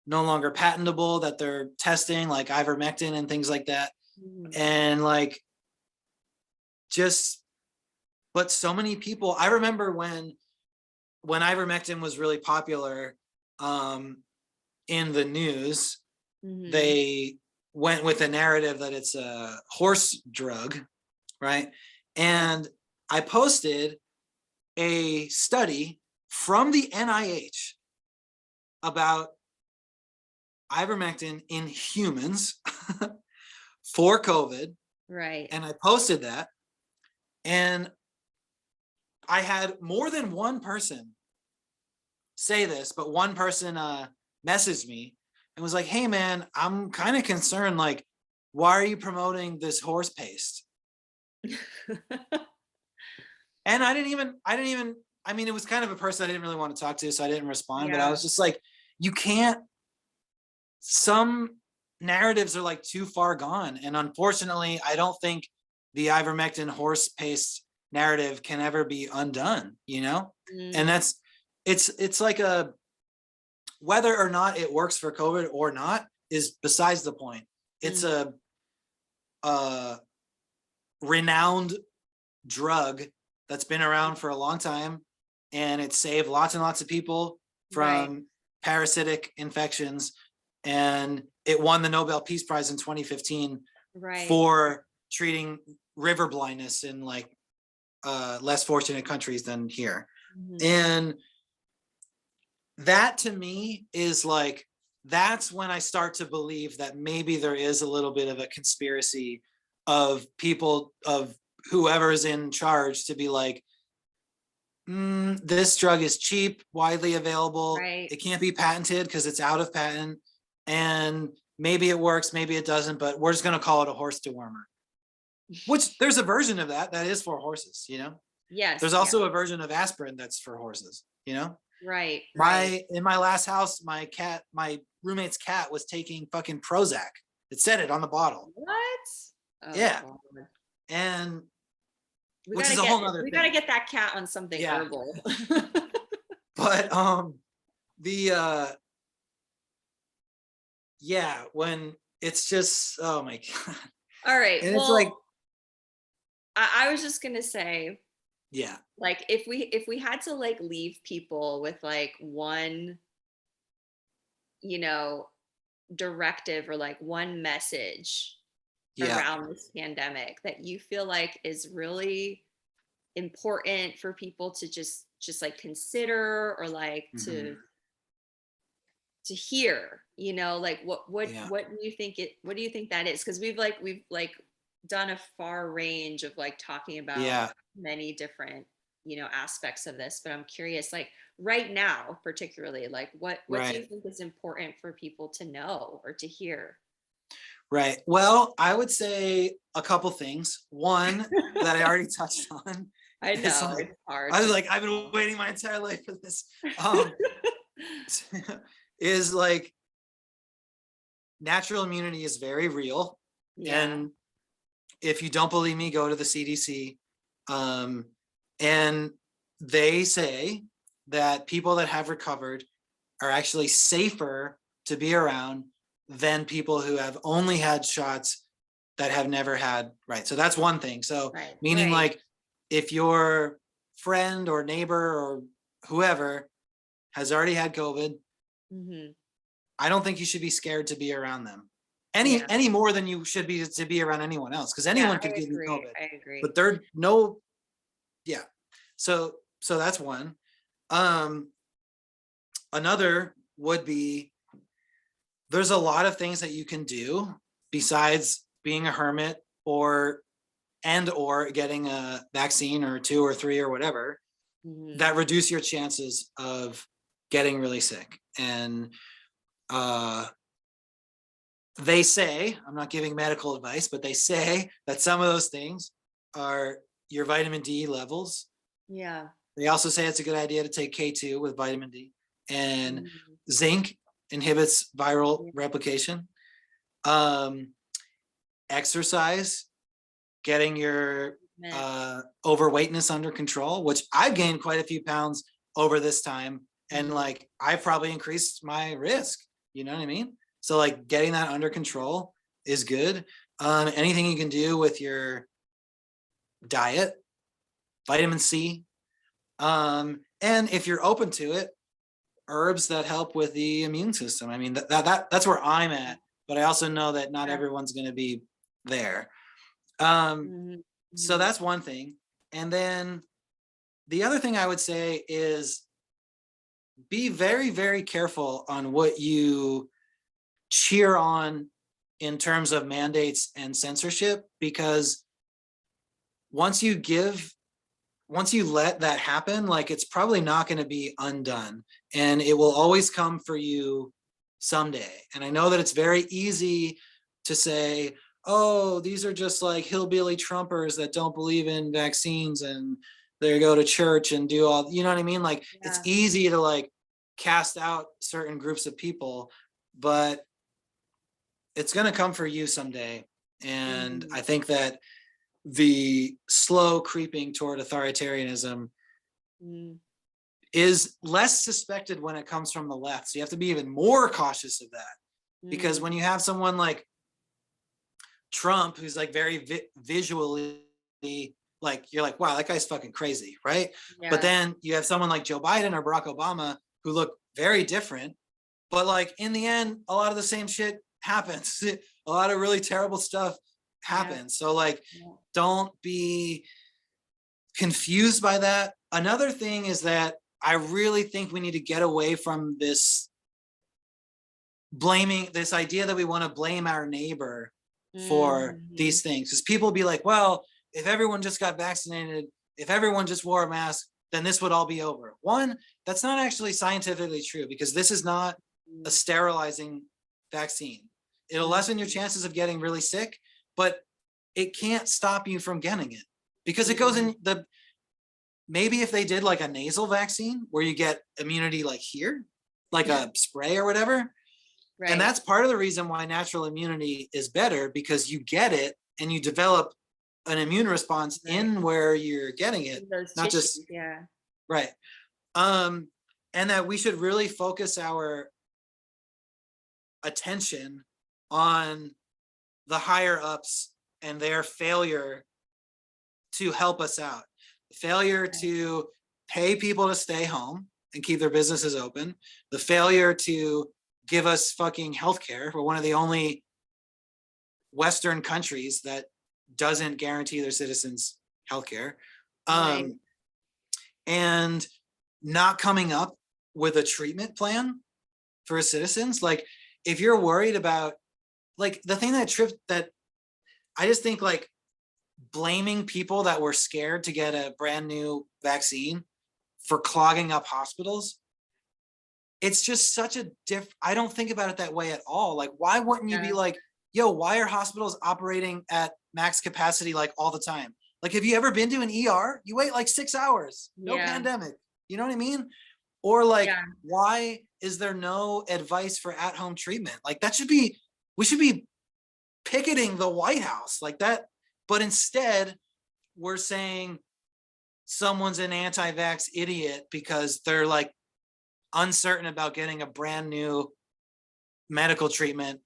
no longer patentable that they're testing, like ivermectin and things like that. Mhm. And like, just, but so many people, I remember when ivermectin was really popular in the news, Mhm. they went with a narrative that it's a horse drug, right? And I posted a study from the NIH about ivermectin in humans for COVID. Right. And I posted that, and I had more than one person say this, but one person messaged me and was like, "Hey man, I'm kind of concerned. Like, why are you promoting this horse paste?" And I mean, it was kind of a person I didn't really want to talk to, so I didn't respond, but I Yeah. was just like, you can't, some narratives are like too far gone. And unfortunately, I don't think the ivermectin horse paste narrative can ever be undone, And Mm. it's like whether or not it works for COVID or not is besides the point. It's Mhm. a renowned drug that's been around for a long time, and it saved lots and lots of people Right. from parasitic infections, and it won the Nobel Peace Prize in 2015 Right. for treating river blindness in like less fortunate countries than here. Mhm. And that to me is like, that's when I start to believe that maybe there is a little bit of a conspiracy of people, of whoever's in charge, to be like, this drug is cheap, widely available, Right. it can't be patented because it's out of patent, and maybe it works, maybe it doesn't, but we're just going to call it a horse dewormer. Which, there's a version of that is for horses. Yes. There's Yeah. also a version of aspirin that's for horses. Right. Right. In my last house, my roommate's cat was taking fucking Prozac. It said it on the bottle. What? Oh Yeah. God. And We which gotta is a get whole nother we gotta thing. get that cat on something Yeah. herbal. But the yeah, when it's just, oh my God. All right. And it's like, Well, I was just gonna say, yeah. like, if we had to like leave people with like one, you know, directive or like one message Yeah. around this pandemic that you feel like is really important for people to just like consider, or like Mhm. to hear, like Yeah. what do you think that is? Because we've done a far range of like talking about Yeah. many different aspects of this, but I'm curious, like right now, particularly, like what do you Right. think is important for people to know or to hear? Right. Well, I would say a couple things. One that I already touched on I is know like, it's hard I was to like, I've been waiting my entire life for this. Um, is like natural immunity is very real. yeah. And if you don't believe me, go to the CDC. Um, and they say that people that have recovered are actually safer to be around than people who have only had shots that have never had. Right. So that's one thing. So, Right. meaning Right. like if your friend or neighbor or whoever has already had COVID, Hmm. I don't think you should be scared to be around them Yeah. any more than you should be to be around anyone else, because Yeah. anyone I could give you agree. COVID, I agree. but they're no, yeah. So that's one. Um, Another would be there's a lot of things that you can do besides being a hermit or getting a vaccine or two or three or whatever Hmm. that reduce your chances of getting really sick. And uh, they say, I'm not giving medical advice, but they say that some of those things are your vitamin D levels. Yeah. They also say it's a good idea to take K2 with vitamin D, and Mhm. zinc inhibits viral Yeah. replication. Um, Exercise, getting your Meant- overweightness under control, which I've gained quite a few pounds over this time. And mhm. like, I probably increased my risk, you know what I mean? So like getting that under control is good. Anything you can do with your diet, vitamin C. And if you're open to it, herbs that help with the immune system. I mean, that's where I'm at, but I also know that not Yeah. everyone's going to be there. Um, Mhm. so Mhm. that's one thing. And then the other thing I would say is be very, very careful on what you cheer on in terms of mandates and censorship, because once you give, once you let that happen, like it's probably not going to be undone, and it will always come for you someday. And I know that it's very easy to say, oh, these are just like hillbilly Trumpers that don't believe in vaccines and they go to church and do all, you know what I mean? Like it's Yeah. easy to like cast out certain groups of people, but it's going to come for you someday. And Mhm. I think that the slow creeping toward authoritarianism Mhm. is less suspected when it comes from the left. So you have to be even more cautious of that, because Mhm. when you have someone like Trump, who's like very visually, like you're like, wow, that guy's fucking crazy, right? But Yeah. then you have someone like Joe Biden or Barack Obama who look very different, but like in the end, a lot of the same shit happens. A lot of really terrible stuff Yeah. happens. So like, Yeah. don't be confused by that. Another thing is that I really think we need to get away from this idea that we want to blame our neighbor for Mhm. these things. Because people be like, well, if everyone just got vaccinated, if everyone just wore a mask, then this would all be over. One, that's not actually scientifically true, because this is not a Mhm. sterilizing vaccine. It'll lessen your Mhm. chances of getting really sick, but it can't stop you from getting it, because it goes Mhm. in the, maybe if they did like a nasal vaccine where you get immunity like here, like a spray or whatever. And Right. that's part of the reason why natural immunity is better, because you get it and you develop an immune response Right. in where you're getting it, In those not just tissues. Yeah. right. Um, and that we should really focus our attention on the higher ups and their failure to help us out. The failure to pay people to stay home and keep their businesses open. The failure to give us fucking healthcare. We're one of the only Western countries that doesn't guarantee their citizens healthcare. Right. Um, and not coming up with a treatment plan for citizens. Like, if you're worried about, like, the thing that tripped that I just think like blaming people that were scared to get a brand new vaccine for clogging up hospitals, it's just such a I don't think about it that way at all. Like, why wouldn't you be Yeah. like, yo, why are hospitals operating at max capacity like all the time? Like, have you ever been to an ER? You wait like 6 hours, no Yeah. pandemic. You know what I mean? Or like, Yeah. why is there no advice for at-home treatment? Like, that should be, we should be picketing the White House like that. But instead, we're saying someone's an anti-vax idiot because they're like uncertain about getting a brand new medical treatment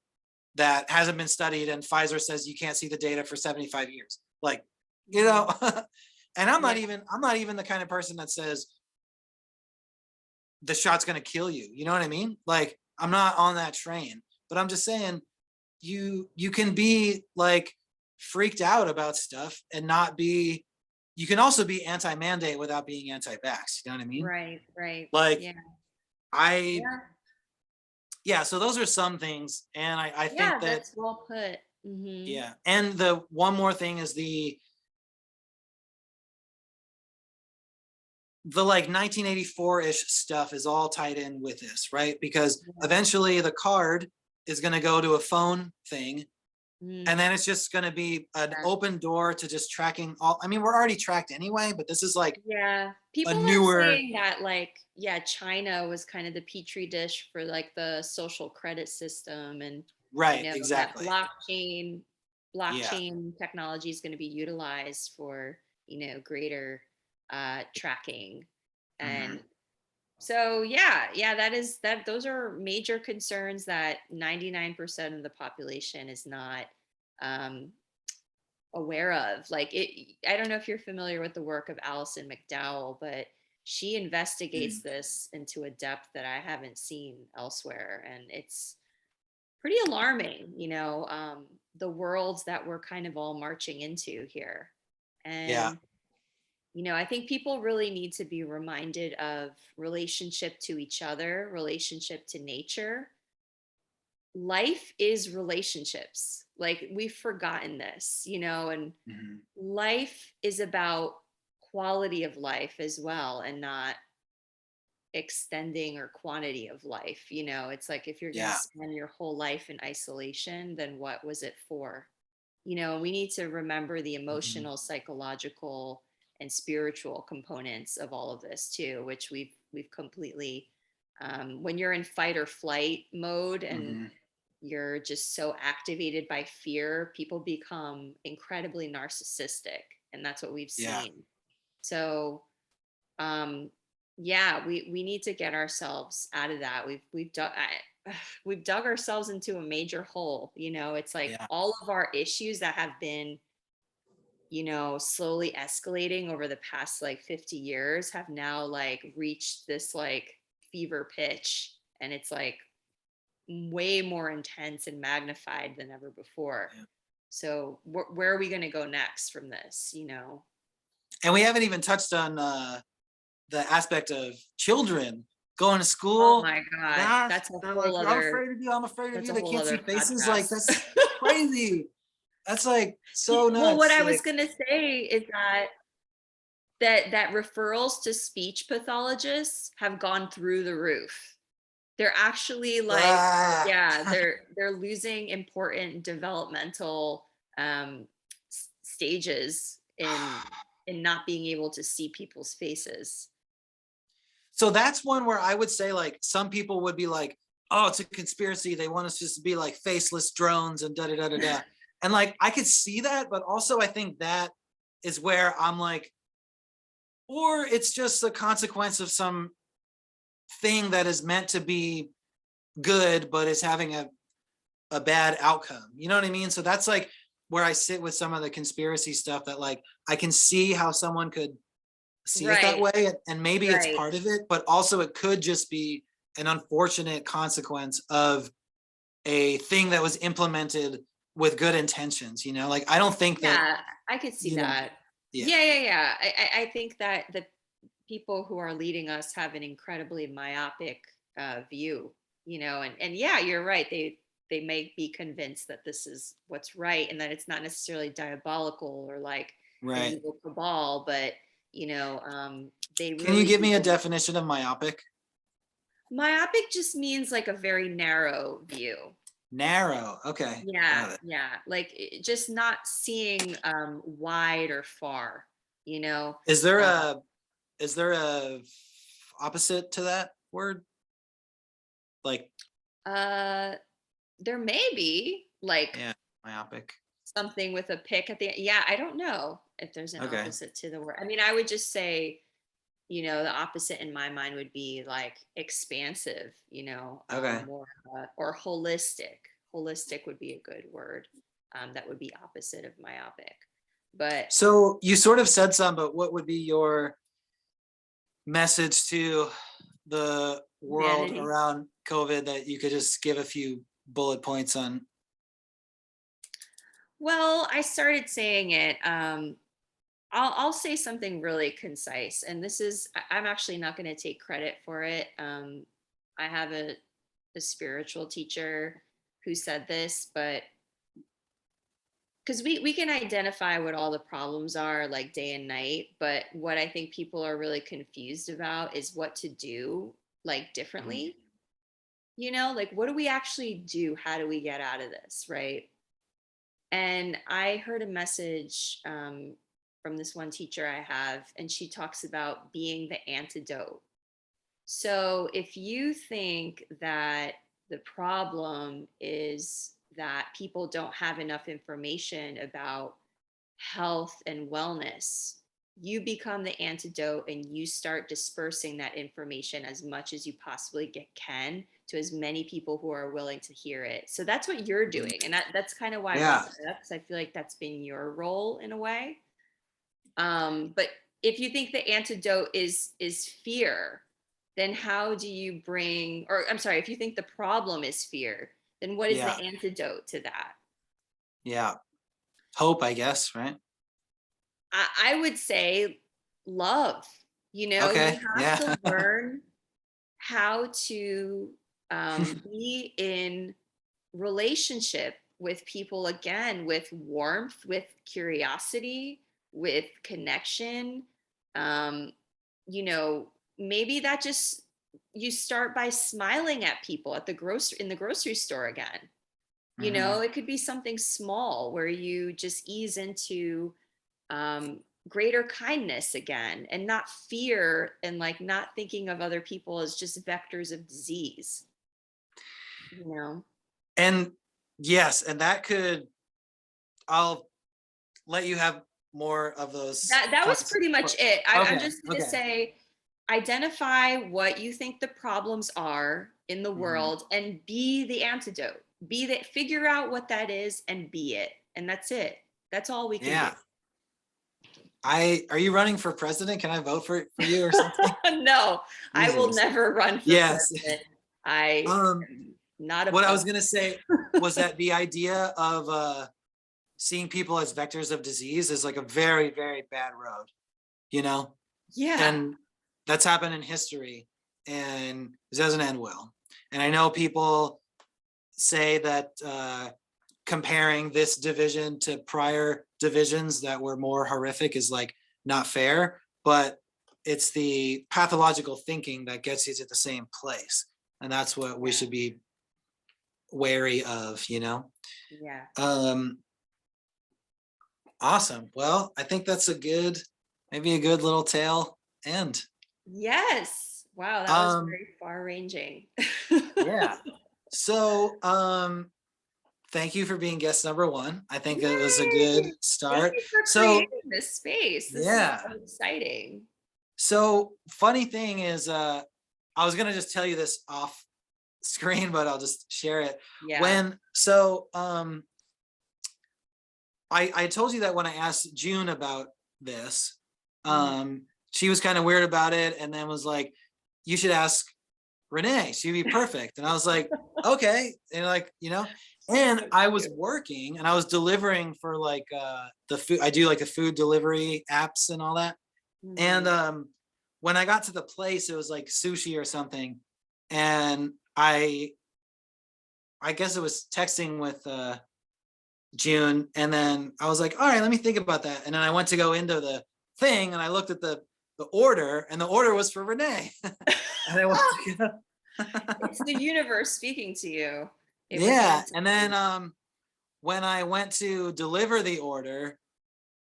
that hasn't been studied, and Pfizer says you can't see the data for 75 years. Like, you know, and I'm not even the kind of person that says the shot's going to kill you. You know what I mean? Like, I'm not on that train, but I'm just saying you can be like freaked out about stuff and not be, you can also be anti-mandate without being anti-vax. You know what I mean? Right. Like, Yeah. I, Yeah. yeah, so those are some things. And I think Yeah, that, that's well put. Mm-hmm. yeah. And the one more thing is the like 1984-ish stuff is all tied in with this, right? Because Yeah. eventually the card is going to go to a phone thing, and then it's just going to be an open door to just tracking all. I mean, we're already tracked anyway, but this is like Yeah. a People are newer, saying that like, yeah, China was kind of the petri dish for like the social credit system, and right, that exactly. Yeah. blockchain technology is going to be utilized for, greater tracking. Mhm. And so yeah, those are major concerns that 99% of the population is not um aware of. Like, I don't know if you're familiar with the work of Alison McDowell, but she investigates Mm. this into a depth that I haven't seen elsewhere, and it's pretty alarming, the worlds that we're kind of all marching into here. Yeah. And I think people really need to be reminded of relationship to each other, relationship to nature. Life is relationships. Like, we've forgotten this, and Mhm. life is about quality of life as well, and not extending or quantity of life. It's like, if you're going to Yeah. spend your whole life in isolation, then what was it for? We need to remember the Mhm. emotional, psychological, and spiritual components of all of this too, which we've completely, when you're in fight or flight mode and Mhm. you're just so activated by fear, people become incredibly narcissistic, and that's what we've Yeah. seen. So, um, yeah, we need to get ourselves out of that. We've dug ourselves into a major hole. It's like Yeah. all of our issues that have been, slowly escalating over the past like 50 years have now like reached this like fever pitch, and it's like way more intense and magnified than ever before. Yeah. So where are we going to go next from this? And we haven't even touched on the aspect of children going to Oh school. my God, Gosh, that's a they're like, whole I'm other afraid of you. I'm afraid of that's you. a They whole can't see other faces. Like, podcast. that's crazy. That's like so Well, what nuts. I was Like, going to say is that referrals to speech pathologists have gone through the roof. They're actually like, ah, yeah, they're losing important developmental stages in not being able to see people's faces. so that's one where I would say like some people would be like, oh, it's a conspiracy. They want us just to be like faceless drones and da da da da da. And like I could see that, but also I think that is where I'm like, or it's just a consequence of some thing that is meant to be good, but is having a bad outcome. You know what I mean? So that's like where I sit with some of the conspiracy stuff, that like I can see how someone could see it that Right, way, and maybe it's right. part of it, but also it could just be an unfortunate consequence of a thing that was implemented with good intentions. Like I don't think that, Yeah, I could see you know, that. yeah, Yeah. I think that the people who are leading us have an incredibly myopic view, and yeah, you're right. they may be convinced that this is what's right and that it's not necessarily diabolical or like an Right. evil cabal, but they Can you really give do me a believe. definition of myopic? Myopic just means like a very narrow view. Narrow. Okay. Yeah, Got it. yeah. Like just not seeing wide or far, you know. Is there Uh, a is there a opposite to that word? Like, uh there may be like yeah, myopic. something with a pick at the end. Yeah, I don't know if there's an Okay. opposite to the word. I mean, I would just say, the opposite in my mind would be like expansive, Okay. more or holistic. Holistic would be a good word. That would be opposite of myopic. But So you sort of said some, but what would be your message to the world humanity. around COVID that you could just give a few bullet points on? Well, I started saying it. I'll say something really concise, and this is I'm actually not going to take credit for it. I have a spiritual teacher who said this, but because we can identify what all the problems are like day and night, but what I think people are really confused about is what to do like differently. Like what do we actually do? How do we get out of this, right? And I heard a message from this one teacher I have, and she talks about being the antidote. So if you think that the problem is that people don't have enough information about health and wellness, you become the antidote and you start dispersing that information as much as you possibly can to as many people who are willing to hear it. So that's what you're doing. And that's kind of why I brought Yeah. that up, because I feel like that's been your role in a way. But if you think the antidote is fear, then how do you bring, or I'm sorry, if you think the problem is fear, then what is the Yeah. antidote to that? Yeah. Hope, I guess, right? I would say love. You Okay. have Yeah. to learn how to be in relationship with people again, with warmth, with curiosity, with connection. Um, Maybe that just you start by smiling at people at in the grocery store again. Mhm. It could be something small where you just ease into um, greater kindness again and not fear and like not thinking of other people as just vectors of disease, you know? And yes, and I'll let you have more of those That was points. pretty much it. I'm Okay. just going to Okay. say identify what you think the problems are in the Mhm. world and be the antidote. Figure out what that is and be it. And that's it. That's all we can do. Yeah. Are you running for president? Can I vote for you or something? No, I will Jesus. never run for Yes. president. I Um, am not what I was opposed. gonna say was that the idea of seeing people as vectors of disease is like a very, very bad road, you know? Yeah. And that's happened in history and it doesn't end well. And I know people say that comparing this division to prior divisions that were more horrific is like not fair, but it's the pathological thinking that gets you to the same place. And that's what we Yeah. should be wary of, you know? Yeah. Um, awesome. Well, I think that's maybe a good little tale end. Yes. Wow, that was Um, very far ranging. yeah. So, thank you for being guest number one. I think it was a good Yay! Thank start. you for So, creating this space. This is yeah. so exciting. So, funny thing is, I was gonna just tell you this off screen, but I'll just share it. Yeah. I told you that when I asked June about this, Mhm. she was kind of weird about it, and then was like, "You should ask Renee. She'd be perfect." And I was like, "Okay," and She's and so I was cute. working and I was delivering for like the food. I do like the food delivery apps and all that. And Mhm. when I got to the place, it was like sushi or something, and I I guess it was texting with June, and then I was like, all right, let me think about that. And then I went to go into the thing, and I looked at the order, and the order was for Renee. And I went to go. It's the universe speaking to you. It was Yeah, meant to and be. then when I went to deliver the order,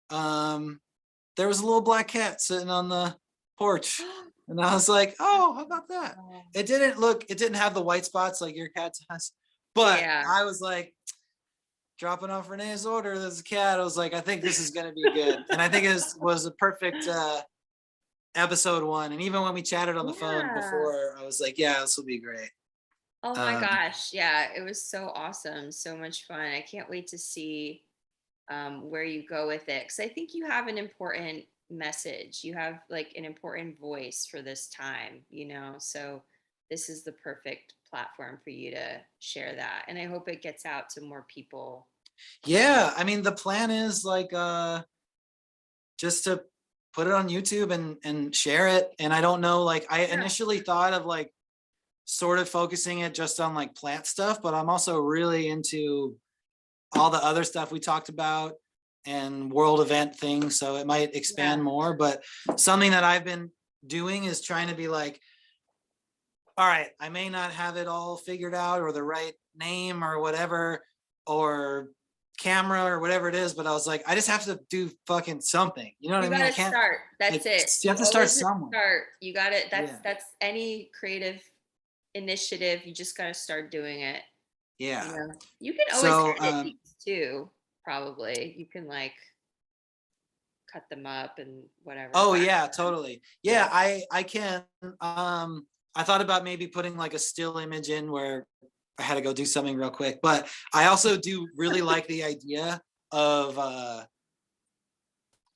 there was a little black cat sitting on the porch, and I was like, oh, how about that? Oh, It didn't have the white spots like your cat has, but yeah. I was like, dropping off Renee's order, there's a cat. I was like, I think this is gonna be good. And I think it was a perfect episode 1. And even when we chatted on the phone Yeah. before, I was like, yeah, this will be great. Oh my Um, gosh. Yeah, it was so awesome. So much fun. I can't wait to see where you go with it. Because I think you have an important message. You have like an important voice for this time, you know? So this is the perfect platform for you to share that. And I hope it gets out to more people. yeah, I mean, the plan is like just to put it on YouTube and share it. And I don't know, like I Yeah. initially thought of like sort of focusing it just on like plant stuff, but I'm also really into all the other stuff we talked about and world event things. So it might Yeah. expand more, but something that I've been doing is trying to be like, all right, I may not have it all figured out or the right name or whatever, or camera or whatever it is, but I was like, I just have to do fucking something. You know what You I mean? I gotta can't, start. That's like, it. you You have to start always somewhere. start. You got it. Yeah. That's any creative initiative. You just gotta start doing it. You Yeah. know, you can always So, edit these too, probably. You can like cut them up and whatever, oh but yeah, totally. yeah. Yeah, I can. I thought about maybe putting like a still image in where I had to go do something real quick, but I also do really like the idea of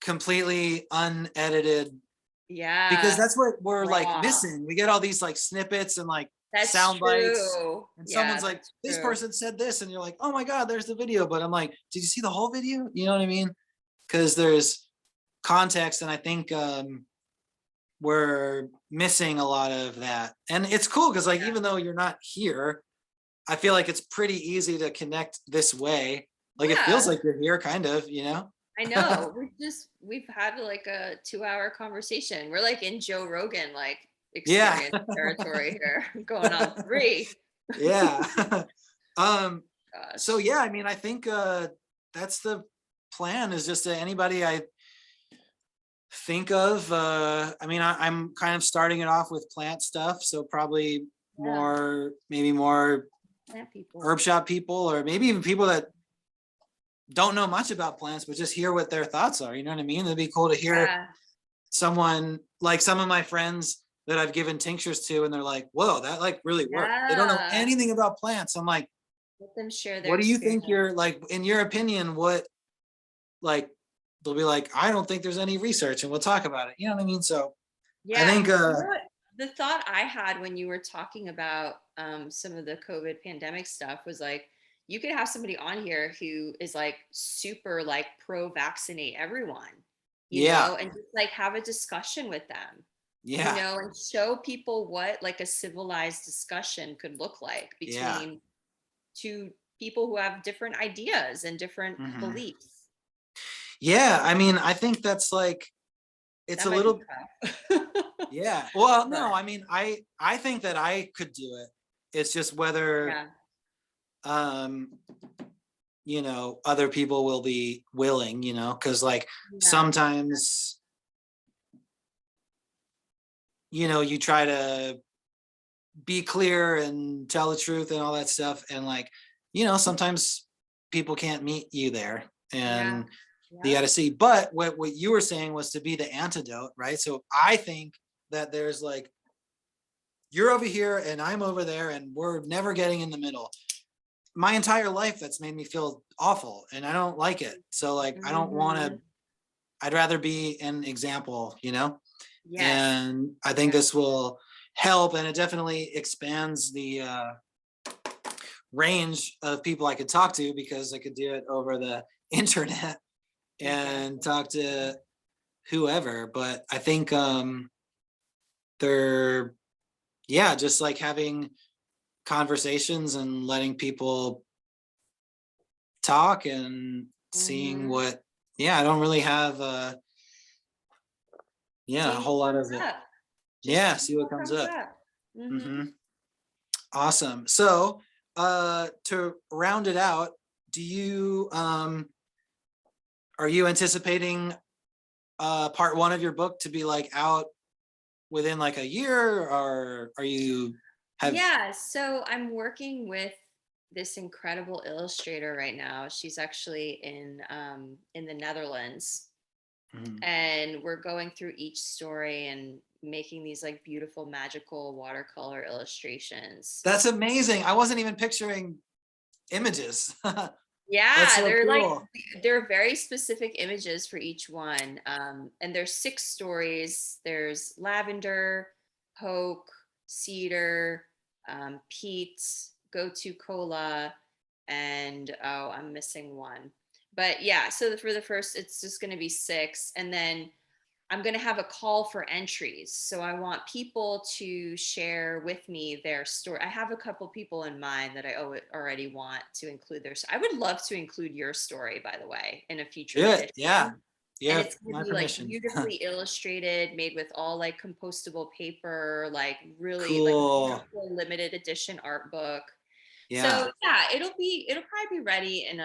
completely unedited, because Yeah. that's what we're like Raw. missing. We get all these like snippets and like That's sound bites, true. and Yeah, someone's like, that's this true. person said this, and you're like, oh my God, there's the video. But I'm like, did you see the whole video? You know what I mean? Because there's context, and I think we're missing a lot of that. And it's cool because like Yeah. even though you're not here, I feel like it's pretty easy to connect this way. Like it feels Yeah. like you're here, kind of, you know? I know. We've had like a 2-hour conversation. We're like in Joe Rogan like Yeah. experience territory here, going on 3. Yeah. um, so Gosh. yeah, I mean, I think that's the plan, is just anybody I think of. I mean, I'm kind of starting it off with plant stuff, so probably Yeah. maybe more Plant people. herb shop people, or maybe even people that don't know much about plants, but just hear what their thoughts are. You know what I mean? It'd be cool to hear Yeah. someone, like some of my friends that I've given tinctures to, and they're like, whoa, that like really worked. They don't know Yeah. anything about plants. I'm like, Let them share their what do you think, experience. you're like, in your opinion, what, like, they'll be like, I don't think there's any research, and we'll talk about it. You know what I mean? So I Yeah. think You know what? The thought I had when you were talking about some of the COVID pandemic stuff was like, you could have somebody on here who is like super like pro vaccinate everyone, you yeah, know, and just like have a discussion with them, you yeah, know, and show people what like a civilized discussion could look like yeah. between two people who have different ideas and different Hmm. beliefs. Yeah, I mean, I think that's like, it's That a might be little, tough. yeah. Well, no, But I mean, I think that I could do it. It's just whether yeah, um other people will be willing, because like yeah, sometimes you try to be clear and tell the truth and all that stuff, and like sometimes people can't meet you there, yeah, and you yeah. got to see. But what you were saying was to be the antidote, right? So I think that there's like, you're over here and I'm over there, and we're never getting in the middle. My entire life, that's made me feel awful, and I don't like it. So like, I don't want to, Mhm. I'd rather be an example. Yes. And I think Yeah. this will help, and it definitely expands the range of people I could talk to, because I could do it over the internet and Exactly. talk Yeah. to whoever. But I think they're, yeah, just like having conversations and letting people talk and seeing Mhm. what, I don't really have a Seeing whole lot what of comes it. up. Just See what what comes comes up. up. Mhm. Hmm. Awesome. So to round it out, do you are you anticipating part one of your book to be like out within like a year, or are you have Yeah, so I'm working with this incredible illustrator right now. She's actually in the Netherlands, Mhm. and we're going through each story and making these like beautiful magical watercolor illustrations. That's amazing. I wasn't even picturing images. That's Yeah, so cool. they're very specific images for each one. And there's 6 stories. There's lavender, hoke, cedar, peat, go-to cola, and oh, I'm missing one. But yeah, so for the first, it's just going to be 6, and then I'm going to have a call for entries. So I want people to share with me their story. I have a couple people in mind that I already want to include their. I would love to include your story, by the way, in a future Do it. edition. Yeah. You And have it's going to my be like permission. beautifully illustrated, made with all like compostable paper, like really like Cool. beautiful limited edition art book. So Yeah. yeah, it'll probably be ready in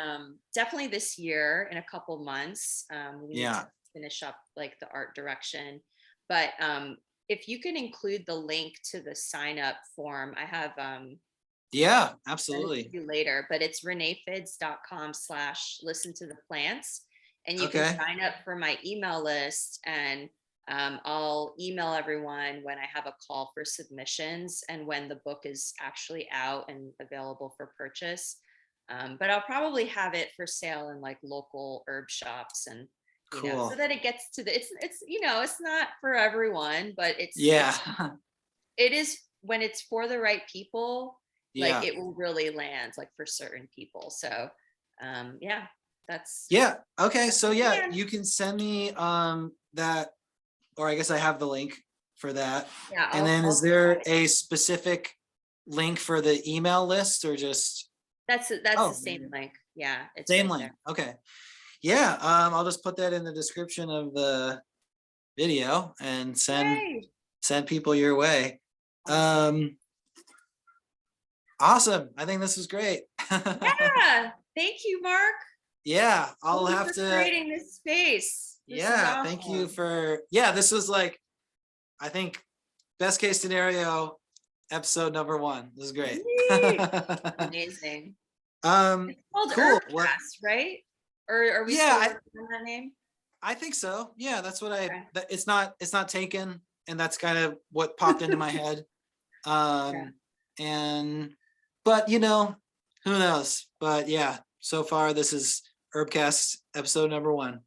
definitely this year, in a couple months. We need to Yeah. finish up like the art direction, but if you can include the link to the sign up form, I have Yeah, send it to absolutely. you later, but it's renefidz.com/listen to the plants, and you can Okay. sign up for my email list, and I'll email everyone when I have a call for submissions and when the book is actually out and available for purchase. But I'll probably have it for sale in like local herb shops, and so Cool. that it gets to the it's it's not for everyone, but Yeah. it is when it's for the right people, like Yeah. it will really land like for certain people. So yeah, that's Yeah. Okay. that's So the yeah, plan. you can send me that, or I guess I have the link for that. Yeah, And then is I'll there provide it. a specific link for the email list or just That's the oh, same link. Yeah, it's same right link. there. Okay. Yeah. I'll just put that in the description of the video and Yay. send people your way. Awesome. Um awesome. I think this was great. Yeah. Thank you, Mark. Yeah, I'll Thank you have for to. creating this space. This is Yeah, thank you awesome. for. Yeah, this was like, I think, best case scenario, episode number 1. This is great. Yay. Amazing. um, It's called cool. What? HerbCast, right? Or are we Yeah, still working on that name? I think so. Yeah, that's what Okay. it's not taken, and that's kind of what popped into my head. Yeah. And but who knows? But yeah, so far this is HerbCast episode number 1.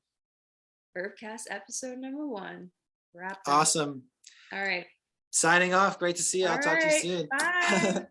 HerbCast episode number 1 wrapped up. Awesome. All right. Signing off. Great to see you. All I'll talk to you right. soon. Bye.